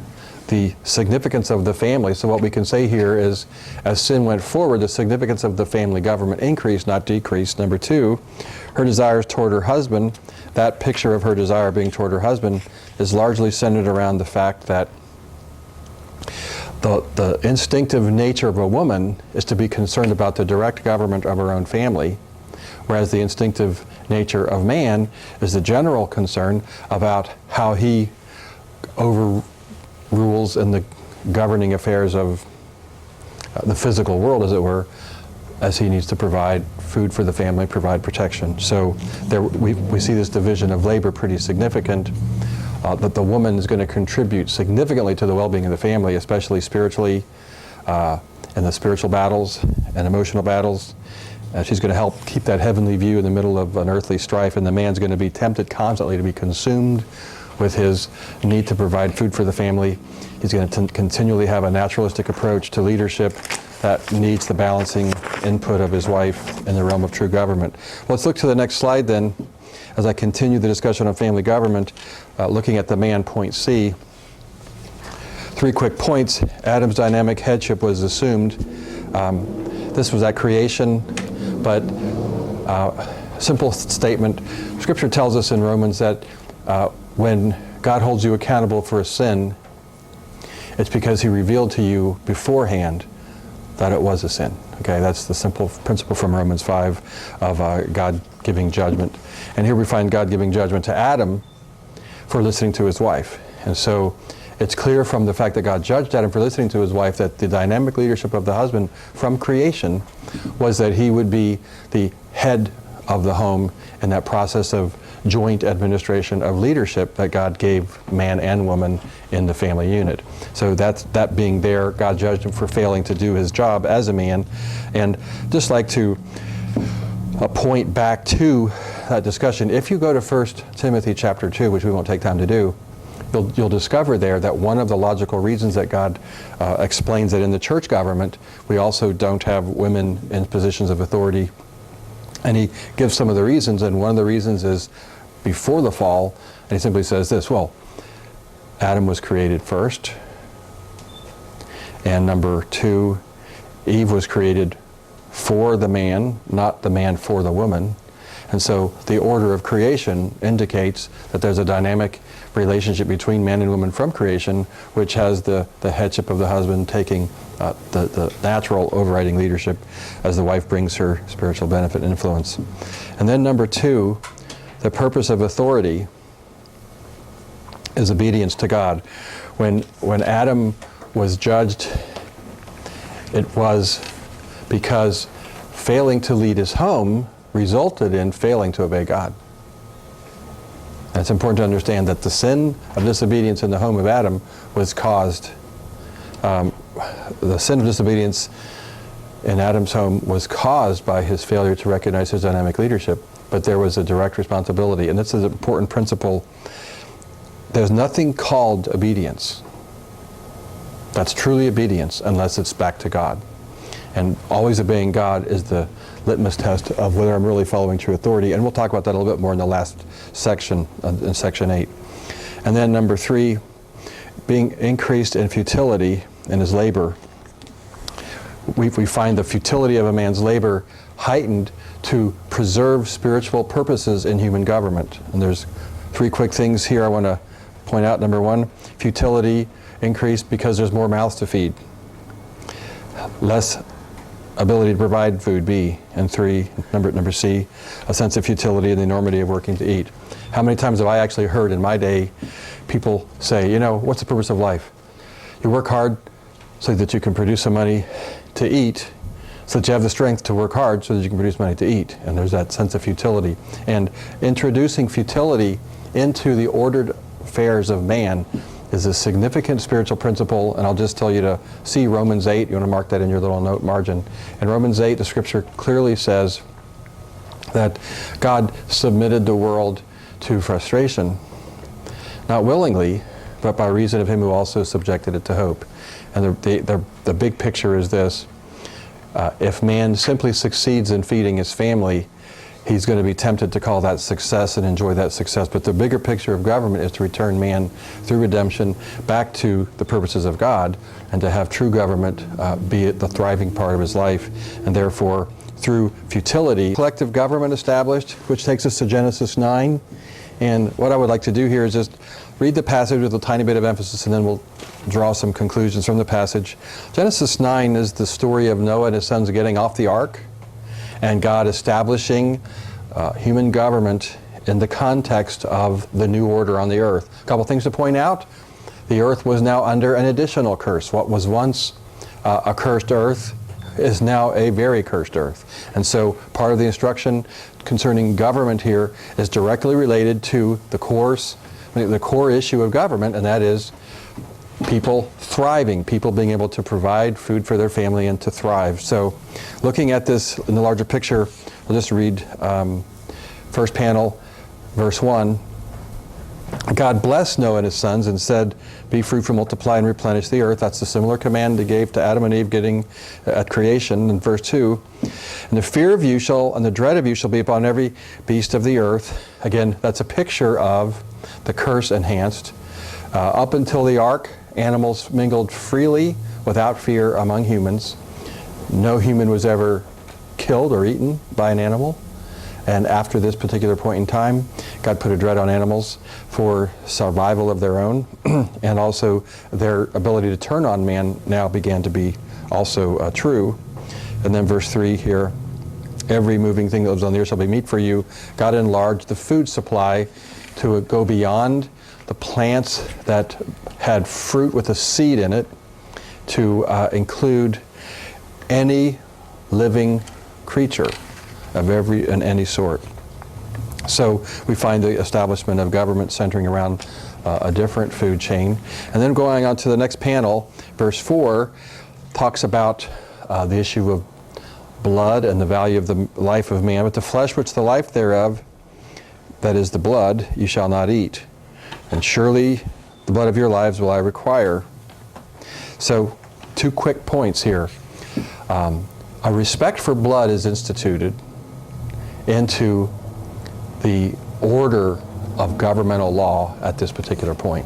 the significance of the family. So what we can say here is, as sin went forward, the significance of the family government increased, not decreased. Number 2, her desires toward her husband, that picture of her desire being toward her husband is largely centered around the fact that the instinctive nature of a woman is to be concerned about the direct government of her own family, whereas the instinctive nature of man is the general concern about how he overrules in the governing affairs of the physical world, as it were, as he needs to provide food for the family, provide protection. So there, we see this division of labor pretty significant, that the woman is going to contribute significantly to the well-being of the family, especially spiritually, in the spiritual battles and emotional battles. She's going to help keep that heavenly view in the middle of an earthly strife, and the man's going to be tempted constantly to be consumed with his need to provide food for the family. He's going to continually have a naturalistic approach to leadership that needs the balancing input of his wife in the realm of true government. Let's look to the next slide then, as I continue the discussion on family government, looking at the man, point C. 3 quick points. Adam's dynamic headship was assumed. This was at creation, but simple statement. Scripture tells us in Romans that when God holds you accountable for a sin, it's because he revealed to you beforehand that it was a sin. Okay, that's the simple principle from Romans 5 of God giving judgment. And here we find God giving judgment to Adam for listening to his wife. And so it's clear from the fact that God judged Adam for listening to his wife that the dynamic leadership of the husband from creation was that he would be the head of the home in that process of joint administration of leadership that God gave man and woman in the family unit. So that being there, God judged him for failing to do his job as a man. And just like to point back to that discussion, if you go to 1 Timothy chapter 2, which we won't take time to do, you'll discover there that one of the logical reasons that God explains that in the church government we also don't have women in positions of authority. And he gives some of the reasons, and one of the reasons is before the fall, and he simply says this, well, Adam was created first, and number 2, Eve was created for the man, not the man for the woman. And so the order of creation indicates that there's a dynamic relationship between man and woman from creation, which has the headship of the husband taking the natural overriding leadership as the wife brings her spiritual benefit and influence. And then number two, the purpose of authority is obedience to God. When Adam was judged, it was because failing to lead his home resulted in failing to obey God. And it's important to understand that the sin of disobedience in the home of Adam was caused, the sin of disobedience in Adam's home was caused by his failure to recognize his dynamic leadership, but there was a direct responsibility. And this is an important principle. There's nothing called obedience that's truly obedience unless it's back to God. And always obeying God is the litmus test of whether I'm really following true authority. And we'll talk about that a little bit more in the last section, in section 8. And then number 3, being increased in futility in his labor. We find the futility of a man's labor heightened to preserve spiritual purposes in human government. And there's 3 quick things here I want to point out. Number 1, futility increased because there's more mouths to feed. Less ability to provide food, B. And 3, number C, a sense of futility and the enormity of working to eat. How many times have I actually heard in my day people say, what's the purpose of life? You work hard so that you can produce some money to eat, so that you have the strength to work hard so that you can produce money to eat. And there's that sense of futility. And introducing futility into the ordered affairs of man is a significant spiritual principle, and I'll just tell you to see Romans 8. You want to mark that in your little note margin. In Romans 8, the scripture clearly says that God submitted the world to frustration, not willingly, but by reason of him who also subjected it to hope. And the big picture is this. If man simply succeeds in feeding his family, he's going to be tempted to call that success and enjoy that success. But the bigger picture of government is to return man through redemption back to the purposes of God, and to have true government be the thriving part of his life. And therefore, through futility, collective government established, which takes us to Genesis 9. And what I would like to do here is just read the passage with a tiny bit of emphasis, and then we'll draw some conclusions from the passage. Genesis 9 is the story of Noah and his sons getting off the ark, and God establishing human government in the context of the new order on the earth. A couple things to point out. The earth was now under an additional curse. What was once a cursed earth is now a very cursed earth. And so part of the instruction concerning government here is directly related to the core issue of government, and that is people thriving, people being able to provide food for their family and to thrive. So looking at this in the larger picture, we'll just read first panel, verse 1. God blessed Noah and his sons and said, "Be fruitful, multiply, and replenish the earth." That's the similar command he gave to Adam and Eve getting at creation in verse 2. "And the fear of you and the dread of you shall be upon every beast of the earth." Again, that's a picture of the curse enhanced. Up until the ark, animals mingled freely without fear among humans. No human was ever killed or eaten by an animal. And after this particular point in time, God put a dread on animals for survival of their own, and also their ability to turn on man now began to be also true. And then verse 3 here, "Every moving thing that lives on the earth shall be meat for you." God enlarged the food supply to go beyond the plants that had fruit with a seed in it to include any living creature of every and any sort. So we find the establishment of government centering around a different food chain. And then going on to the next panel, verse 4 talks about the issue of blood and the value of the life of man. "But the flesh which the life thereof, that is the blood, you shall not eat. And surely the blood of your lives will I require." So 2 quick points here. A respect for blood is instituted into the order of governmental law at this particular point,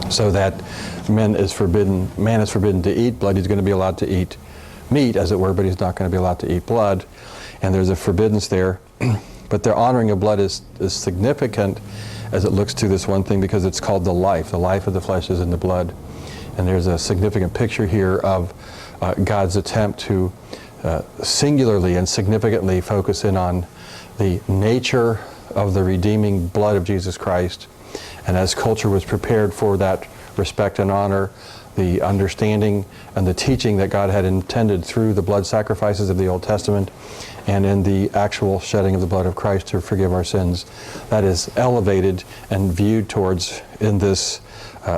so that man is forbidden to eat blood. He's going to be allowed to eat meat, as it were, but he's not going to be allowed to eat blood. And there's a forbiddance there. But their honoring of blood is significant as it looks to this one thing, because it's called the life. The life of the flesh is in the blood. And there's a significant picture here of God's attempt to singularly and significantly focus in on the nature of the redeeming blood of Jesus Christ. And as culture was prepared for that respect and honor, the understanding and the teaching that God had intended through the blood sacrifices of the Old Testament and in the actual shedding of the blood of Christ to forgive our sins, that is elevated and viewed towards in this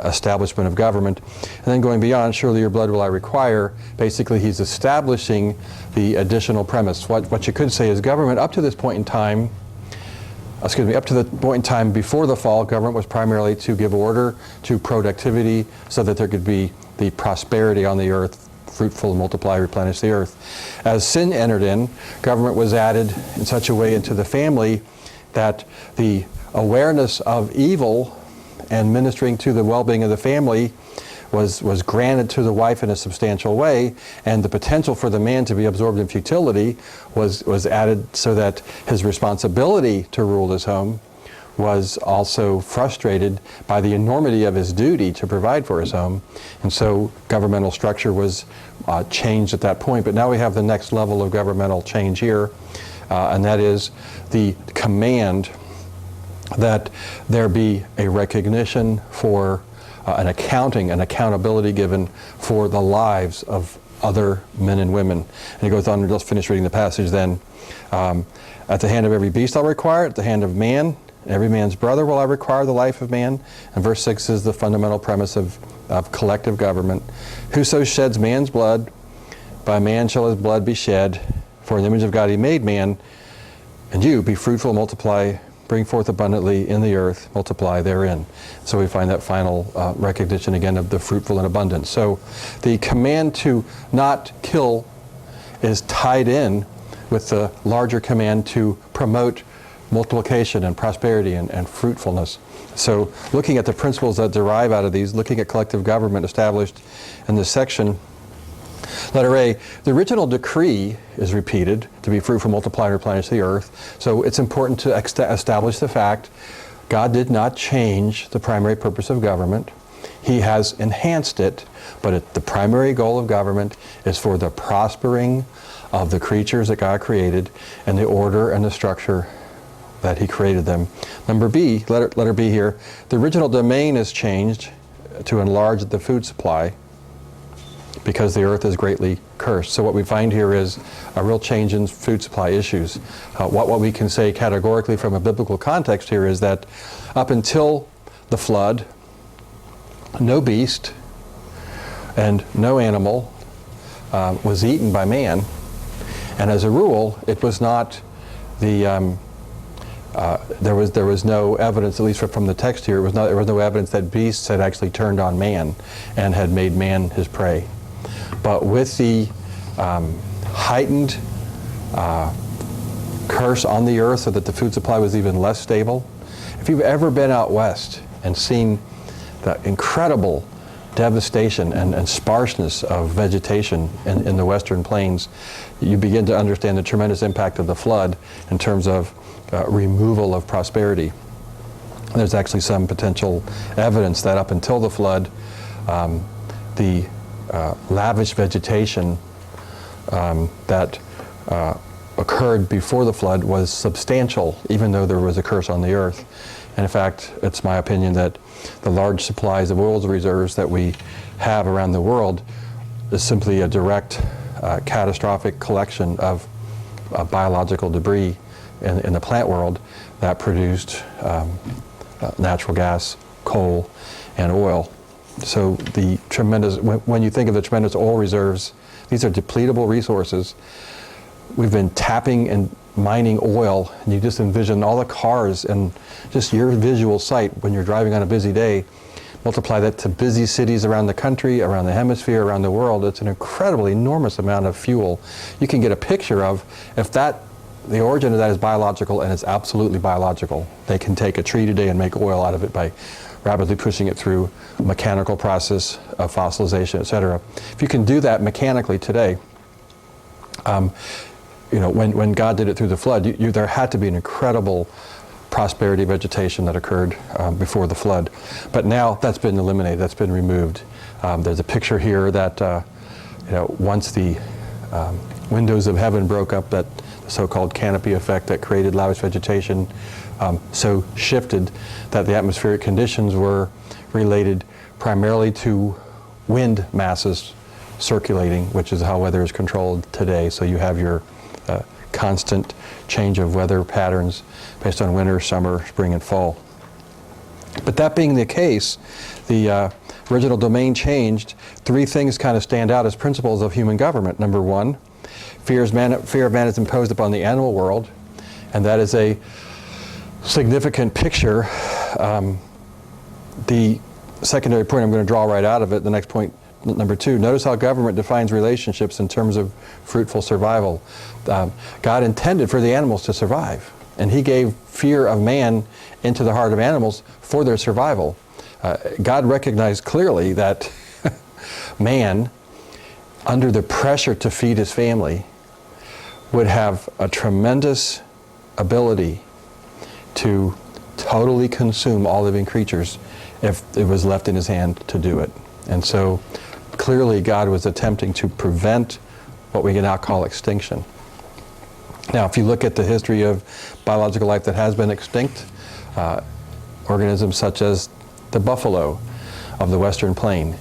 establishment of government. And then going beyond, surely your blood will I require, basically he's establishing the additional premise. What you could say is government up to this point in time, up to the point in time before the fall, government was primarily to give order to productivity so that there could be the prosperity on the earth, fruitful, multiply, replenish the earth. As sin entered in, government was added in such a way into the family that the awareness of evil and ministering to the well-being of the family was granted to the wife in a substantial way, and the potential for the man to be absorbed in futility was added so that his responsibility to rule his home was also frustrated by the enormity of his duty to provide for his home. And so governmental structure was changed at that point. But now we have the next level of governmental change here, and that is the command that there be a recognition for an accountability given for the lives of other men and women. And he goes on, and let's finish reading the passage then. At the hand of every beast I'll require, at the hand of man, every man's brother will I require the life of man. And verse 6 is the fundamental premise of collective government. Whoso sheds man's blood, by man shall his blood be shed. For in the image of God he made man. And you, be fruitful, multiply, bring forth abundantly in the earth, multiply therein. So we find that final recognition again of the fruitful and abundant. So the command to not kill is tied in with the larger command to promote multiplication and prosperity and fruitfulness. So looking at the principles that derive out of these, looking at collective government established in this section, letter A, the original decree is repeated to be fruitful, multiply, and replenish the earth. So it's important to establish the fact God did not change the primary purpose of government. He has enhanced it, but the primary goal of government is for the prospering of the creatures that God created and the order and the structure that he created them. Number B, letter B here, the original domain is changed to enlarge the food supply because the earth is greatly cursed. So what we find here is a real change in food supply issues. What we can say categorically from a biblical context here is that up until the flood, no beast and no animal was eaten by man. And as a rule, it was not the there was no evidence, at least from the text here, there was no evidence that beasts had actually turned on man and had made man his prey. But with the heightened curse on the earth so that the food supply was even less stable, if you've ever been out west and seen the incredible devastation and sparseness of vegetation in the western plains, you begin to understand the tremendous impact of the flood in terms of removal of prosperity. There's actually some potential evidence that up until the flood, the lavish vegetation that occurred before the flood was substantial, even though there was a curse on the earth. And in fact, it's my opinion that the large supplies of oil reserves that we have around the world is simply a direct catastrophic collection of biological debris in the plant world that produced natural gas, coal, and oil. So the tremendous, when you think of the tremendous oil reserves, these are depletable resources. We've been tapping and mining oil, and you just envision all the cars and just your visual sight when you're driving on a busy day. Multiply that to busy cities around the country, around the hemisphere, around the world. It's an incredibly enormous amount of fuel. You can get a picture of if the origin of that is biological, and it's absolutely biological. They can take a tree today and make oil out of it by rapidly pushing it through a mechanical process of fossilization, etc. If you can do that mechanically today, When God did it through the flood, there had to be an incredible prosperity vegetation that occurred before the flood. But now that's been eliminated, that's been removed. There's a picture here that once the windows of heaven broke up, that the so-called canopy effect that created lavish vegetation so shifted that the atmospheric conditions were related primarily to wind masses circulating, which is how weather is controlled today. So you have your constant change of weather patterns based on winter, summer, spring, and fall. But that being the case, the original domain changed. Three things kind of stand out as principles of human government. Number one, fear of man is imposed upon the animal world, and that is a significant picture. The secondary point I'm going to draw right out of it, the next point, number two, notice how government defines relationships in terms of fruitful survival. God intended for the animals to survive, and He gave fear of man into the heart of animals for their survival. God recognized clearly that man, under the pressure to feed his family, would have a tremendous ability to totally consume all living creatures if it was left in his hand to do it. And so clearly God was attempting to prevent what we can now call extinction. Now, if you look at the history of biological life that has been extinct, organisms such as the buffalo of the Western Plain,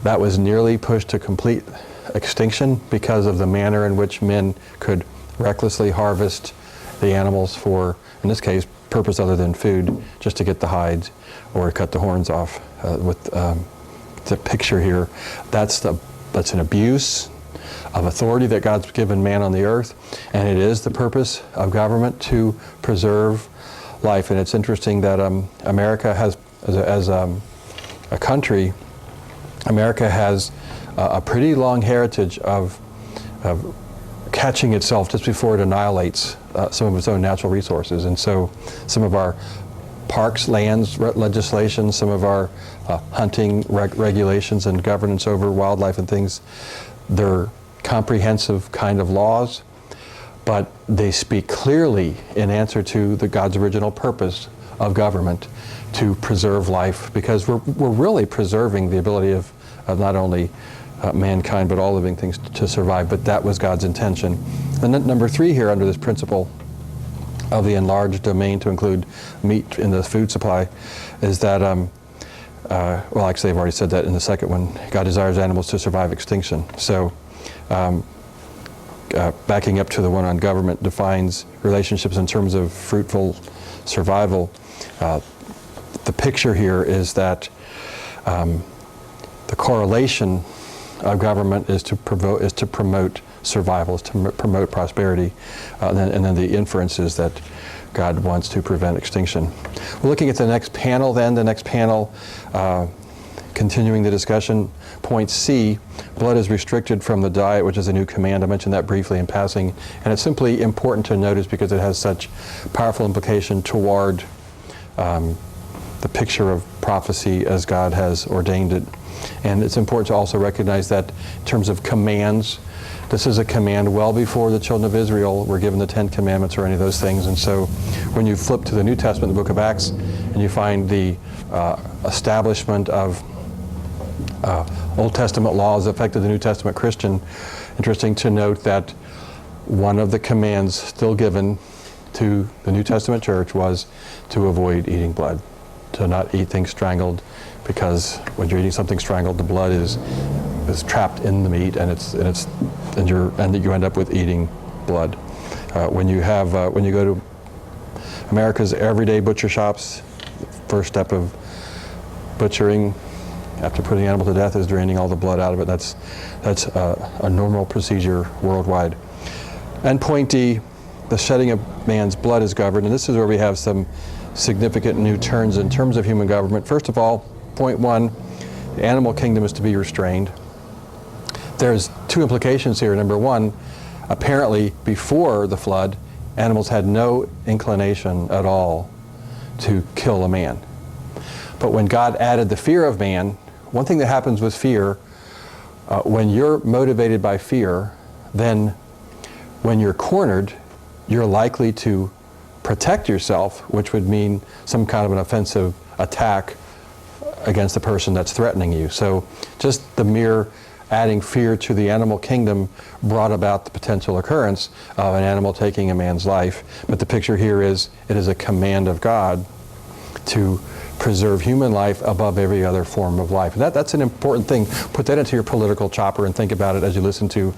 that was nearly pushed to complete extinction because of the manner in which men could recklessly harvest the animals for, in this case, purpose other than food, just to get the hides or cut the horns off. With the picture here, that's an abuse of authority that God's given man on the earth, and it is the purpose of government to preserve life. And it's interesting that America has, as a country, America has a pretty long heritage of catching itself just before it annihilates some of its own natural resources. And so some of our parks, lands legislation, some of our hunting regulations and governance over wildlife and things, they're comprehensive kind of laws, but they speak clearly in answer to God's original purpose of government, to preserve life, because we're really preserving the ability of not only mankind but all living things to survive. But that was God's intention. And then number three here under this principle of the enlarged domain to include meat in the food supply is that, well, actually I've already said that in the second one, God desires animals to survive extinction. So backing up to the one on government defines relationships in terms of fruitful survival. The picture here is that the correlation of government is to promote survival, is to promote prosperity, and then the inference is that God wants to prevent extinction. We're looking at the next panel then. The next panel, continuing the discussion, point C, blood is restricted from the diet, which is a new command. I mentioned that briefly in passing, and it's simply important to notice because it has such powerful implication toward the picture of prophecy as God has ordained it. And it's important to also recognize that in terms of commands, this is a command well before the children of Israel were given the Ten Commandments or any of those things. And so when you flip to the New Testament, the book of Acts, and you find the establishment of Old Testament laws affected the New Testament Christian, interesting to note that one of the commands still given to the New Testament church was to avoid eating blood, to not eat things strangled, because when you're eating something strangled, the blood is trapped in the meat, and you end up with eating blood. When you go to America's everyday butcher shops, the first step of butchering after putting an animal to death is draining all the blood out of it. That's a normal procedure worldwide. And point D, the shedding of man's blood is governed, and this is where we have some significant new turns in terms of human government. First of all, point one, the animal kingdom is to be restrained. There's two implications here. Number one, apparently before the flood, animals had no inclination at all to kill a man. But when God added the fear of man, one thing that happens with fear, when you're motivated by fear, then when you're cornered, you're likely to protect yourself, which would mean some kind of an offensive attack against the person that's threatening you. So just the mere adding fear to the animal kingdom brought about the potential occurrence of an animal taking a man's life. But the picture here is, it is a command of God to preserve human life above every other form of life. And that's an important thing. Put that into your political chopper and think about it as you listen to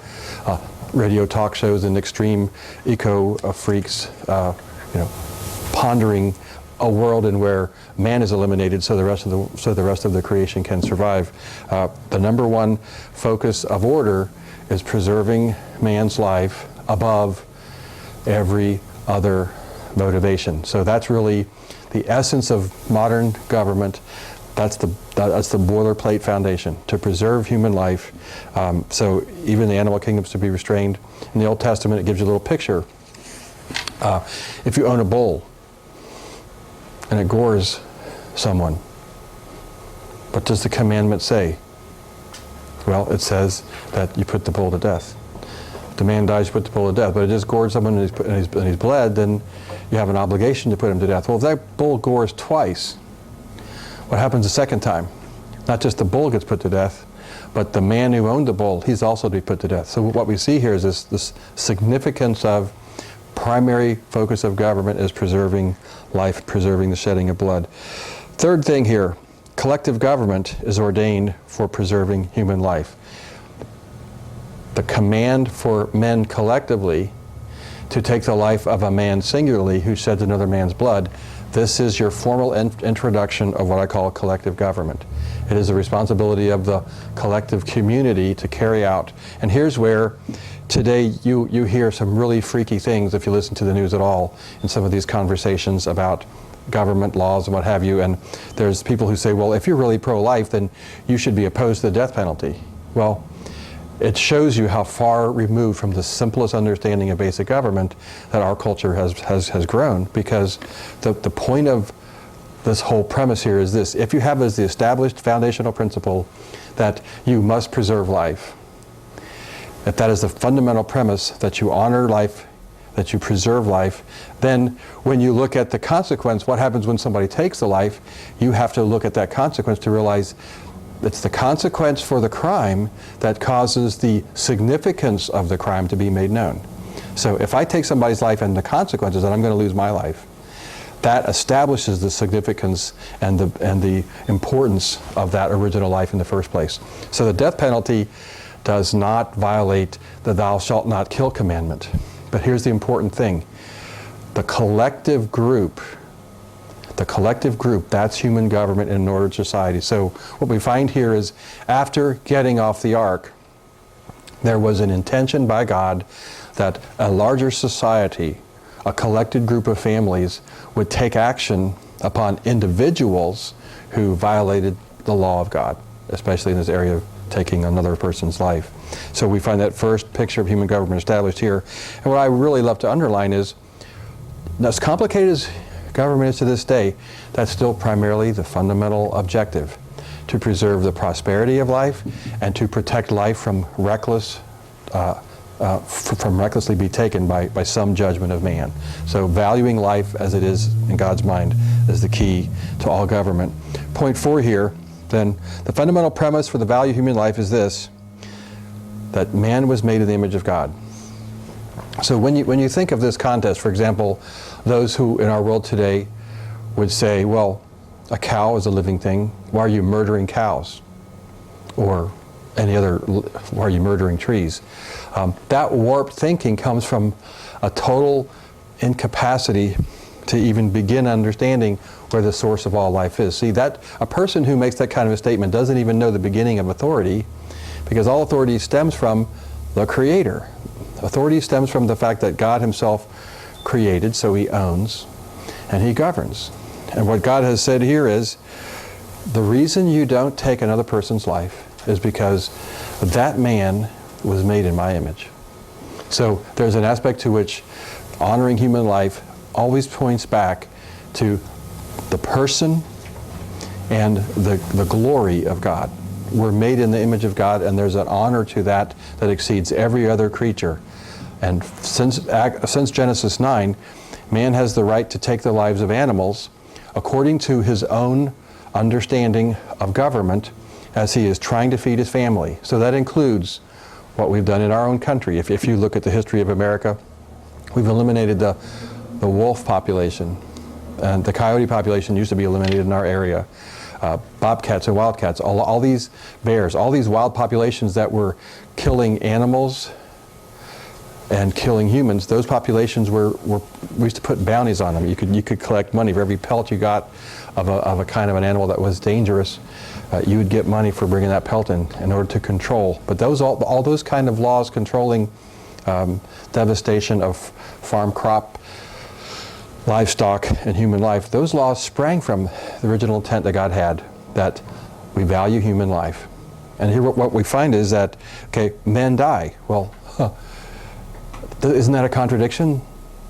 radio talk shows and extreme eco freaks, pondering a world in where man is eliminated so the rest of the creation can survive. The number one focus of order is preserving man's life above every other motivation. So that's really the essence of modern government. That's the boilerplate foundation, to preserve human life. So even the animal kingdom's to be restrained. In the Old Testament, it gives you a little picture. If you own a bull and it gores someone, what does the commandment say? Well, it says that you put the bull to death. If the man dies, you put the bull to death. But it just gored someone and he's bled, then you have an obligation to put him to death. Well, if that bull gores twice, what happens the second time? Not just the bull gets put to death, but the man who owned the bull, he's also to be put to death. So what we see here is this significance of primary focus of government is preserving life, preserving the shedding of blood. Third thing here, collective government is ordained for preserving human life. The command for men collectively to take the life of a man singularly who sheds another man's blood, this is your formal introduction of what I call collective government. It is the responsibility of the collective community to carry out. And here's where today you hear some really freaky things if you listen to the news at all in some of these conversations about government laws and what have you. And there's people who say, well, if you're really pro-life, then you should be opposed to the death penalty. Well, it shows you how far removed from the simplest understanding of basic government that our culture has grown, because the point of this whole premise here is this: if you have as the established foundational principle that you must preserve life, if that is the fundamental premise, that you honor life, that you preserve life, then when you look at the consequence, what happens when somebody takes the life, you have to look at that consequence to realize it's the consequence for the crime that causes the significance of the crime to be made known. So if I take somebody's life and the consequence is that I'm going to lose my life, that establishes the significance and the importance of that original life in the first place. So the death penalty does not violate the thou shalt not kill commandment. But here's the important thing. The collective group, that's human government in an ordered society. So what we find here is, after getting off the ark, there was an intention by God that a larger society, a collected group of families, would take action upon individuals who violated the law of God, especially in this area of taking another person's life. So we find that first picture of human government established here. And what I really love to underline is, as complicated as government is to this day, that's still primarily the fundamental objective: to preserve the prosperity of life and to protect life from recklessly be taken by some judgment of man. So valuing life as it is in God's mind is the key to all government. Point 4 here, then, the fundamental premise for the value of human life is this: that man was made in the image of God. So when you think of this contest, for example, those who in our world today would say, well, a cow is a living thing, why are you murdering cows? Or why are you murdering trees? That warped thinking comes from a total incapacity to even begin understanding where the source of all life is. See, that a person who makes that kind of a statement doesn't even know the beginning of authority, because all authority stems from the Creator. Authority stems from the fact that God Himself created, so He owns, and He governs. And what God has said here is, the reason you don't take another person's life is because that man was made in my image. So there's an aspect to which honoring human life always points back to the person and the glory of God. We're made in the image of God, and there's an honor to that exceeds every other creature. And since Genesis 9, man has the right to take the lives of animals according to his own understanding of government as he is trying to feed his family. So that includes what we've done in our own country. If you look at the history of America, we've eliminated the wolf population. And the coyote population used to be eliminated in our area. Bobcats and wildcats, all these bears, all these wild populations that were killing animals and killing humans, those populations we used to put bounties on them. You could collect money for every pelt you got of a kind of an animal that was dangerous. You would get money for bringing that pelt in order to control. But all those kind of laws controlling devastation of farm crop, livestock, and human life, those laws sprang from the original intent that God had, that we value human life. And here what we find is that, okay, men die. Well, isn't that a contradiction?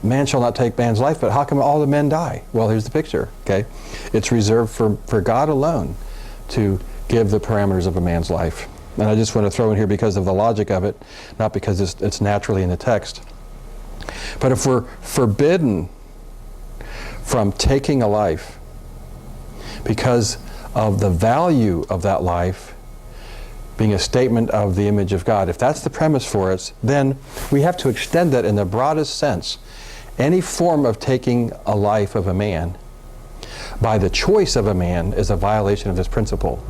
Man shall not take man's life, but how come all the men die? Well, here's the picture, okay? It's reserved for God alone to give the parameters of a man's life. And I just want to throw in here because of the logic of it, not because it's naturally in the text. But if we're forbidden from taking a life because of the value of that life being a statement of the image of God, if that's the premise for us, then we have to extend that in the broadest sense. Any form of taking a life of a man by the choice of a man is a violation of this principle.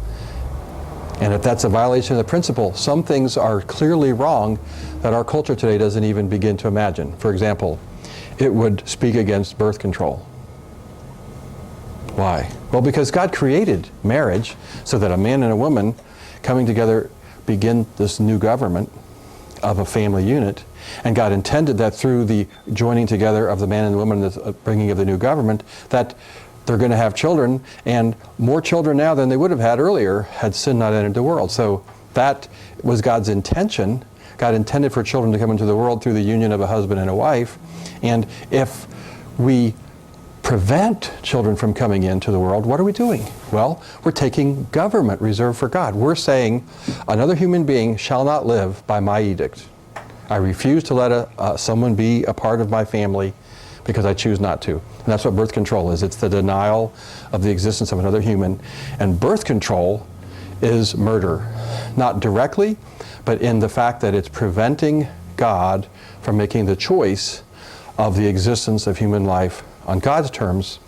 And if that's a violation of the principle, some things are clearly wrong that our culture today doesn't even begin to imagine. For example, it would speak against birth control. Why? Well, because God created marriage so that a man and a woman coming together begin this new government of a family unit. And God intended that through the joining together of the man and the woman, the bringing of the new government, that they're going to have children, and more children now than they would have had earlier had sin not entered the world. So that was God's intention. God intended for children to come into the world through the union of a husband and a wife. And if we prevent children from coming into the world, what are we doing? Well, we're taking government reserved for God. We're saying another human being shall not live by my edict. I refuse to let someone be a part of my family because I choose not to. And that's what birth control is. It's the denial of the existence of another human. And birth control is murder. Not directly, but in the fact that it's preventing God from making the choice of the existence of human life on God's terms,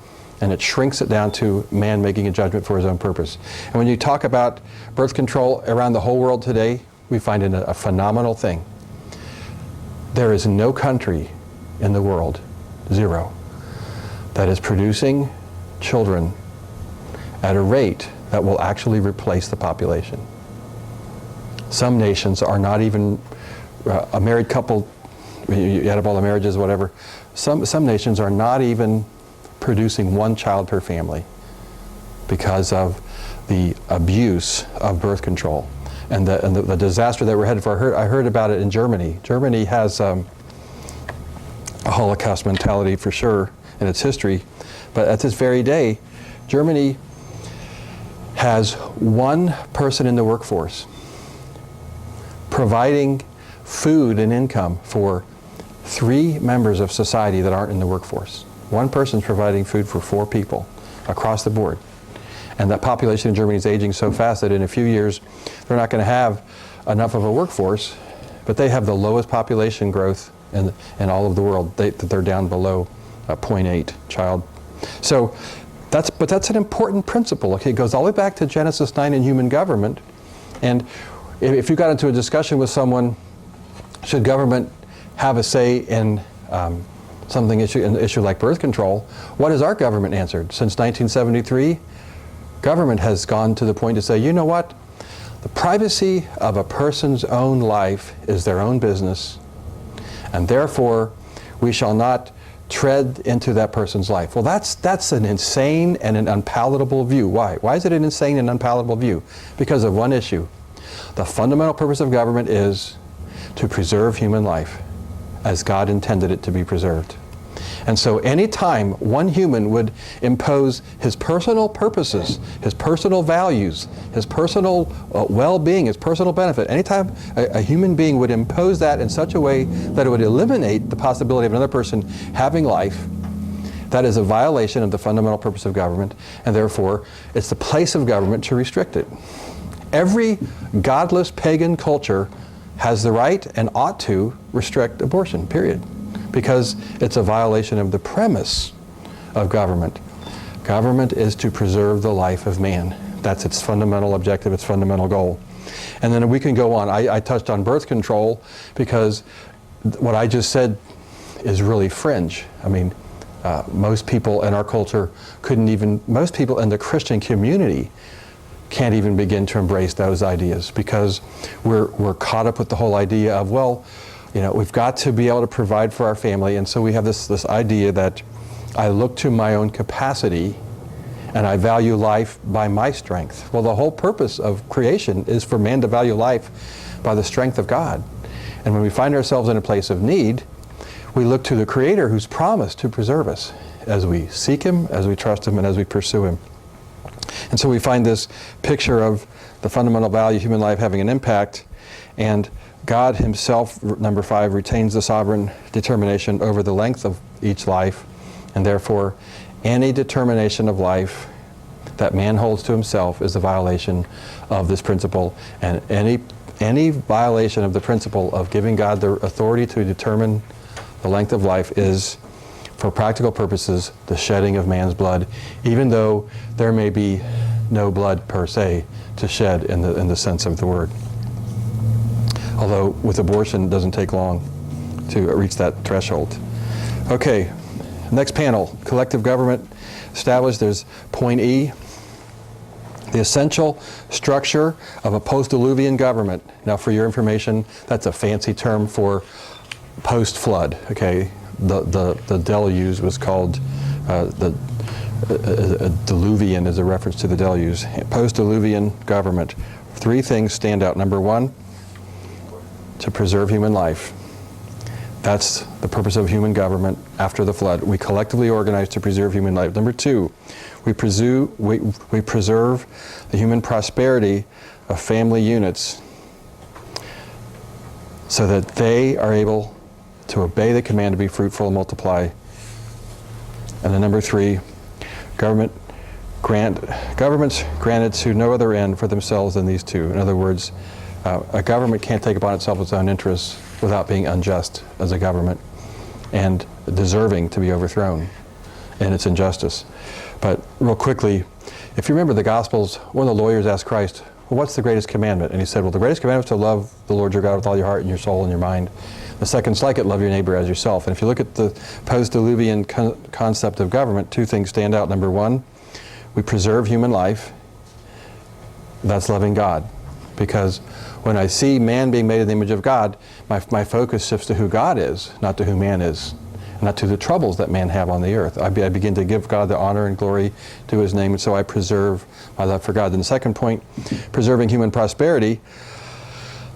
and it shrinks it down to man making a judgment for his own purpose. And when you talk about birth control around the whole world today, we find it a phenomenal thing. There is no country in the world, zero, that is producing children at a rate that will actually replace the population. Some nations are not even a married couple, you add up all the marriages, whatever. Some nations are not even producing one child per family because of the abuse of birth control and the disaster that we're headed for. I heard about it in Germany. Germany has a Holocaust mentality for sure in its history, but at this very day, Germany has one person in the workforce providing food and income for 3 members of society that aren't in the workforce. One person's providing food for 4 people across the board. And that population in Germany is aging so fast that in a few years they're not going to have enough of a workforce, but they have the lowest population growth in all of the world. They're down below 0.8 child. So that's an important principle. Okay, it goes all the way back to Genesis 9 in human government. And if you got into a discussion with someone, should government have a say in an issue like birth control, what has our government answered? Since 1973, government has gone to the point to say, you know what? The privacy of a person's own life is their own business, and therefore we shall not tread into that person's life. Well, that's an insane and an unpalatable view. Why? Why is it an insane and unpalatable view? Because of one issue. The fundamental purpose of government is to preserve human life as God intended it to be preserved. And so anytime one human would impose his personal purposes, his personal values, his personal well-being, his personal benefit, anytime a human being would impose that in such a way that it would eliminate the possibility of another person having life, that is a violation of the fundamental purpose of government, and therefore it's the place of government to restrict it. Every godless pagan culture has the right and ought to restrict abortion, period. Because it's a violation of the premise of government. Government is to preserve the life of man. That's its fundamental objective, its fundamental goal. And then we can go on. I touched on birth control because what I just said is really fringe. I mean, most people in our culture most people in the Christian community can't even begin to embrace those ideas because we're caught up with the whole idea of, well, we've got to be able to provide for our family, and so we have this idea that I look to my own capacity and I value life by my strength. Well, the whole purpose of creation is for man to value life by the strength of God. And when we find ourselves in a place of need, we look to the Creator who's promised to preserve us as we seek Him, as we trust Him, and as we pursue Him. And so we find this picture of the fundamental value of human life having an impact, and God Himself, number 5, retains the sovereign determination over the length of each life, and therefore any determination of life that man holds to himself is a violation of this principle, and any violation of the principle of giving God the authority to determine the length of life is, for practical purposes, the shedding of man's blood, even though there may be no blood per se to shed in the sense of the word. Although with abortion, it doesn't take long to reach that threshold. Okay, next panel, collective government established. There's point E, the essential structure of a post-diluvian government. Now, for your information, that's a fancy term for post-flood. Okay, the deluge was called diluvian is a reference to the deluge. Post-diluvian government. 3 things stand out. Number 1, to preserve human life. That's the purpose of human government after the flood. We collectively organize to preserve human life. Number 2, we preserve the human prosperity of family units so that they are able to obey the command to be fruitful and multiply. And then number 3, governments granted to no other end for themselves than these 2. In other words, a government can't take upon itself its own interests without being unjust as a government and deserving to be overthrown in its injustice. But real quickly, if you remember the Gospels, one of the lawyers asked Christ, well, what's the greatest commandment? And he said, well, the greatest commandment is to love the Lord your God with all your heart and your soul and your mind. The second's like it, love your neighbor as yourself. And if you look at the post-diluvian concept of government, 2 things stand out. Number 1, we preserve human life. That's loving God. Because when I see man being made in the image of God, my focus shifts to who God is, not to who man is, not to the troubles that man have on the earth. I begin to give God the honor and glory to His name, and so I preserve my love for God. Then the second point, preserving human prosperity,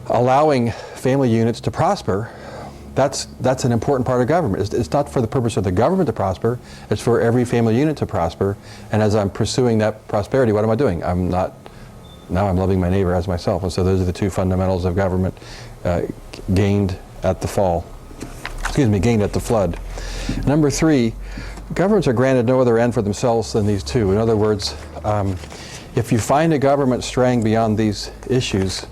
allowing family units to prosper, that's an important part of government. It's not for the purpose of the government to prosper, it's for every family unit to prosper, and as I'm pursuing that prosperity, what am I doing? Now I'm loving my neighbor as myself. And so those are the 2 fundamentals of government gained at the flood. Number 3, governments are granted no other end for themselves than these 2. In other words, if you find a government straying beyond these issues,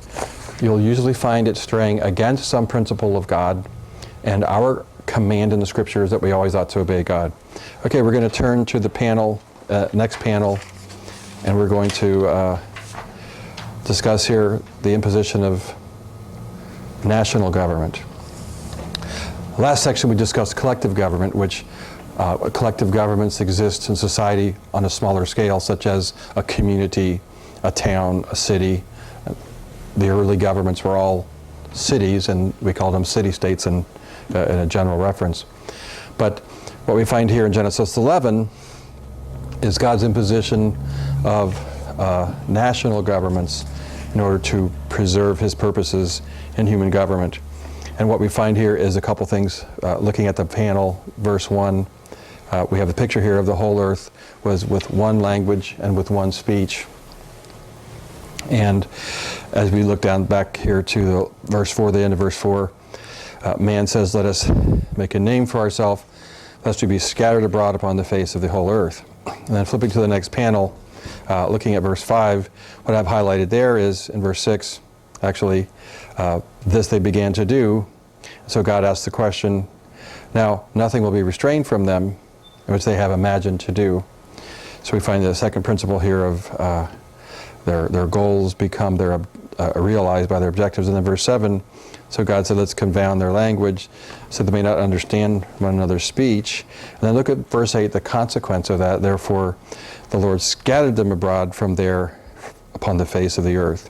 you'll usually find it straying against some principle of God, and our command in the Scripture is that we always ought to obey God. Okay, we're going to turn to the panel, next panel, and we're going to discuss here the imposition of national government. Last section we discussed collective government, which collective governments exist in society on a smaller scale, such as a community, a town, a city. The early governments were all cities, and we called them city-states in a general reference. But what we find here in Genesis 11 is God's imposition of national governments in order to preserve His purposes in human government. And what we find here is a couple things. Looking at the panel, verse 1, we have the picture here of the whole earth was with one language and with one speech. And as we look down back here to verse 4, the end of verse 4, man says, let us make a name for ourselves, lest we be scattered abroad upon the face of the whole earth. And then flipping to the next panel, looking at verse 5, what I've highlighted there is, in verse 6, actually, this they began to do. So God asked the question, now nothing will be restrained from them, which they have imagined to do. So we find the second principle here of their goals become realized by their objectives. And then verse 7, so God said, let's confound their language, so they may not understand one another's speech. And then look at verse 8, the consequence of that. Therefore, the Lord scattered them abroad from there upon the face of the earth.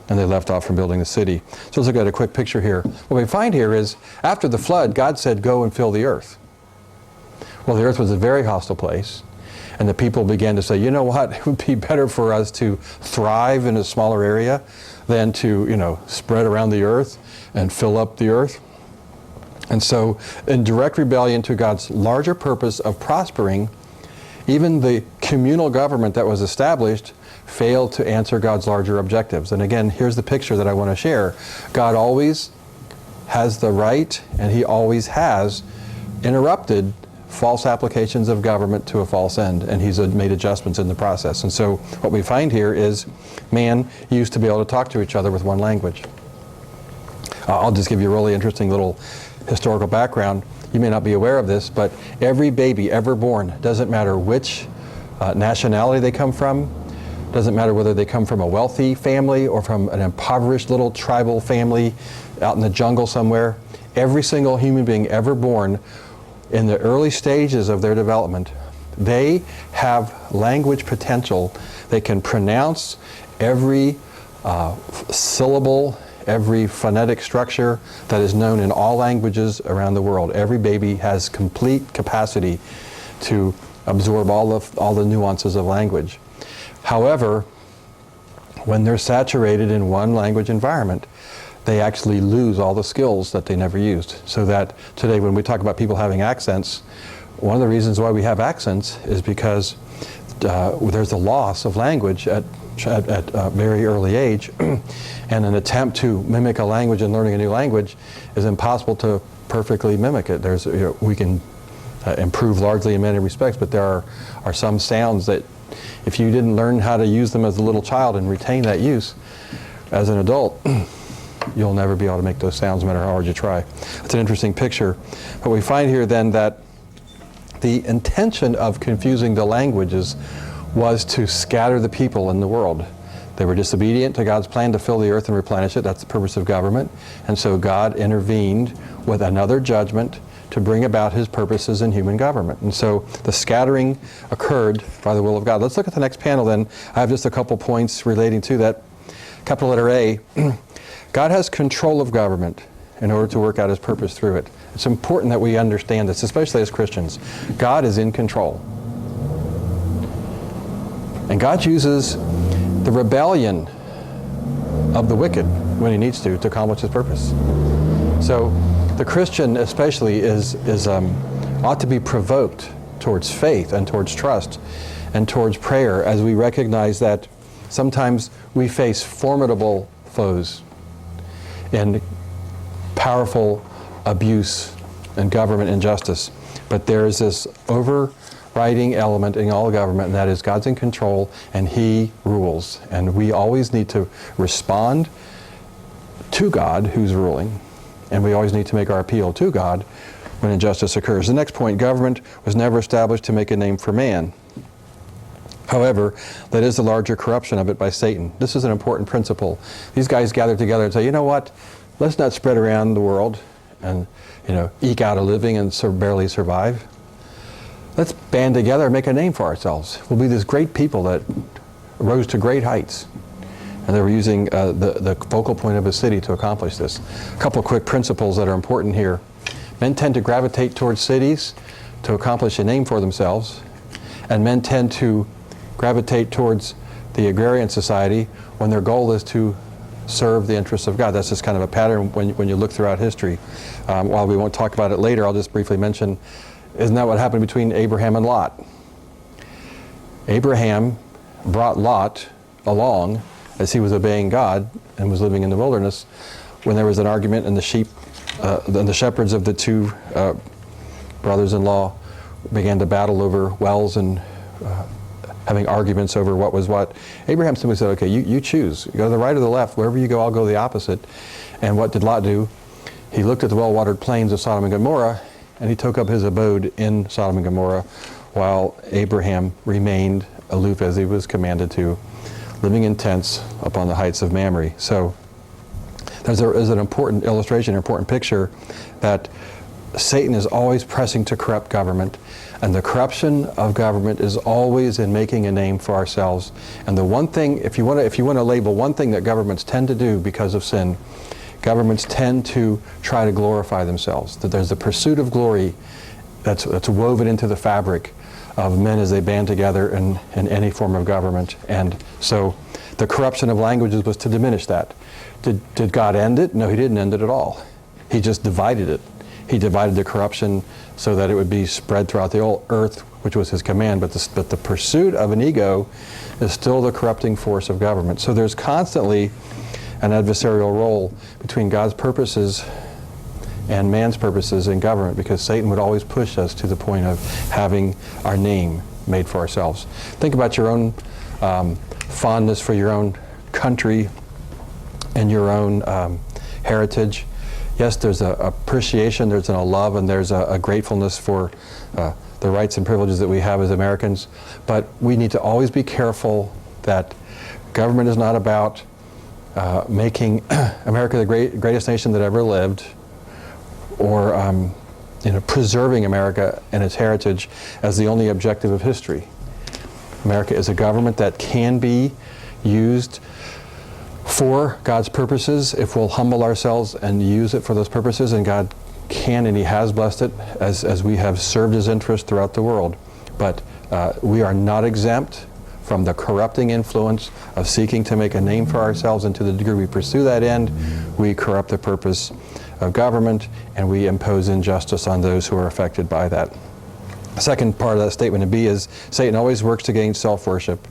And they left off from building the city. So let's look at a quick picture here. What we find here is, after the flood, God said, go and fill the earth. Well, the earth was a very hostile place. And the people began to say, you know what, it would be better for us to thrive in a smaller area than to, spread around the earth and fill up the earth. And so, in direct rebellion to God's larger purpose of prospering, even the communal government that was established failed to answer God's larger objectives. And again, here's the picture that I want to share. God always has the right, and He always has interrupted false applications of government to a false end, and He's made adjustments in the process. And so what we find here is man used to be able to talk to each other with one language. I'll just give you a really interesting little historical background. You may not be aware of this, but every baby ever born, doesn't matter which nationality they come from, doesn't matter whether they come from a wealthy family or from an impoverished little tribal family out in the jungle somewhere, every single human being ever born, in the early stages of their development, they have language potential. They can pronounce every syllable, every phonetic structure that is known in all languages around the world. Every baby has complete capacity to absorb all the nuances of language. However, when they're saturated in one language environment, they actually lose all the skills that they never used. So that today when we talk about people having accents, one of the reasons why we have accents is because there's a loss of language at a very early age, and an attempt to mimic a language and learning a new language is impossible to perfectly mimic it. We can improve largely in many respects, but there are some sounds that if you didn't learn how to use them as a little child and retain that use as an adult, you'll never be able to make those sounds no matter how hard you try. It's an interesting picture. But we find here then that the intention of confusing the languages was to scatter the people in the world. They were disobedient to God's plan to fill the earth and replenish it. That's the purpose of government. And so God intervened with another judgment to bring about His purposes in human government. And so the scattering occurred by the will of God. Let's look at the next panel then. I have just a couple points relating to that. Capital letter A. God has control of government in order to work out His purpose through it. It's important that we understand this, especially as Christians. God is in control. And God uses the rebellion of the wicked when He needs to accomplish His purpose. So the Christian especially ought to be provoked towards faith and towards trust and towards prayer as we recognize that sometimes we face formidable foes and powerful abuse and government injustice. But there is this overriding element in all government, and that is God's in control and He rules. And we always need to respond to God who's ruling, and we always need to make our appeal to God when injustice occurs. The next point, government was never established to make a name for man. However, that is the larger corruption of it by Satan. This is an important principle. These guys gather together and say, you know what, let's not spread around the world and eke out a living and barely survive. Let's band together and make a name for ourselves. We'll be this great people that rose to great heights. And they were using the focal point of a city to accomplish this. A couple of quick principles that are important here. Men tend to gravitate towards cities to accomplish a name for themselves, and men tend to gravitate towards the agrarian society when their goal is to serve the interests of God. That's just kind of a pattern when you look throughout history. While we won't talk about it later, I'll just briefly mention, isn't that what happened between Abraham and Lot? Abraham brought Lot along as he was obeying God and was living in the wilderness when there was an argument and the shepherds of the two brothers-in-law began to battle over wells and having arguments over what was what. Abraham simply said, okay, you choose. You go to the right or the left. Wherever you go, I'll go the opposite. And what did Lot do? He looked at the well-watered plains of Sodom and Gomorrah, and he took up his abode in Sodom and Gomorrah, while Abraham remained aloof as he was commanded to, living in tents upon the heights of Mamre. So there's an important illustration, an important picture that Satan is always pressing to corrupt government, and the corruption of government is always in making a name for ourselves. And the one thing, if you want to label one thing that governments tend to do because of sin, governments tend to try to glorify themselves. That there's a pursuit of glory that's woven into the fabric of men as they band together in any form of government. And so the corruption of languages was to diminish that. Did God end it? No, he didn't end it at all. He just divided it. He divided the corruption so that it would be spread throughout the whole earth, which was his command. But the pursuit of an ego is still the corrupting force of government. So there's constantly an adversarial role between God's purposes and man's purposes in government, because Satan would always push us to the point of having our name made for ourselves. Think about your own fondness for your own country and your own heritage. Yes, there's an appreciation, there's a love, and there's a gratefulness for the rights and privileges that we have as Americans. But we need to always be careful that government is not about making America the greatest nation that ever lived, or preserving America and its heritage as the only objective of history. America is a government that can be used for God's purposes if we'll humble ourselves and use it for those purposes, and God can and he has blessed it as we have served his interest throughout the world. But we are not exempt from the corrupting influence of seeking to make a name for ourselves, and to the degree we pursue that end, we corrupt the purpose of government and we impose injustice on those who are affected by that. The second part of that statement in B is Satan always works to gain self-worship.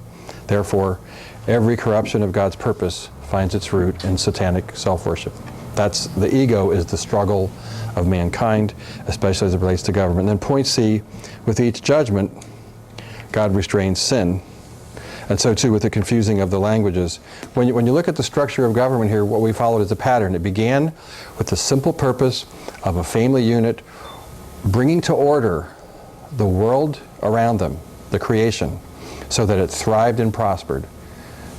Therefore, every corruption of God's purpose finds its root in satanic self-worship. That's the ego is the struggle of mankind, especially as it relates to government. And then point C, with each judgment, God restrains sin. And so too with the confusing of the languages. When you look at the structure of government here, what we followed is a pattern. It began with the simple purpose of a family unit bringing to order the world around them, the creation, so that it thrived and prospered.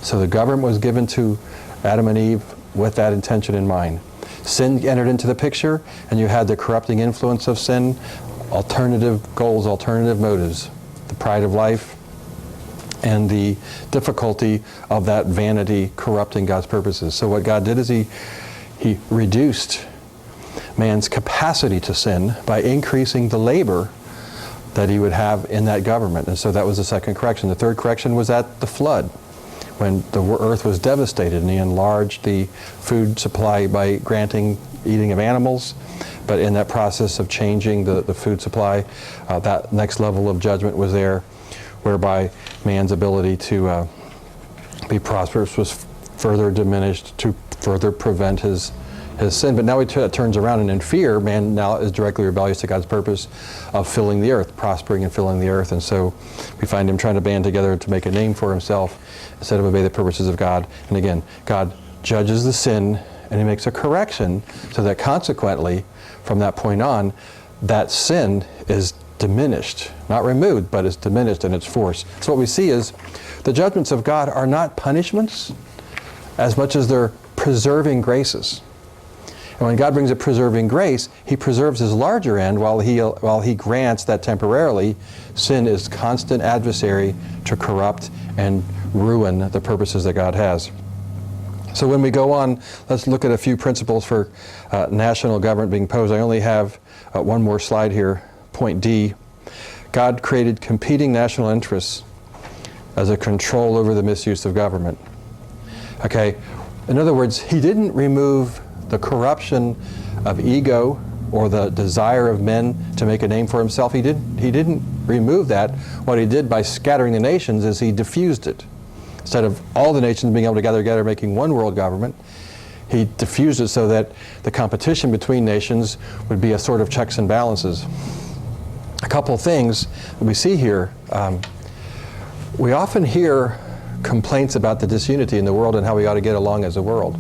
So the government was given to Adam and Eve with that intention in mind. Sin entered into the picture, and you had the corrupting influence of sin, alternative goals, alternative motives, the pride of life, and the difficulty of that vanity corrupting God's purposes. So what God did is he reduced man's capacity to sin by increasing the labor that he would have in that government. And so that was the second correction. The third correction was at the flood, when the earth was devastated, and he enlarged the food supply by granting eating of animals. But in that process of changing the food supply, that next level of judgment was there, whereby man's ability to be prosperous was further diminished to further prevent his sin. But now it turns around, and in fear, man now is directly rebellious to God's purpose of filling the earth, prospering and filling the earth. And so we find him trying to band together to make a name for himself instead of obey the purposes of God. And again, God judges the sin, and he makes a correction so that consequently, from that point on, that sin is diminished, not removed, but is diminished in its force. So what we see is the judgments of God are not punishments as much as they're preserving graces. And when God brings a preserving grace, he preserves his larger end while he grants that temporarily sin is constant adversary to corrupt and ruin the purposes that God has. So when we go on, let's look at a few principles for national government being posed. I only have one more slide here. Point D, God created competing national interests as a control over the misuse of government. Okay, In other words, he didn't remove the corruption of ego or the desire of men to make a name for himself. He didn't remove that. What he did by scattering the nations is he diffused it. Instead of all the nations being able to gather together making one world government, he diffused it so that the competition between nations would be a sort of checks and balances. A couple of things that we see here. We often hear complaints about the disunity in the world and how we ought to get along as a world.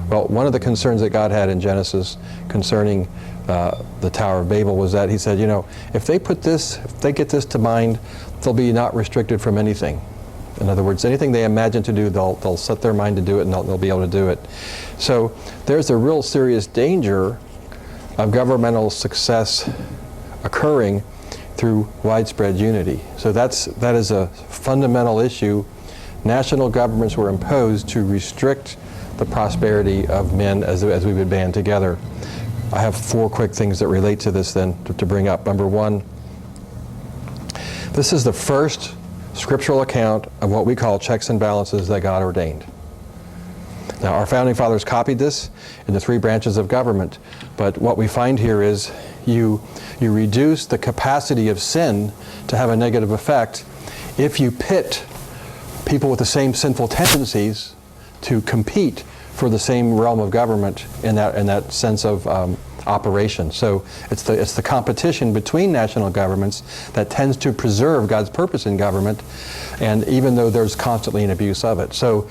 Well, one of the concerns that God had in Genesis concerning the Tower of Babel was that he said, you know, if they get this to mind, they'll be not restricted from anything. In other words, anything they imagine to do, they'll set their mind to do it, and they'll be able to do it. So there's a real serious danger of governmental success occurring through widespread unity. So that is a fundamental issue. National governments were imposed to restrict the prosperity of men as we would band together. I have 4 quick things that relate to this then to bring up. Number 1, this is the first scriptural account of what we call checks and balances that God ordained. Now, our founding fathers copied this in the 3 branches of government, but what we find here is you reduce the capacity of sin to have a negative effect if you pit people with the same sinful tendencies to compete for the same realm of government in that sense of operation. So it's the competition between national governments that tends to preserve God's purpose in government, and even though there's constantly an abuse of it. So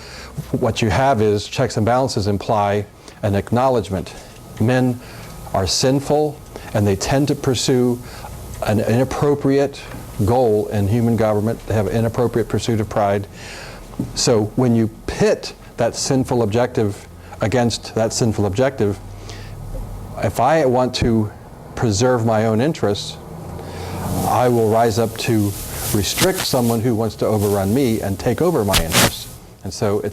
what you have is checks and balances imply an acknowledgement. Men are sinful, and they tend to pursue an inappropriate goal in human government. They have inappropriate pursuit of pride. So when you pit that sinful objective against that sinful objective, if I want to preserve my own interests, I will rise up to restrict someone who wants to overrun me and take over my interests. And so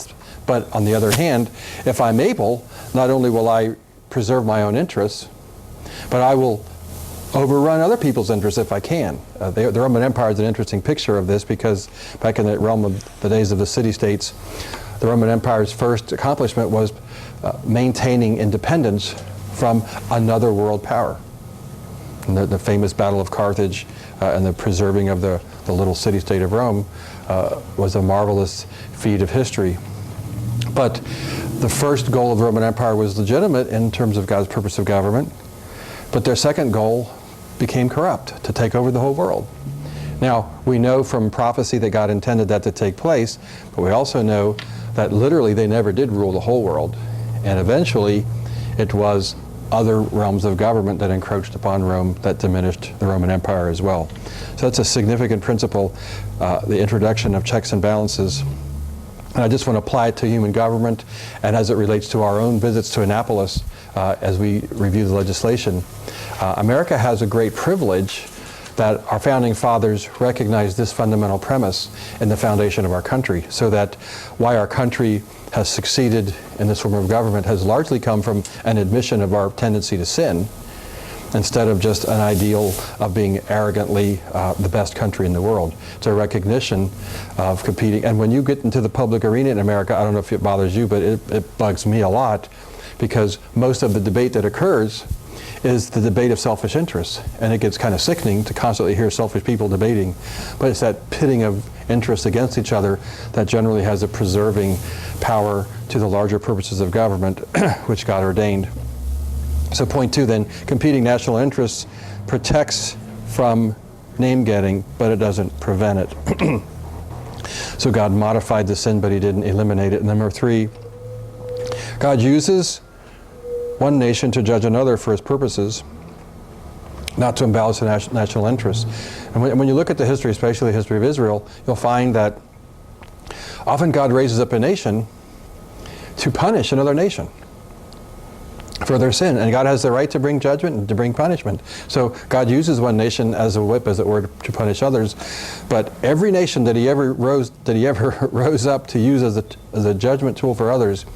but on the other hand, if I'm able, not only will I preserve my own interests, but I will overrun other people's interests if I can. The Roman Empire is an interesting picture of this, because back in the realm of the days of the city-states, the Roman Empire's first accomplishment was maintaining independence from another world power. And the famous Battle of Carthage and the preserving of the little city-state of Rome was a marvelous feat of history. But the first goal of the Roman Empire was legitimate in terms of God's purpose of government, but their second goal became corrupt, to take over the whole world. Now, we know from prophecy that God intended that to take place, but we also know that literally they never did rule the whole world. And eventually, it was other realms of government that encroached upon Rome that diminished the Roman Empire as well. So that's a significant principle, the introduction of checks and balances. And I just want to apply it to human government, and as it relates to our own visits to Annapolis as we review the legislation. America has a great privilege that our founding fathers recognized this fundamental premise in the foundation of our country, so that why our country has succeeded in this form of government has largely come from an admission of our tendency to sin, instead of just an ideal of being arrogantly the best country in the world. It's a recognition of competing. And when you get into the public arena in America, I don't know if it bothers you, but it bugs me a lot, because most of the debate that occurs is the debate of selfish interests. And it gets kind of sickening to constantly hear selfish people debating. But it's that pitting of interests against each other that generally has a preserving power to the larger purposes of government, which God ordained. So point 2 then, competing national interests protects from name-getting, but it doesn't prevent it. So God modified the sin, but he didn't eliminate it. And number 3, God uses one nation to judge another for his purposes, not to imbalance the national interests. And when you look at the history, especially the history of Israel, you'll find that often God raises up a nation to punish another nation for their sin. And God has the right to bring judgment and to bring punishment. So God uses one nation as a whip, as it were, to punish others. But every nation that he ever rose up to use as a judgment tool for others,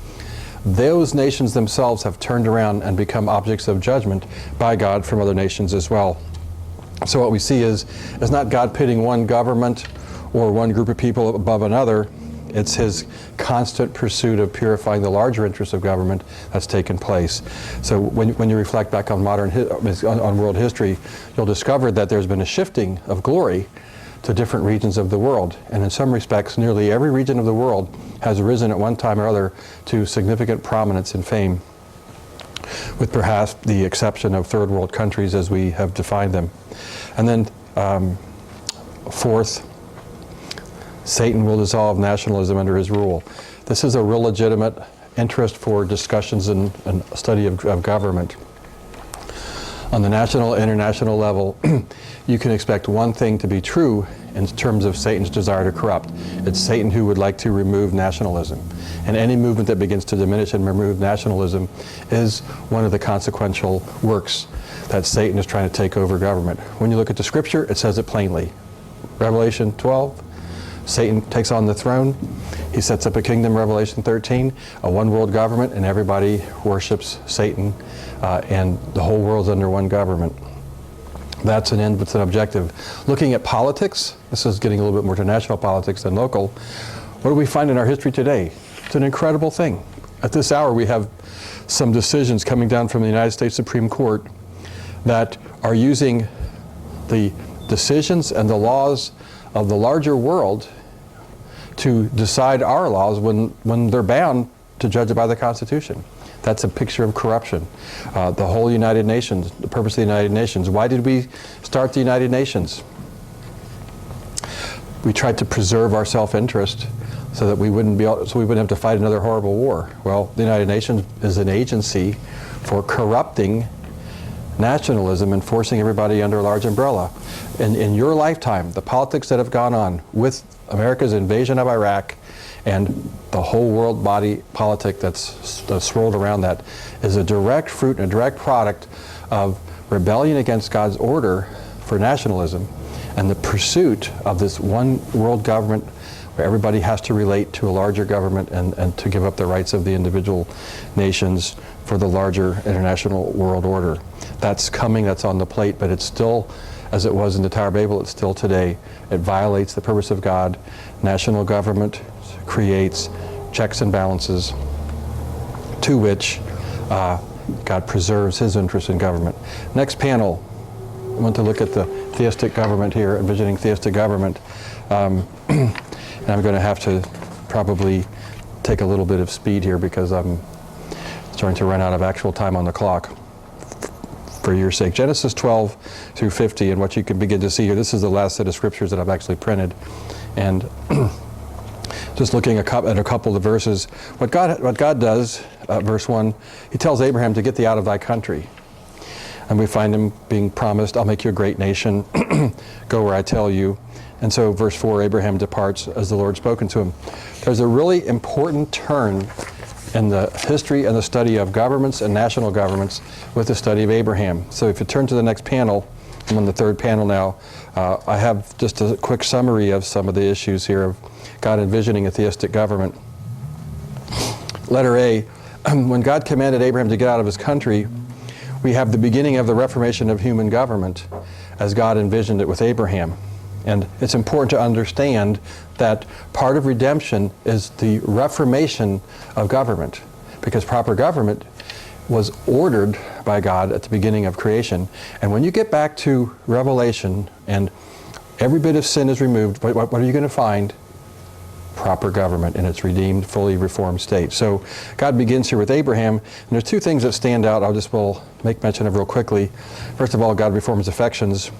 those nations themselves have turned around and become objects of judgment by God from other nations as well. So what we see is not God pitting one government or one group of people above another. It's his constant pursuit of purifying the larger interests of government that's taken place. So when you reflect back on on world history, you'll discover that there's been a shifting of glory to different regions of the world. And in some respects, nearly every region of the world has risen at one time or other to significant prominence and fame, with perhaps the exception of third world countries as we have defined them. And then fourth, Satan will dissolve nationalism under his rule. This is a real legitimate interest for discussions and study of government. On the national, international level, you can expect one thing to be true in terms of Satan's desire to corrupt. It's Satan who would like to remove nationalism. And any movement that begins to diminish and remove nationalism is one of the consequential works that Satan is trying to take over government. When you look at the scripture, it says it plainly. Revelation 12, Satan takes on the throne. He sets up a kingdom, Revelation 13, a one world government, and everybody worships Satan, and the whole world's under one government. That's an end with an objective. Looking at politics, this is getting a little bit more to national politics than local. What do we find in our history today? It's an incredible thing. At this hour, we have some decisions coming down from the United States Supreme Court that are using the decisions and the laws of the larger world to decide our laws when they're bound to judge it by the Constitution. That's a picture of corruption. The whole United Nations, the purpose of the United Nations. Why did we start the United Nations? We tried to preserve our self-interest so that we wouldn't have to fight another horrible war. Well, the United Nations is an agency for corrupting nationalism and forcing everybody under a large umbrella. In your lifetime, the politics that have gone on with America's invasion of Iraq and the whole world body politic that's swirled around that is a direct fruit and a direct product of rebellion against God's order for nationalism and the pursuit of this one world government where everybody has to relate to a larger government and to give up the rights of the individual nations for the larger international world order. That's coming, that's on the plate, but it's still, as it was in the Tower of Babel, it's still today. It violates the purpose of God. National government creates checks and balances to which God preserves his interest in government. Next panel, I want to look at the theistic government here, envisioning theistic government. And I'm going to have to probably take a little bit of speed here because I'm starting to run out of actual time on the clock for your sake. Genesis 12 through 50, and what you can begin to see here, this is the last set of scriptures that I've actually printed. And just looking at a couple of verses, what God does, verse 1, he tells Abraham to get thee out of thy country. And we find him being promised, I'll make you a great nation, go where I tell you. And so verse 4, Abraham departs as the Lord spoken to him. There's a really important turn in the history and the study of governments and national governments with the study of Abraham. So if you turn to the next panel, I'm on the third panel now, I have just a quick summary of some of the issues here of God envisioning a theistic government. Letter A, when God commanded Abraham to get out of his country, we have the beginning of the reformation of human government as God envisioned it with Abraham. And it's important to understand that part of redemption is the reformation of government, because proper government was ordered by God at the beginning of creation. And when you get back to Revelation and every bit of sin is removed, what are you going to find? Proper government in its redeemed, fully reformed state. So God begins here with Abraham, and there's two things that stand out. Will make mention of real quickly. First of all, God reforms affections.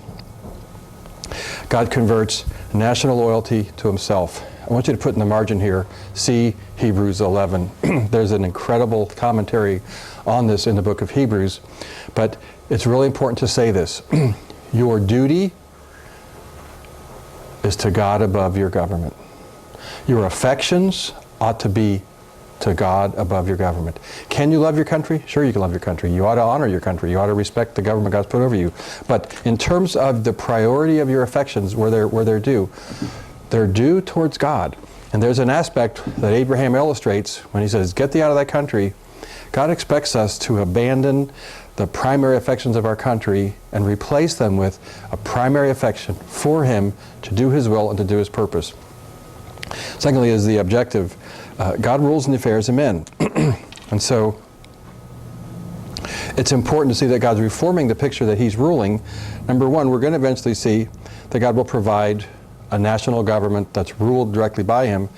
God converts national loyalty to himself. I want you to put in the margin here, see Hebrews 11. There's an incredible commentary on this in the book of Hebrews, but it's really important to say this. Your duty is to God above your government. Your affections ought to be to God above your government. Can you love your country? Sure, you can love your country. You ought to honor your country. You ought to respect the government God's put over you. But in terms of the priority of your affections, where they're due towards God. And there's an aspect that Abraham illustrates when he says, get thee out of that country. God expects us to abandon the primary affections of our country and replace them with a primary affection for him to do his will and to do his purpose. Secondly is the objective. God rules in the affairs of men. And so it's important to see that God's reforming the picture that he's ruling. Number one, we're going to eventually see that God will provide a national government that's ruled directly by him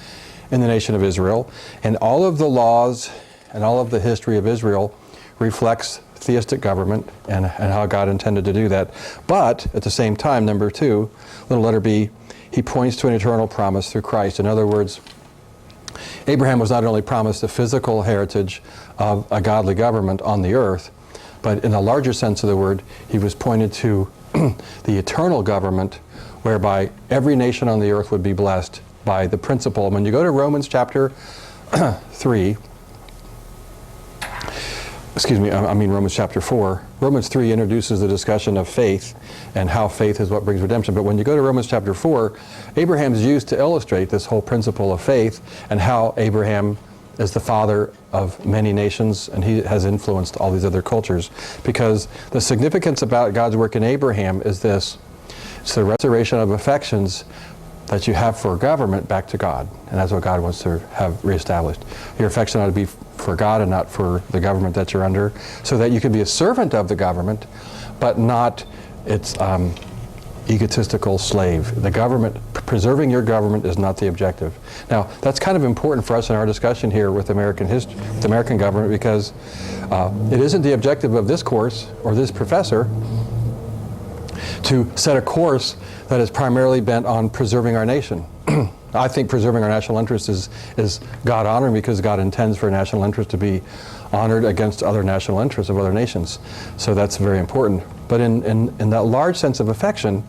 in the nation of Israel. And all of the laws and all of the history of Israel reflects theistic government and how God intended to do that. But at the same time, number two, little letter B, he points to an eternal promise through Christ. In other words, Abraham was not only promised the physical heritage of a godly government on the earth, but in a larger sense of the word, he was pointed to the eternal government whereby every nation on the earth would be blessed by the principle. When you go to Romans chapter 3, Romans chapter 4. Romans 3 introduces the discussion of faith and how faith is what brings redemption. But when you go to Romans chapter 4, Abraham's used to illustrate this whole principle of faith and how Abraham is the father of many nations and he has influenced all these other cultures. Because the significance about God's work in Abraham is this: it's the restoration of affections that you have for government back to God. And that's what God wants to have reestablished. Your affection ought to be for God and not for the government that you're under, so that you can be a servant of the government, but not its egotistical slave. The government, preserving your government is not the objective. Now, that's kind of important for us in our discussion here with American history, the American government, because it isn't the objective of this course or this professor to set a course that is primarily bent on preserving our nation. I think preserving our national interest is God-honoring, because God intends for national interest to be honored against other national interests of other nations. So that's very important. But in that large sense of affection,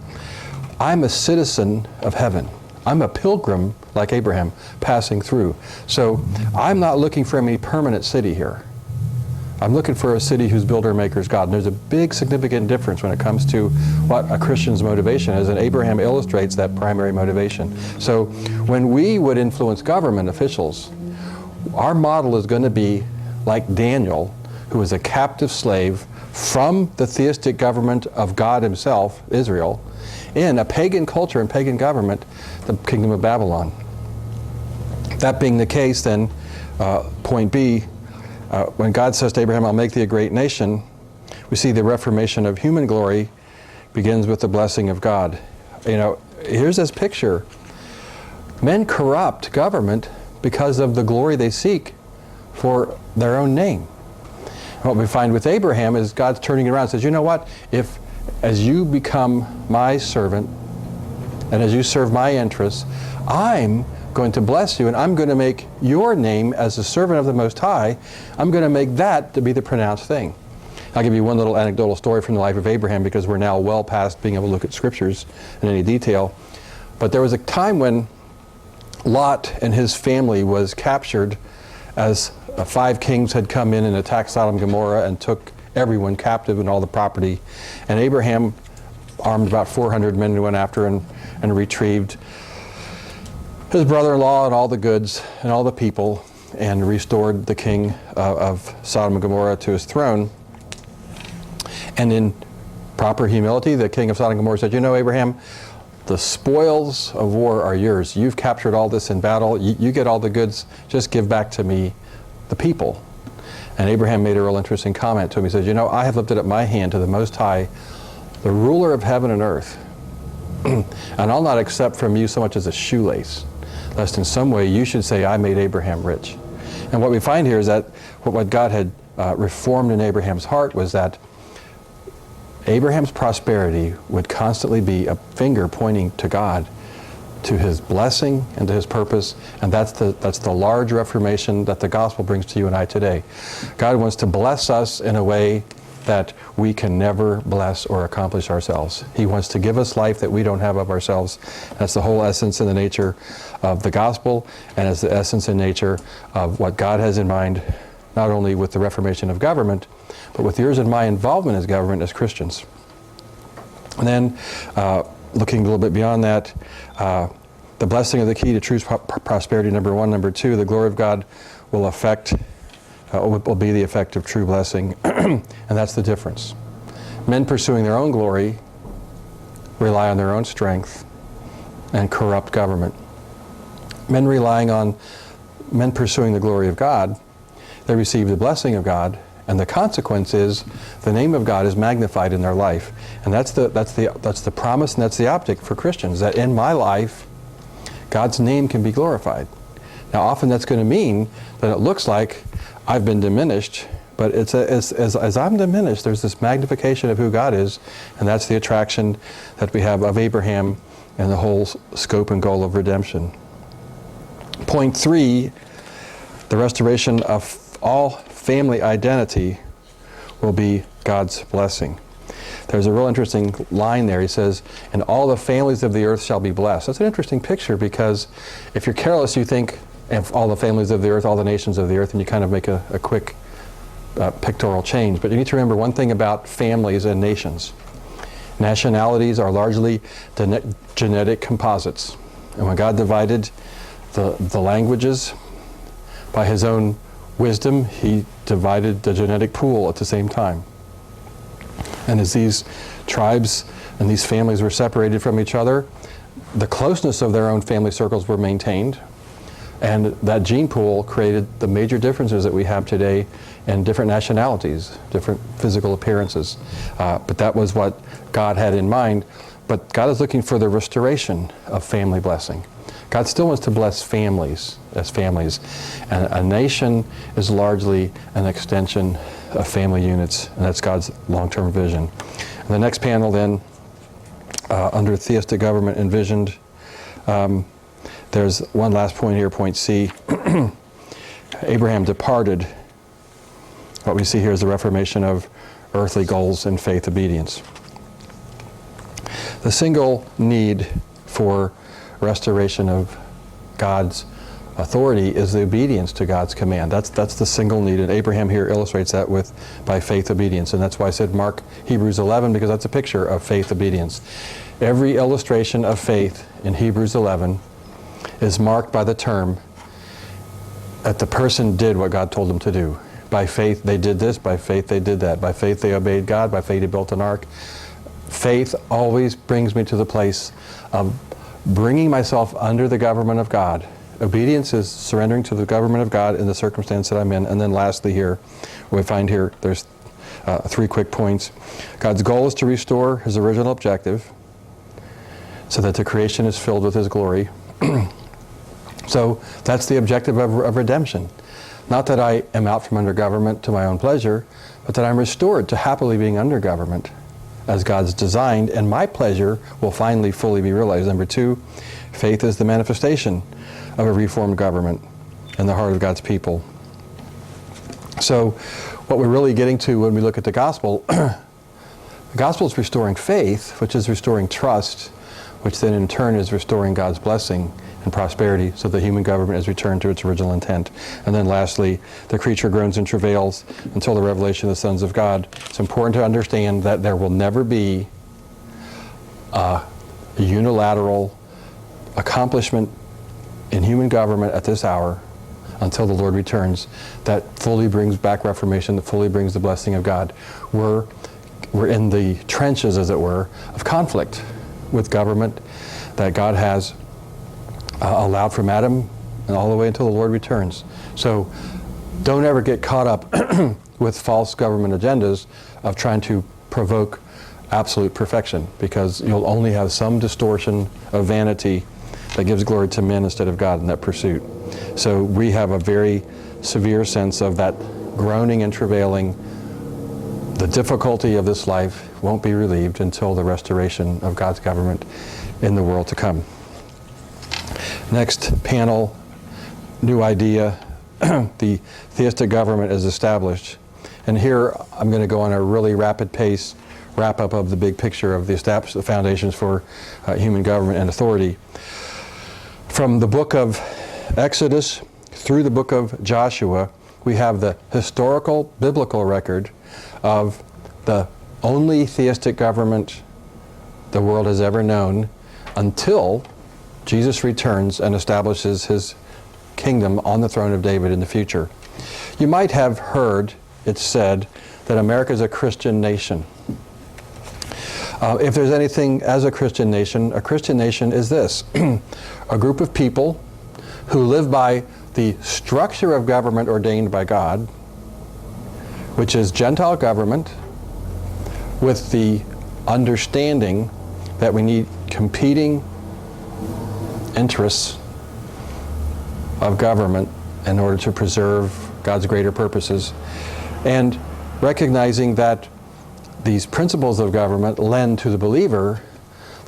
I'm a citizen of heaven. I'm a pilgrim, like Abraham, passing through. So I'm not looking for any permanent city here. I'm looking for a city whose builder and maker is God. And there's a big significant difference when it comes to what a Christian's motivation is, and Abraham illustrates that primary motivation. So when we would influence government officials, our model is going to be like Daniel, who was a captive slave from the theistic government of God himself, Israel, in a pagan culture and pagan government, the kingdom of Babylon. That being the case, then, point B, when God says to Abraham, I'll make thee a great nation, we see the reformation of human glory begins with the blessing of God. You know, here's this picture. Men corrupt government because of the glory they seek for their own name. And what we find with Abraham is God's turning it around and says, you know what, if as you become my servant and as you serve my interests, I'm going to bless you, and I'm going to make your name as a servant of the Most High, I'm going to make that to be the pronounced thing. I'll give you one little anecdotal story from the life of Abraham, because we're now well past being able to look at scriptures in any detail. But there was a time when Lot and his family was captured as 5 kings had come in and attacked Sodom and Gomorrah and took everyone captive and all the property. And Abraham armed about 400 men and went after and retrieved his brother-in-law and all the goods and all the people, and restored the king of Sodom and Gomorrah to his throne. And in proper humility, the king of Sodom and Gomorrah said, you know, Abraham, the spoils of war are yours. You've captured all this in battle. You get all the goods. Just give back to me the people. And Abraham made a real interesting comment to him. He said, you know, I have lifted up my hand to the Most High, the ruler of heaven and earth, and I'll not accept from you so much as a shoelace, lest in some way you should say, I made Abraham rich. And what we find here is that what God had reformed in Abraham's heart was that Abraham's prosperity would constantly be a finger pointing to God, to his blessing and to his purpose, and that's the large reformation that the gospel brings to you and I today. God wants to bless us in a way that we can never bless or accomplish ourselves. He wants to give us life that we don't have of ourselves. That's the whole essence and the nature of the gospel, and it's the essence and nature of what God has in mind, not only with the reformation of government, but with yours and my involvement as government as Christians. And then, looking a little bit beyond that, the blessing of the key to true prosperity, number one. Number two, the glory of God will be the effect of true blessing. And that's the difference. Men pursuing their own glory rely on their own strength and corrupt government. men relying on men pursuing the glory of God, they receive the blessing of God, and the consequence is the name of God is magnified in their life. And that's the promise, and that's the object for Christians, that in my life, God's name can be glorified. Now, often that's going to mean that it looks like I've been diminished, but as I'm diminished, there's this magnification of who God is, and that's the attraction that we have of Abraham and the whole scope and goal of redemption. Point 3, the restoration of all family identity will be God's blessing. There's a real interesting line there. He says, and all the families of the earth shall be blessed. That's an interesting picture, because if you're careless, you think of all the families of the earth, all the nations of the earth, and you kind of make a quick pictorial change. But you need to remember one thing about families and nations. Nationalities are largely genetic composites. And when God divided the languages by his own wisdom, he divided the genetic pool at the same time. And as these tribes and these families were separated from each other, the closeness of their own family circles were maintained. And that gene pool created the major differences that we have today in different nationalities, different physical appearances. But that was what God had in mind. But God is looking for the restoration of family blessing. God still wants to bless families as families. And a nation is largely an extension of family units, and that's God's long-term vision. And the next panel then, under theistic government envisioned, there's one last point here, point C. Abraham departed. What we see here is the reformation of earthly goals and faith obedience. The single need for restoration of God's authority is the obedience to God's command. That's the single need, and Abraham here illustrates that with by faith obedience, and that's why I said mark Hebrews 11, because that's a picture of faith obedience. Every illustration of faith in Hebrews 11 is marked by the term that the person did what God told them to do. By faith they did this, by faith they did that, by faith they obeyed God, by faith they built an ark. Faith always brings me to the place of bringing myself under the government of God. Obedience is surrendering to the government of God in the circumstance that I'm in. And then lastly here, we find here, there's 3 quick points. God's goal is to restore his original objective so that the creation is filled with his glory. So that's the objective of redemption. Not that I am out from under government to my own pleasure, but that I'm restored to happily being under government as God's designed, and my pleasure will finally fully be realized. Number 2, faith is the manifestation of a reformed government in the heart of God's people. So what we're really getting to when we look at the gospel, the gospel is restoring faith, which is restoring trust, which then in turn is restoring God's blessing and prosperity, so the human government is returned to its original intent. And then lastly, the creature groans and travails until the revelation of the sons of God. It's important to understand that there will never be a unilateral accomplishment in human government at this hour until the Lord returns that fully brings back reformation, that fully brings the blessing of God. We're in the trenches, as it were, of conflict with government that God has allowed from Adam and all the way until the Lord returns. So don't ever get caught up with false government agendas of trying to provoke absolute perfection, because you'll only have some distortion of vanity that gives glory to men instead of God in that pursuit. So we have a very severe sense of that groaning and travailing. The difficulty of this life won't be relieved until the restoration of God's government in the world to come. Next panel, new idea, the theistic government is established. And here I'm going to go on a really rapid pace wrap-up of the big picture of the foundations for human government and authority. From the book of Exodus through the book of Joshua, we have the historical biblical record of the only theistic government the world has ever known until Jesus returns and establishes his kingdom on the throne of David in the future. You might have heard it said that America is a Christian nation. If there's anything as a Christian nation is this: a group of people who live by the structure of government ordained by God, which is Gentile government, with the understanding that we need competing interests of government in order to preserve God's greater purposes, and recognizing that these principles of government lend to the believer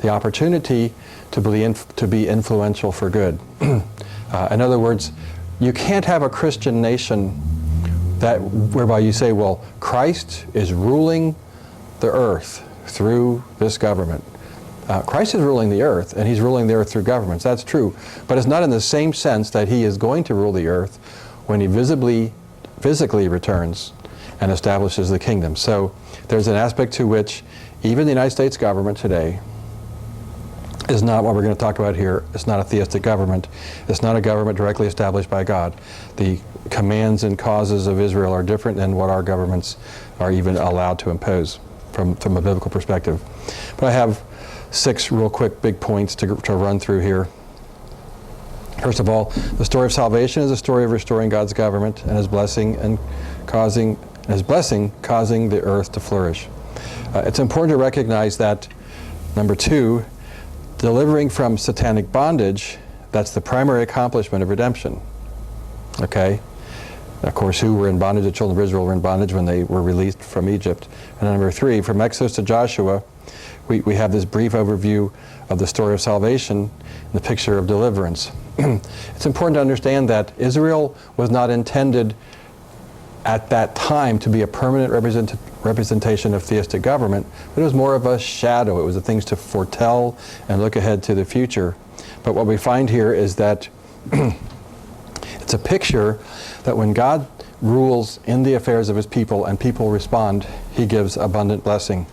the opportunity to be influential for good. In other words, you can't have a Christian nation whereby you say, well, Christ is ruling the earth through this government. Christ is ruling the earth, and he's ruling the earth through governments. That's true. But it's not in the same sense that he is going to rule the earth when he physically returns and establishes the kingdom. So there's an aspect to which even the United States government today is not what we're going to talk about here. It's not a theistic government. It's not a government directly established by God. The commands and causes of Israel are different than what our governments are even allowed to impose from a biblical perspective. But I have 6 real quick big points to run through here. First of all, the story of salvation is a story of restoring God's government and his blessing causing the earth to flourish. It's important to recognize that, number 2, delivering from satanic bondage, that's the primary accomplishment of redemption. Okay? Of course, who were in bondage? The children of Israel were in bondage when they were released from Egypt. And number 3, from Exodus to Joshua, we have this brief overview of the story of salvation and the picture of deliverance. It's important to understand that Israel was not intended at that time to be a permanent representation of theistic government, but it was more of a shadow. It was the things to foretell and look ahead to the future. But what we find here is that it's a picture that when God rules in the affairs of his people and people respond, he gives abundant blessing.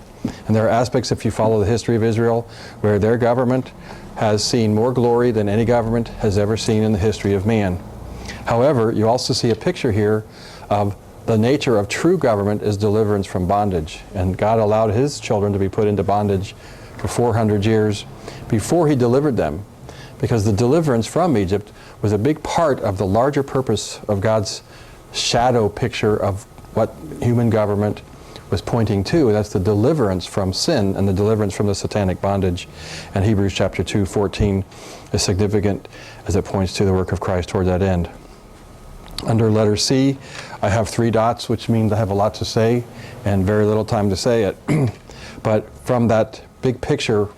And there are aspects, if you follow the history of Israel, where their government has seen more glory than any government has ever seen in the history of man. However, you also see a picture here of the nature of true government is deliverance from bondage. And God allowed his children to be put into bondage for 400 years before he delivered them, because the deliverance from Egypt was a big part of the larger purpose of God's shadow picture of what human government was pointing to. That's the deliverance from sin and the deliverance from the satanic bondage. And Hebrews chapter 2:14 is significant as it points to the work of Christ toward that end. Under letter C, I have 3 dots, which means I have a lot to say and very little time to say it. But from that big picture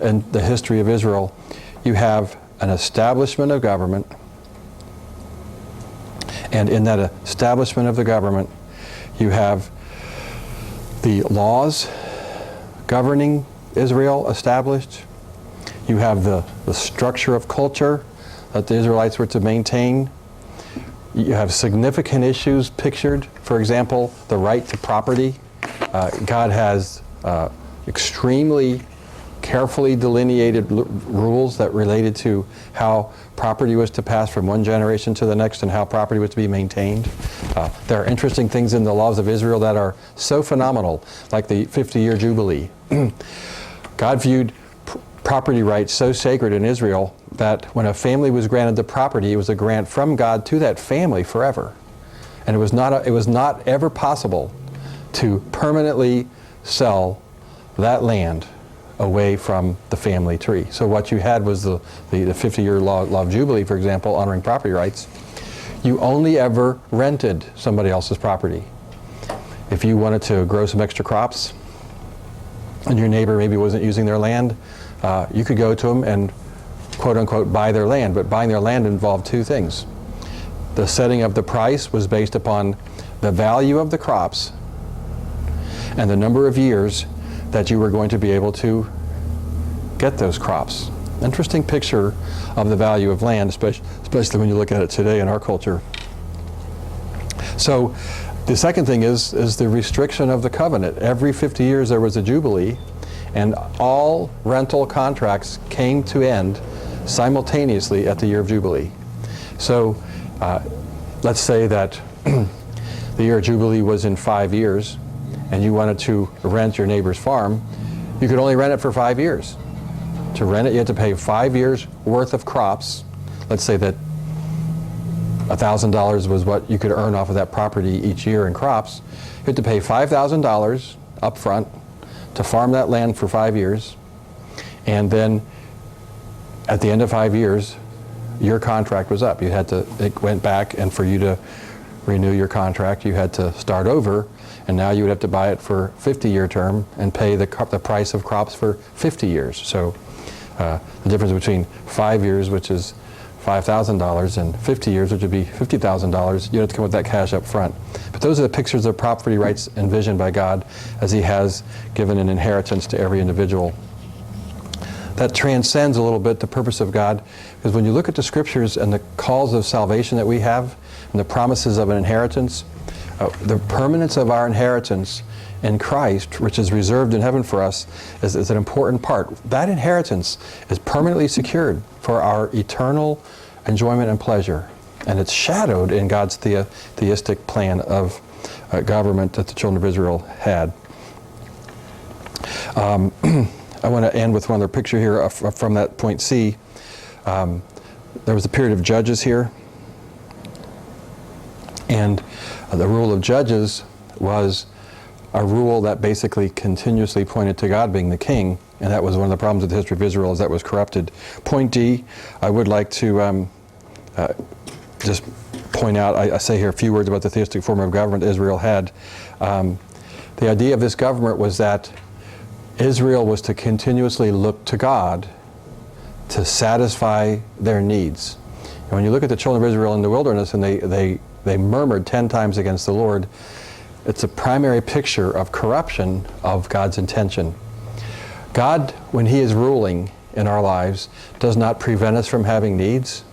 in the history of Israel, you have an establishment of government, and in that establishment of the government, you have the laws governing Israel established. You have the structure of culture that the Israelites were to maintain. You have significant issues pictured. For example, the right to property. God has extremely carefully delineated rules that related to how property was to pass from one generation to the next and how property was to be maintained. There are interesting things in the laws of Israel that are so phenomenal, like the 50-year Jubilee. God viewed property rights so sacred in Israel that when a family was granted the property, it was a grant from God to that family forever. And it was not ever possible to permanently sell that land away from the family tree. So what you had was the 50-year law of Jubilee, for example, honoring property rights. You only ever rented somebody else's property. If you wanted to grow some extra crops and your neighbor maybe wasn't using their land, you could go to them and quote-unquote buy their land. But buying their land involved 2 things. The setting of the price was based upon the value of the crops and the number of years that you were going to be able to get those crops. Interesting picture of the value of land, especially when you look at it today in our culture. So the second thing is the restriction of the covenant. Every 50 years there was a Jubilee, and all rental contracts came to end simultaneously at the year of Jubilee. So let's say that the year of Jubilee was in 5 years, and you wanted to rent your neighbor's farm. You could only rent it for 5 years. To rent it, you had to pay 5 years worth of crops. Let's say that $1,000 was what you could earn off of that property each year in crops. You had to pay $5,000 up front to farm that land for 5 years, and then at the end of 5 years, your contract was up. It went back, and for you to renew your contract, you had to start over, and now you would have to buy it for a 50-year term and pay the price of crops for 50 years. So the difference between 5 years, which is $5,000, and 50 years, which would be $50,000, you have to come with that cash up front. But those are the pictures of property rights envisioned by God as He has given an inheritance to every individual. That transcends a little bit the purpose of God, because when you look at the Scriptures and the calls of salvation that we have and the promises of an inheritance, the permanence of our inheritance in Christ, which is reserved in heaven for us, is an important part. That inheritance is permanently secured for our eternal enjoyment and pleasure, and it's shadowed in God's theistic plan of government that the children of Israel had. I want to end with one other picture here from that point C. There was a period of judges here, and the rule of judges was a rule that basically continuously pointed to God being the king, and that was one of the problems with the history of Israel, is that was corrupted. Point D, I would like to just point out, I say here a few words about the theistic form of government Israel had. The idea of this government was that Israel was to continuously look to God to satisfy their needs. And when you look at the children of Israel in the wilderness, and they murmured 10 times against the Lord, it's a primary picture of corruption of God's intention. God, when He is ruling in our lives, does not prevent us from having needs.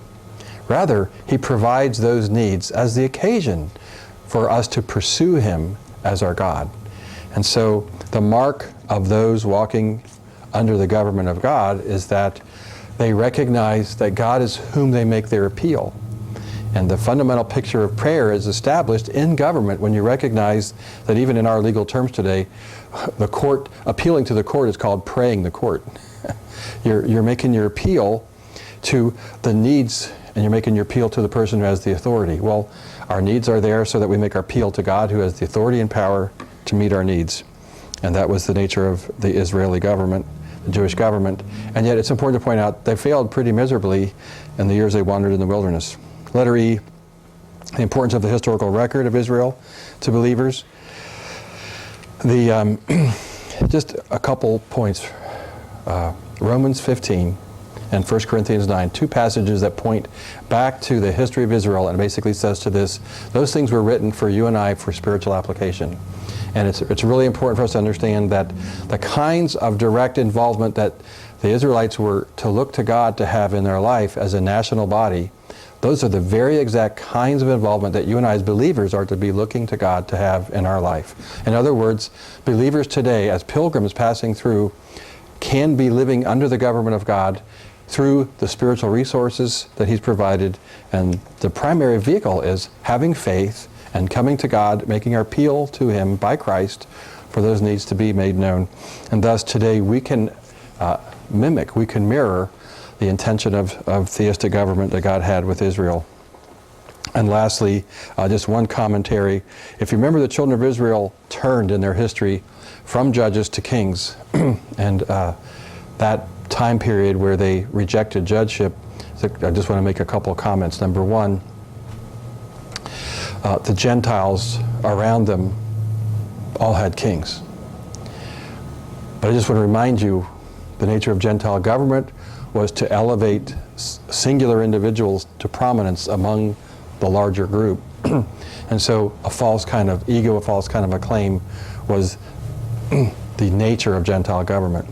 Rather, He provides those needs as the occasion for us to pursue Him as our God. And so the mark of those walking under the government of God is that they recognize that God is whom they make their appeal. And the fundamental picture of prayer is established in government when you recognize that even in our legal terms today, the court, appealing to the court is called praying the court. You're making your appeal to the needs, and you're making your appeal to the person who has the authority. Well, our needs are there so that we make our appeal to God who has the authority and power to meet our needs. And that was the nature of the Israeli government, the Jewish government. And yet it's important to point out they failed pretty miserably in the years they wandered in the wilderness. Letter E, the importance of the historical record of Israel to believers. Just a couple points. Romans 15 and 1 Corinthians 9, two passages that point back to the history of Israel, and basically says to this, those things were written for you and I for spiritual application. And it's really important for us to understand that the kinds of direct involvement that the Israelites were to look to God to have in their life as a national body, those are the very exact kinds of involvement that you and I as believers are to be looking to God to have in our life. In other words, believers today, as pilgrims passing through, can be living under the government of God through the spiritual resources that He's provided. And the primary vehicle is having faith and coming to God, making our appeal to Him by Christ for those needs to be made known. And thus today we can we can mirror the intention of theistic government that God had with Israel. And lastly, just one commentary. If you remember, the children of Israel turned in their history from judges to kings. And that time period where they rejected judgeship, I just want to make a couple of comments. Number one, the Gentiles around them all had kings. But I just want to remind you, the nature of Gentile government was to elevate singular individuals to prominence among the larger group. And so a false kind of ego, a false kind of acclaim was the nature of Gentile government.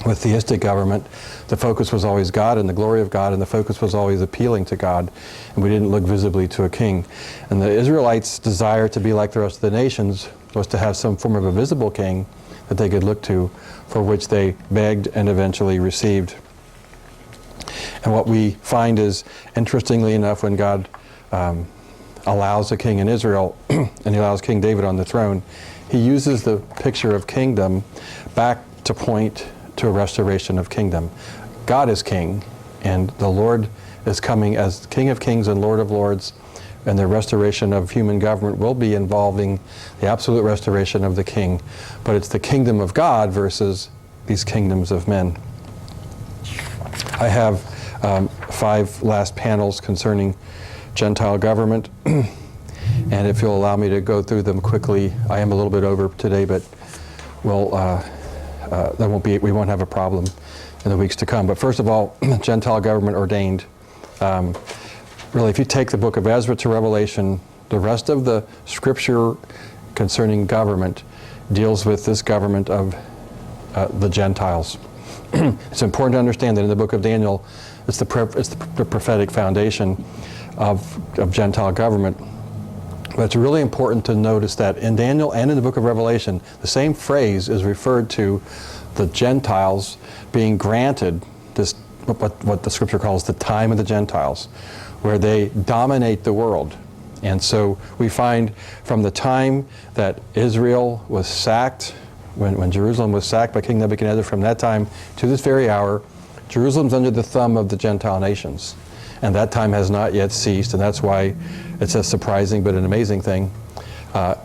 With theistic government, the focus was always God and the glory of God, and the focus was always appealing to God, and we didn't look visibly to a king. And the Israelites' desire to be like the rest of the nations was to have some form of a visible king that they could look to, for which they begged and eventually received. And what we find is, interestingly enough, when God allows a king in Israel, and He allows King David on the throne, He uses the picture of kingdom back to point to a restoration of kingdom. God is king, and the Lord is coming as King of Kings and Lord of Lords, and the restoration of human government will be involving the absolute restoration of the king. But it's the kingdom of God versus these kingdoms of men. I have 5 last panels concerning Gentile government. And if you'll allow me to go through them quickly, I am a little bit over today, but we'll, we won't have a problem in the weeks to come. But first of all, Gentile government ordained. Really, if you take the book of Ezra to Revelation, the rest of the scripture concerning government deals with this government of the Gentiles. It's important to understand that in the book of Daniel, it's the prophetic foundation of Gentile government. But it's really important to notice that in Daniel and in the book of Revelation, the same phrase is referred to the Gentiles being granted this, what the scripture calls the time of the Gentiles, where they dominate the world. And so we find from the time that Israel was sacked, when Jerusalem was sacked by King Nebuchadnezzar, from that time to this very hour, Jerusalem's under the thumb of the Gentile nations. And that time has not yet ceased, and that's why it's a surprising but an amazing thing.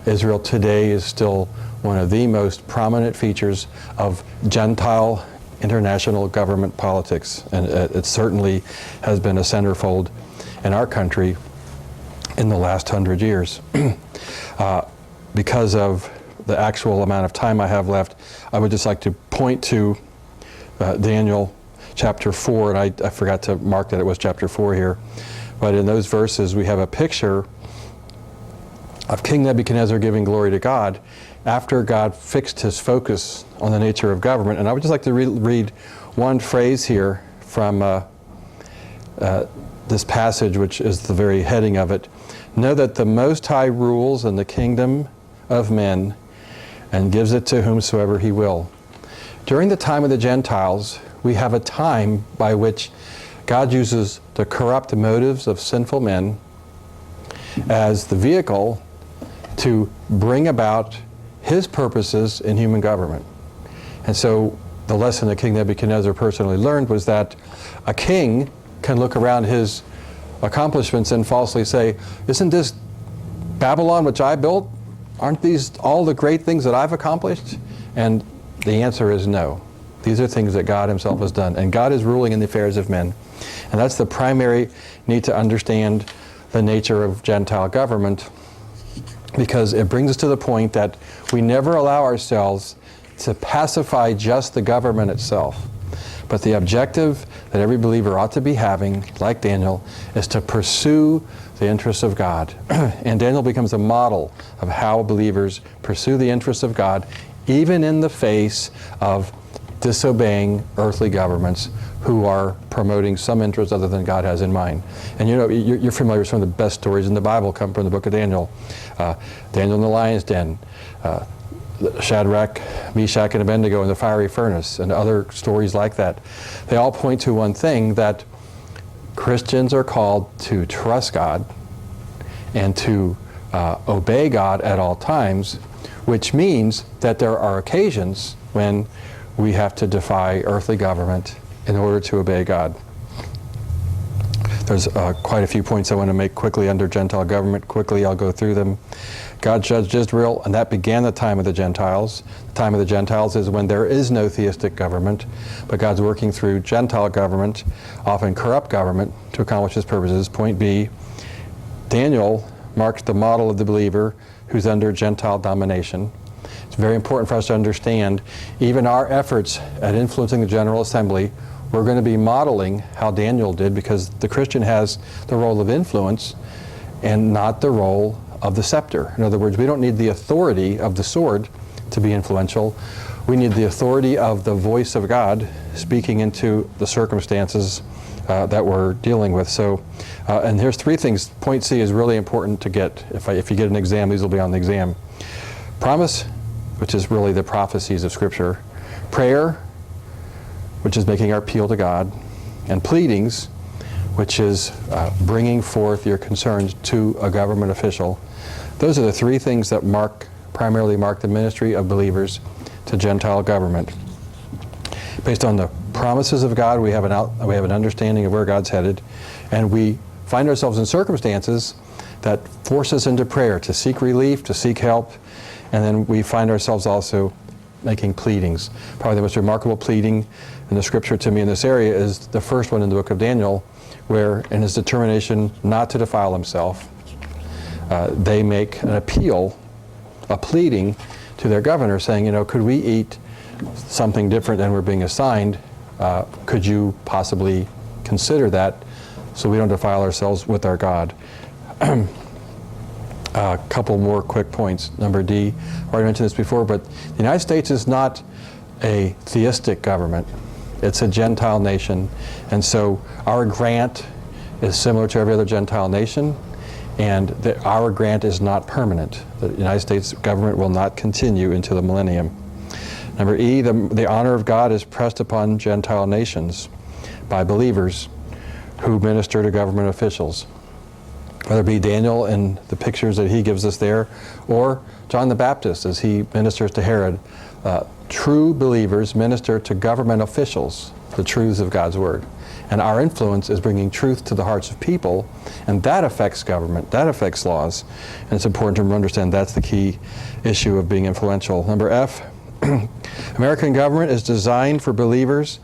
Israel today is still one of the most prominent features of Gentile international government politics, and it certainly has been a centerfold in our country in the last 100 years. Because of the actual amount of time I have left, I would just like to point to Daniel chapter 4, and I forgot to mark that it was chapter 4 here. But in those verses, we have a picture of King Nebuchadnezzar giving glory to God after God fixed his focus on the nature of government. And I would just like to read one phrase here from this passage, which is the very heading of it. Know that the Most High rules in the kingdom of men and gives it to whomsoever he will. During the time of the Gentiles, we have a time by which God uses the corrupt motives of sinful men as the vehicle to bring about his purposes in human government. And so the lesson that King Nebuchadnezzar personally learned was that a king can look around his accomplishments and falsely say, isn't this Babylon which I built? Aren't these all the great things that I've accomplished? And the answer is no. These are things that God himself has done. And God is ruling in the affairs of men. And that's the primary need to understand the nature of Gentile government, because it brings us to the point that we never allow ourselves to pacify just the government itself. But the objective that every believer ought to be having, like Daniel, is to pursue the interests of God. And Daniel becomes a model of how believers pursue the interests of God, even in the face of disobeying earthly governments who are promoting some interest other than God has in mind. And you know, you're familiar with some of the best stories in the Bible come from the book of Daniel. Daniel in the lion's den, Shadrach, Meshach, and Abednego in the fiery furnace, and other stories like that. They all point to one thing, that Christians are called to trust God and to obey God at all times, which means that there are occasions when we have to defy earthly government in order to obey God. There's quite a few points I want to make quickly under Gentile government. Quickly, I'll go through them. God judged Israel, and that began the time of the Gentiles. The time of the Gentiles is when there is no theistic government, but God's working through Gentile government, often corrupt government, to accomplish his purposes. Point B, Daniel marks the model of the believer who's under Gentile domination. It's very important for us to understand, even our efforts at influencing the General Assembly, we're going to be modeling how Daniel did, because the Christian has the role of influence and not the role of the scepter. In other words, we don't need the authority of the sword to be influential. We need the authority of the voice of God speaking into the circumstances that we're dealing with. So, and here's 3 things. Point C is really important to get. If you get an exam, these will be on the exam. Promise, which is really the prophecies of Scripture. Prayer, which is making our appeal to God. And pleadings, which is bringing forth your concerns to a government official. Those are the 3 things that primarily mark the ministry of believers to Gentile government. Based on the promises of God, we have an understanding of where God's headed, and we find ourselves in circumstances that force us into prayer, to seek relief, to seek help, and then we find ourselves also making pleadings. Probably the most remarkable pleading in the scripture to me in this area is the first one in the book of Daniel, where in his determination not to defile himself, they make an appeal, a pleading to their governor saying, could we eat something different than we're being assigned? Could you possibly consider that so we don't defile ourselves with our God? A couple more quick points. Number D, I already mentioned this before, but the United States is not a theistic government. It's a Gentile nation, and so our grant is similar to every other Gentile nation, and our grant is not permanent. The United States government will not continue into the millennium. Number E, the honor of God is pressed upon Gentile nations by believers who minister to government officials. Whether it be Daniel and the pictures that he gives us there, or John the Baptist as he ministers to Herod, true believers minister to government officials the truths of God's Word. And our influence is bringing truth to the hearts of people, and that affects government, that affects laws. And it's important to understand that's the key issue of being influential. Number F, American government is designed for believers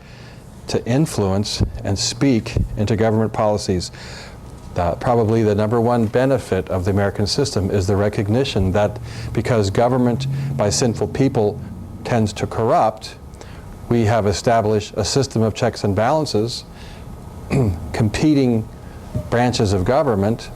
to influence and speak into government policies. Probably the number one benefit of the American system is the recognition that because government by sinful people tends to corrupt, we have established a system of checks and balances, competing branches of government,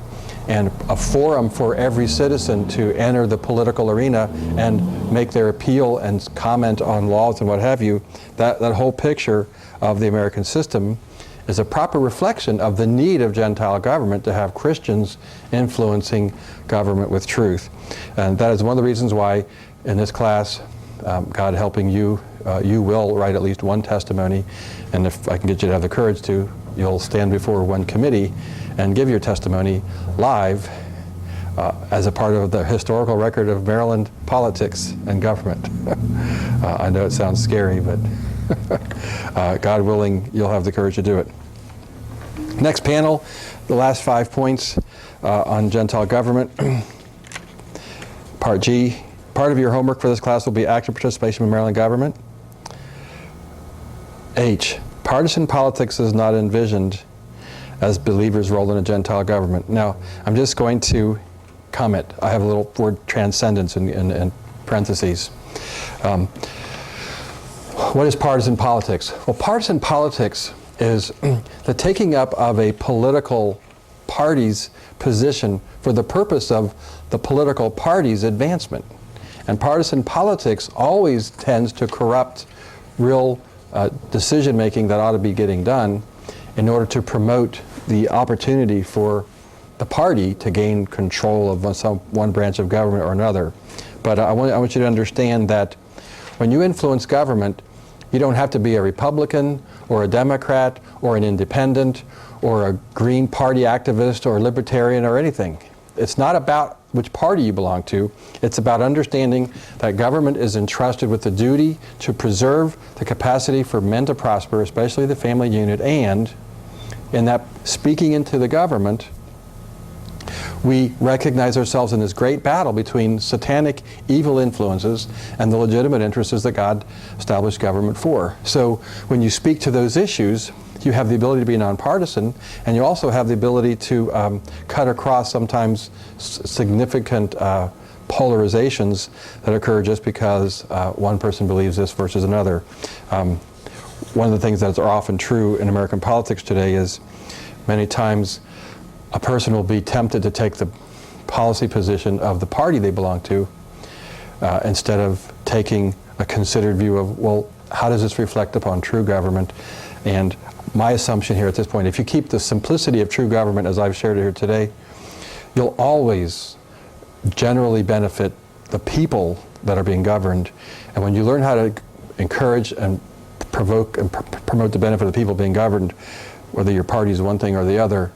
and a forum for every citizen to enter the political arena and make their appeal and comment on laws and what have you. That whole picture of the American system is a proper reflection of the need of Gentile government to have Christians influencing government with truth. And that is one of the reasons why in this class, God helping you, you will write at least one testimony, and if I can get you to have the courage to, you'll stand before one committee and give your testimony live as a part of the historical record of Maryland politics and government. I know it sounds scary, but God willing, you'll have the courage to do it. Next panel, the last 5 points on Gentile government. Part G, part of your homework for this class will be active participation in Maryland government. H, partisan politics is not envisioned as believers' role in a Gentile government. Now, I'm just going to comment. I have a little word transcendence in parentheses. What is partisan politics? Well, partisan politics is the taking up of a political party's position for the purpose of the political party's advancement. And partisan politics always tends to corrupt real decision-making that ought to be getting done in order to promote the opportunity for the party to gain control of one branch of government or another. But I want you to understand that when you influence government, you don't have to be a Republican or a Democrat or an independent or a Green Party activist or a libertarian or anything. It's not about which party you belong to. It's about understanding that government is entrusted with the duty to preserve the capacity for men to prosper, especially the family unit, and in that speaking into the government, we recognize ourselves in this great battle between satanic evil influences and the legitimate interests that God established government for. So when you speak to those issues, you have the ability to be nonpartisan, and you also have the ability to cut across sometimes significant polarizations that occur just because one person believes this versus another. One of the things that are often true in American politics today is many times a person will be tempted to take the policy position of the party they belong to instead of taking a considered view of, well, how does this reflect upon true government? And my assumption here at this point, if you keep the simplicity of true government as I've shared it here today, you'll always generally benefit the people that are being governed. And when you learn how to encourage and provoke and promote the benefit of the people being governed, whether your party is one thing or the other,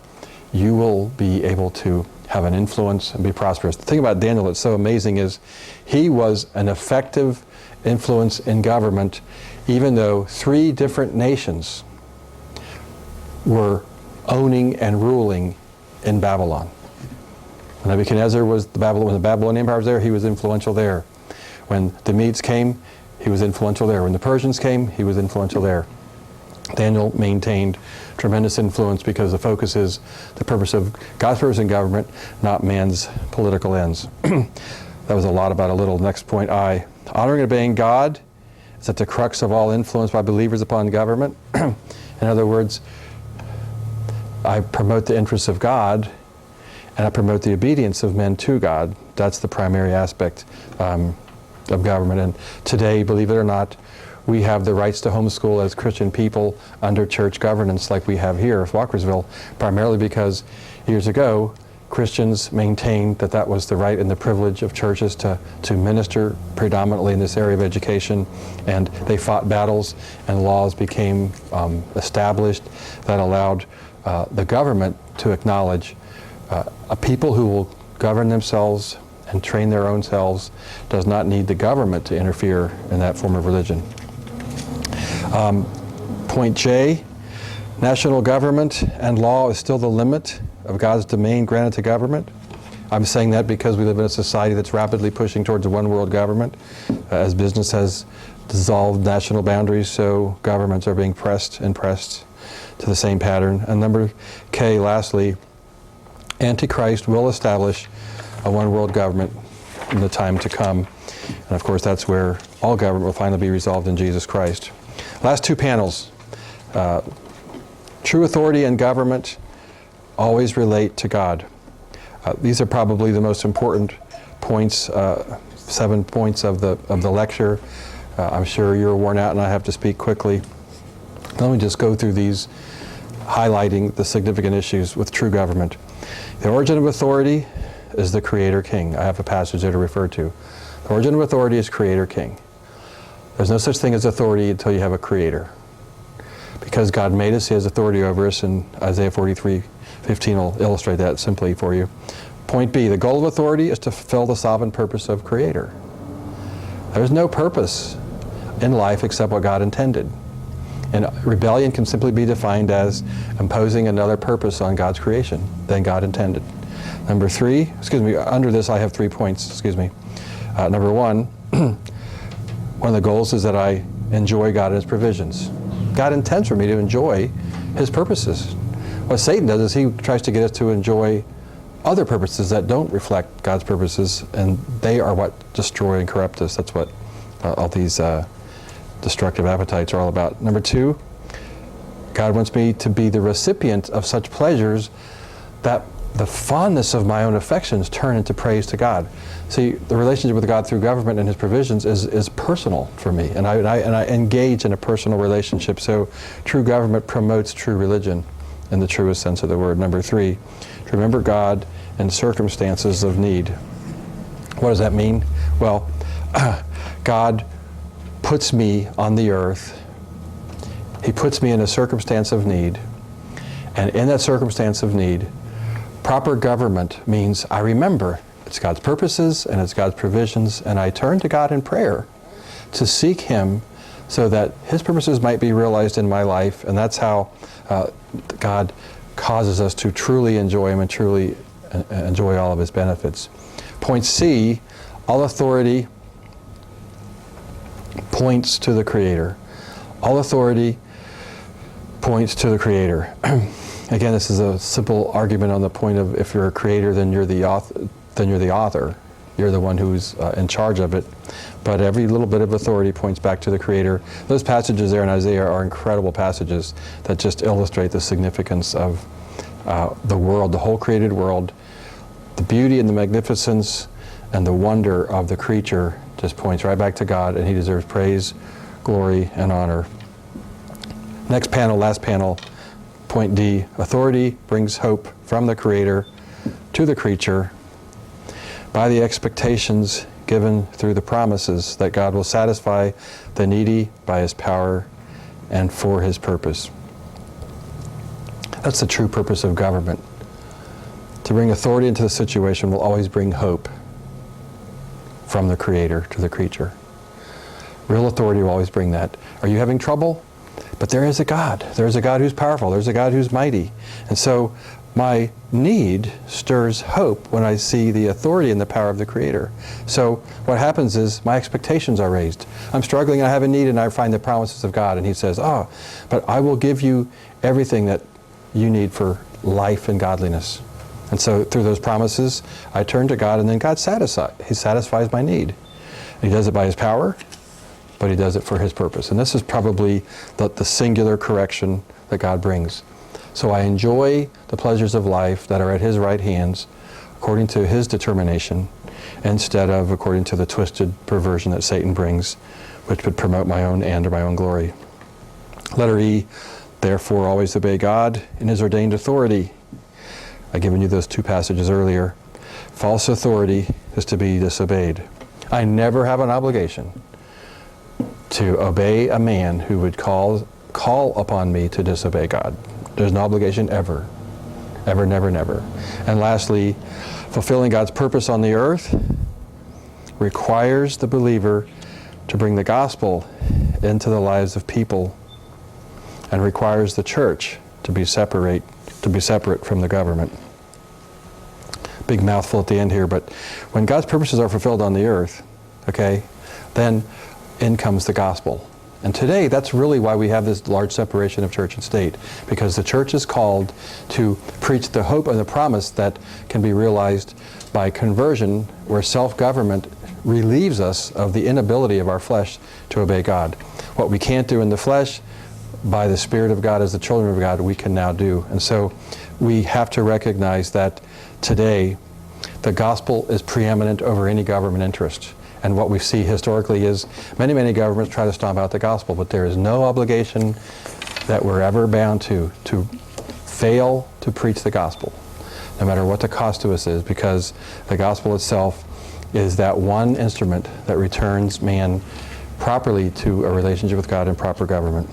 you will be able to have an influence and be prosperous. The thing about Daniel that's so amazing is he was an effective influence in government even though 3 different nations were owning and ruling in Babylon. When Nebuchadnezzar was when the Babylonian Empire was there, he was influential there. When the Medes came, he was influential there. When the Persians came, he was influential there. Daniel maintained tremendous influence because the focus is the purpose of God's purpose in government, not man's political ends. That was a lot about a little. Next point, I. Honoring and obeying God is at the crux of all influence by believers upon government. In other words, I promote the interests of God, and I promote the obedience of men to God. That's the primary aspect of government. And today, believe it or not, we have the rights to homeschool as Christian people under church governance like we have here at Walkersville, primarily because years ago, Christians maintained that that was the right and the privilege of churches to minister predominantly in this area of education, and they fought battles and laws became established that allowed the government to acknowledge a people who will govern themselves and train their own selves does not need the government to interfere in that form of religion. Point J, national government and law is still the limit of God's domain granted to government. I'm saying that because we live in a society that's rapidly pushing towards a one-world government. As business has dissolved national boundaries, so governments are being pressed to the same pattern. And number K, lastly, Antichrist will establish a one-world government in the time to come. And of course, that's where all government will finally be resolved in Jesus Christ. Last 2 panels. True authority and government always relate to God. These are probably the most important points, 7 points of the lecture. I'm sure you're worn out and I have to speak quickly. Let me just go through these, highlighting the significant issues with true government. The origin of authority is the Creator King. I have a passage there to refer to. The origin of authority is Creator King. There's no such thing as authority until you have a Creator. Because God made us, He has authority over us, and Isaiah 43:15 will illustrate that simply for you. Point B, the goal of authority is to fulfill the sovereign purpose of Creator. There's no purpose in life except what God intended. And rebellion can simply be defined as imposing another purpose on God's creation than God intended. Number 3, under this I have 3 points, Number 1, one of the goals is that I enjoy God and His provisions. God intends for me to enjoy His purposes. What Satan does is he tries to get us to enjoy other purposes that don't reflect God's purposes, and they are what destroy and corrupt us. That's what all these destructive appetites are all about. Number 2, God wants me to be the recipient of such pleasures that the fondness of my own affections turn into praise to God. See, the relationship with God through government and His provisions is personal for me, and I engage in a personal relationship. So true government promotes true religion in the truest sense of the word. Number 3, to remember God in circumstances of need. What does that mean? Well, God puts me on the earth. He puts me in a circumstance of need, and in that circumstance of need, proper government means I remember it's God's purposes and it's God's provisions, and I turn to God in prayer to seek Him so that His purposes might be realized in my life, and that's how God causes us to truly enjoy Him and truly enjoy all of His benefits. Point C, all authority points to the Creator. All authority points to the Creator. Again, this is a simple argument on the point of if you're a creator, then you're the author. You're the one who's in charge of it. But every little bit of authority points back to the Creator. Those passages there in Isaiah are incredible passages that just illustrate the significance of the world, the whole created world. The beauty and the magnificence and the wonder of the creature just points right back to God, and He deserves praise, glory, and honor. Next panel, last panel, point D, authority brings hope from the Creator to the creature by the expectations given through the promises that God will satisfy the needy by His power and for His purpose. That's the true purpose of government. To bring authority into the situation will always bring hope from the Creator to the creature. Real authority will always bring that. Are you having trouble? But there is a God. There's a God who's powerful. There's a God who's mighty. And so my need stirs hope when I see the authority and the power of the Creator. So what happens is my expectations are raised. I'm struggling and I have a need and I find the promises of God, and He says, but I will give you everything that you need for life and godliness. And so through those promises, I turn to God, and then God He satisfies my need. He does it by His power, but He does it for His purpose. And this is probably the singular correction that God brings. So I enjoy the pleasures of life that are at His right hands, according to His determination, instead of according to the twisted perversion that Satan brings, which would promote my own end or my own glory. Letter E, therefore always obey God in His ordained authority. I've given you those two passages earlier. False authority is to be disobeyed. I never have an obligation to obey a man who would call upon me to disobey God. There's no obligation ever. Ever, never, never. And lastly, fulfilling God's purpose on the earth requires the believer to bring the gospel into the lives of people, and requires the church to be separate from the government. Big mouthful at the end here, but when God's purposes are fulfilled on the earth, okay, then in comes the gospel. And today, that's really why we have this large separation of church and state, because the church is called to preach the hope and the promise that can be realized by conversion, where self-government relieves us of the inability of our flesh to obey God. What we can't do in the flesh, by the Spirit of God, as the children of God, we can now do. And so we have to recognize that today the gospel is preeminent over any government interest. And what we see historically is many governments try to stomp out the gospel, but there is no obligation that we're ever bound to fail to preach the gospel, no matter what the cost to us is, because the gospel itself is that one instrument that returns man properly to a relationship with God and proper government.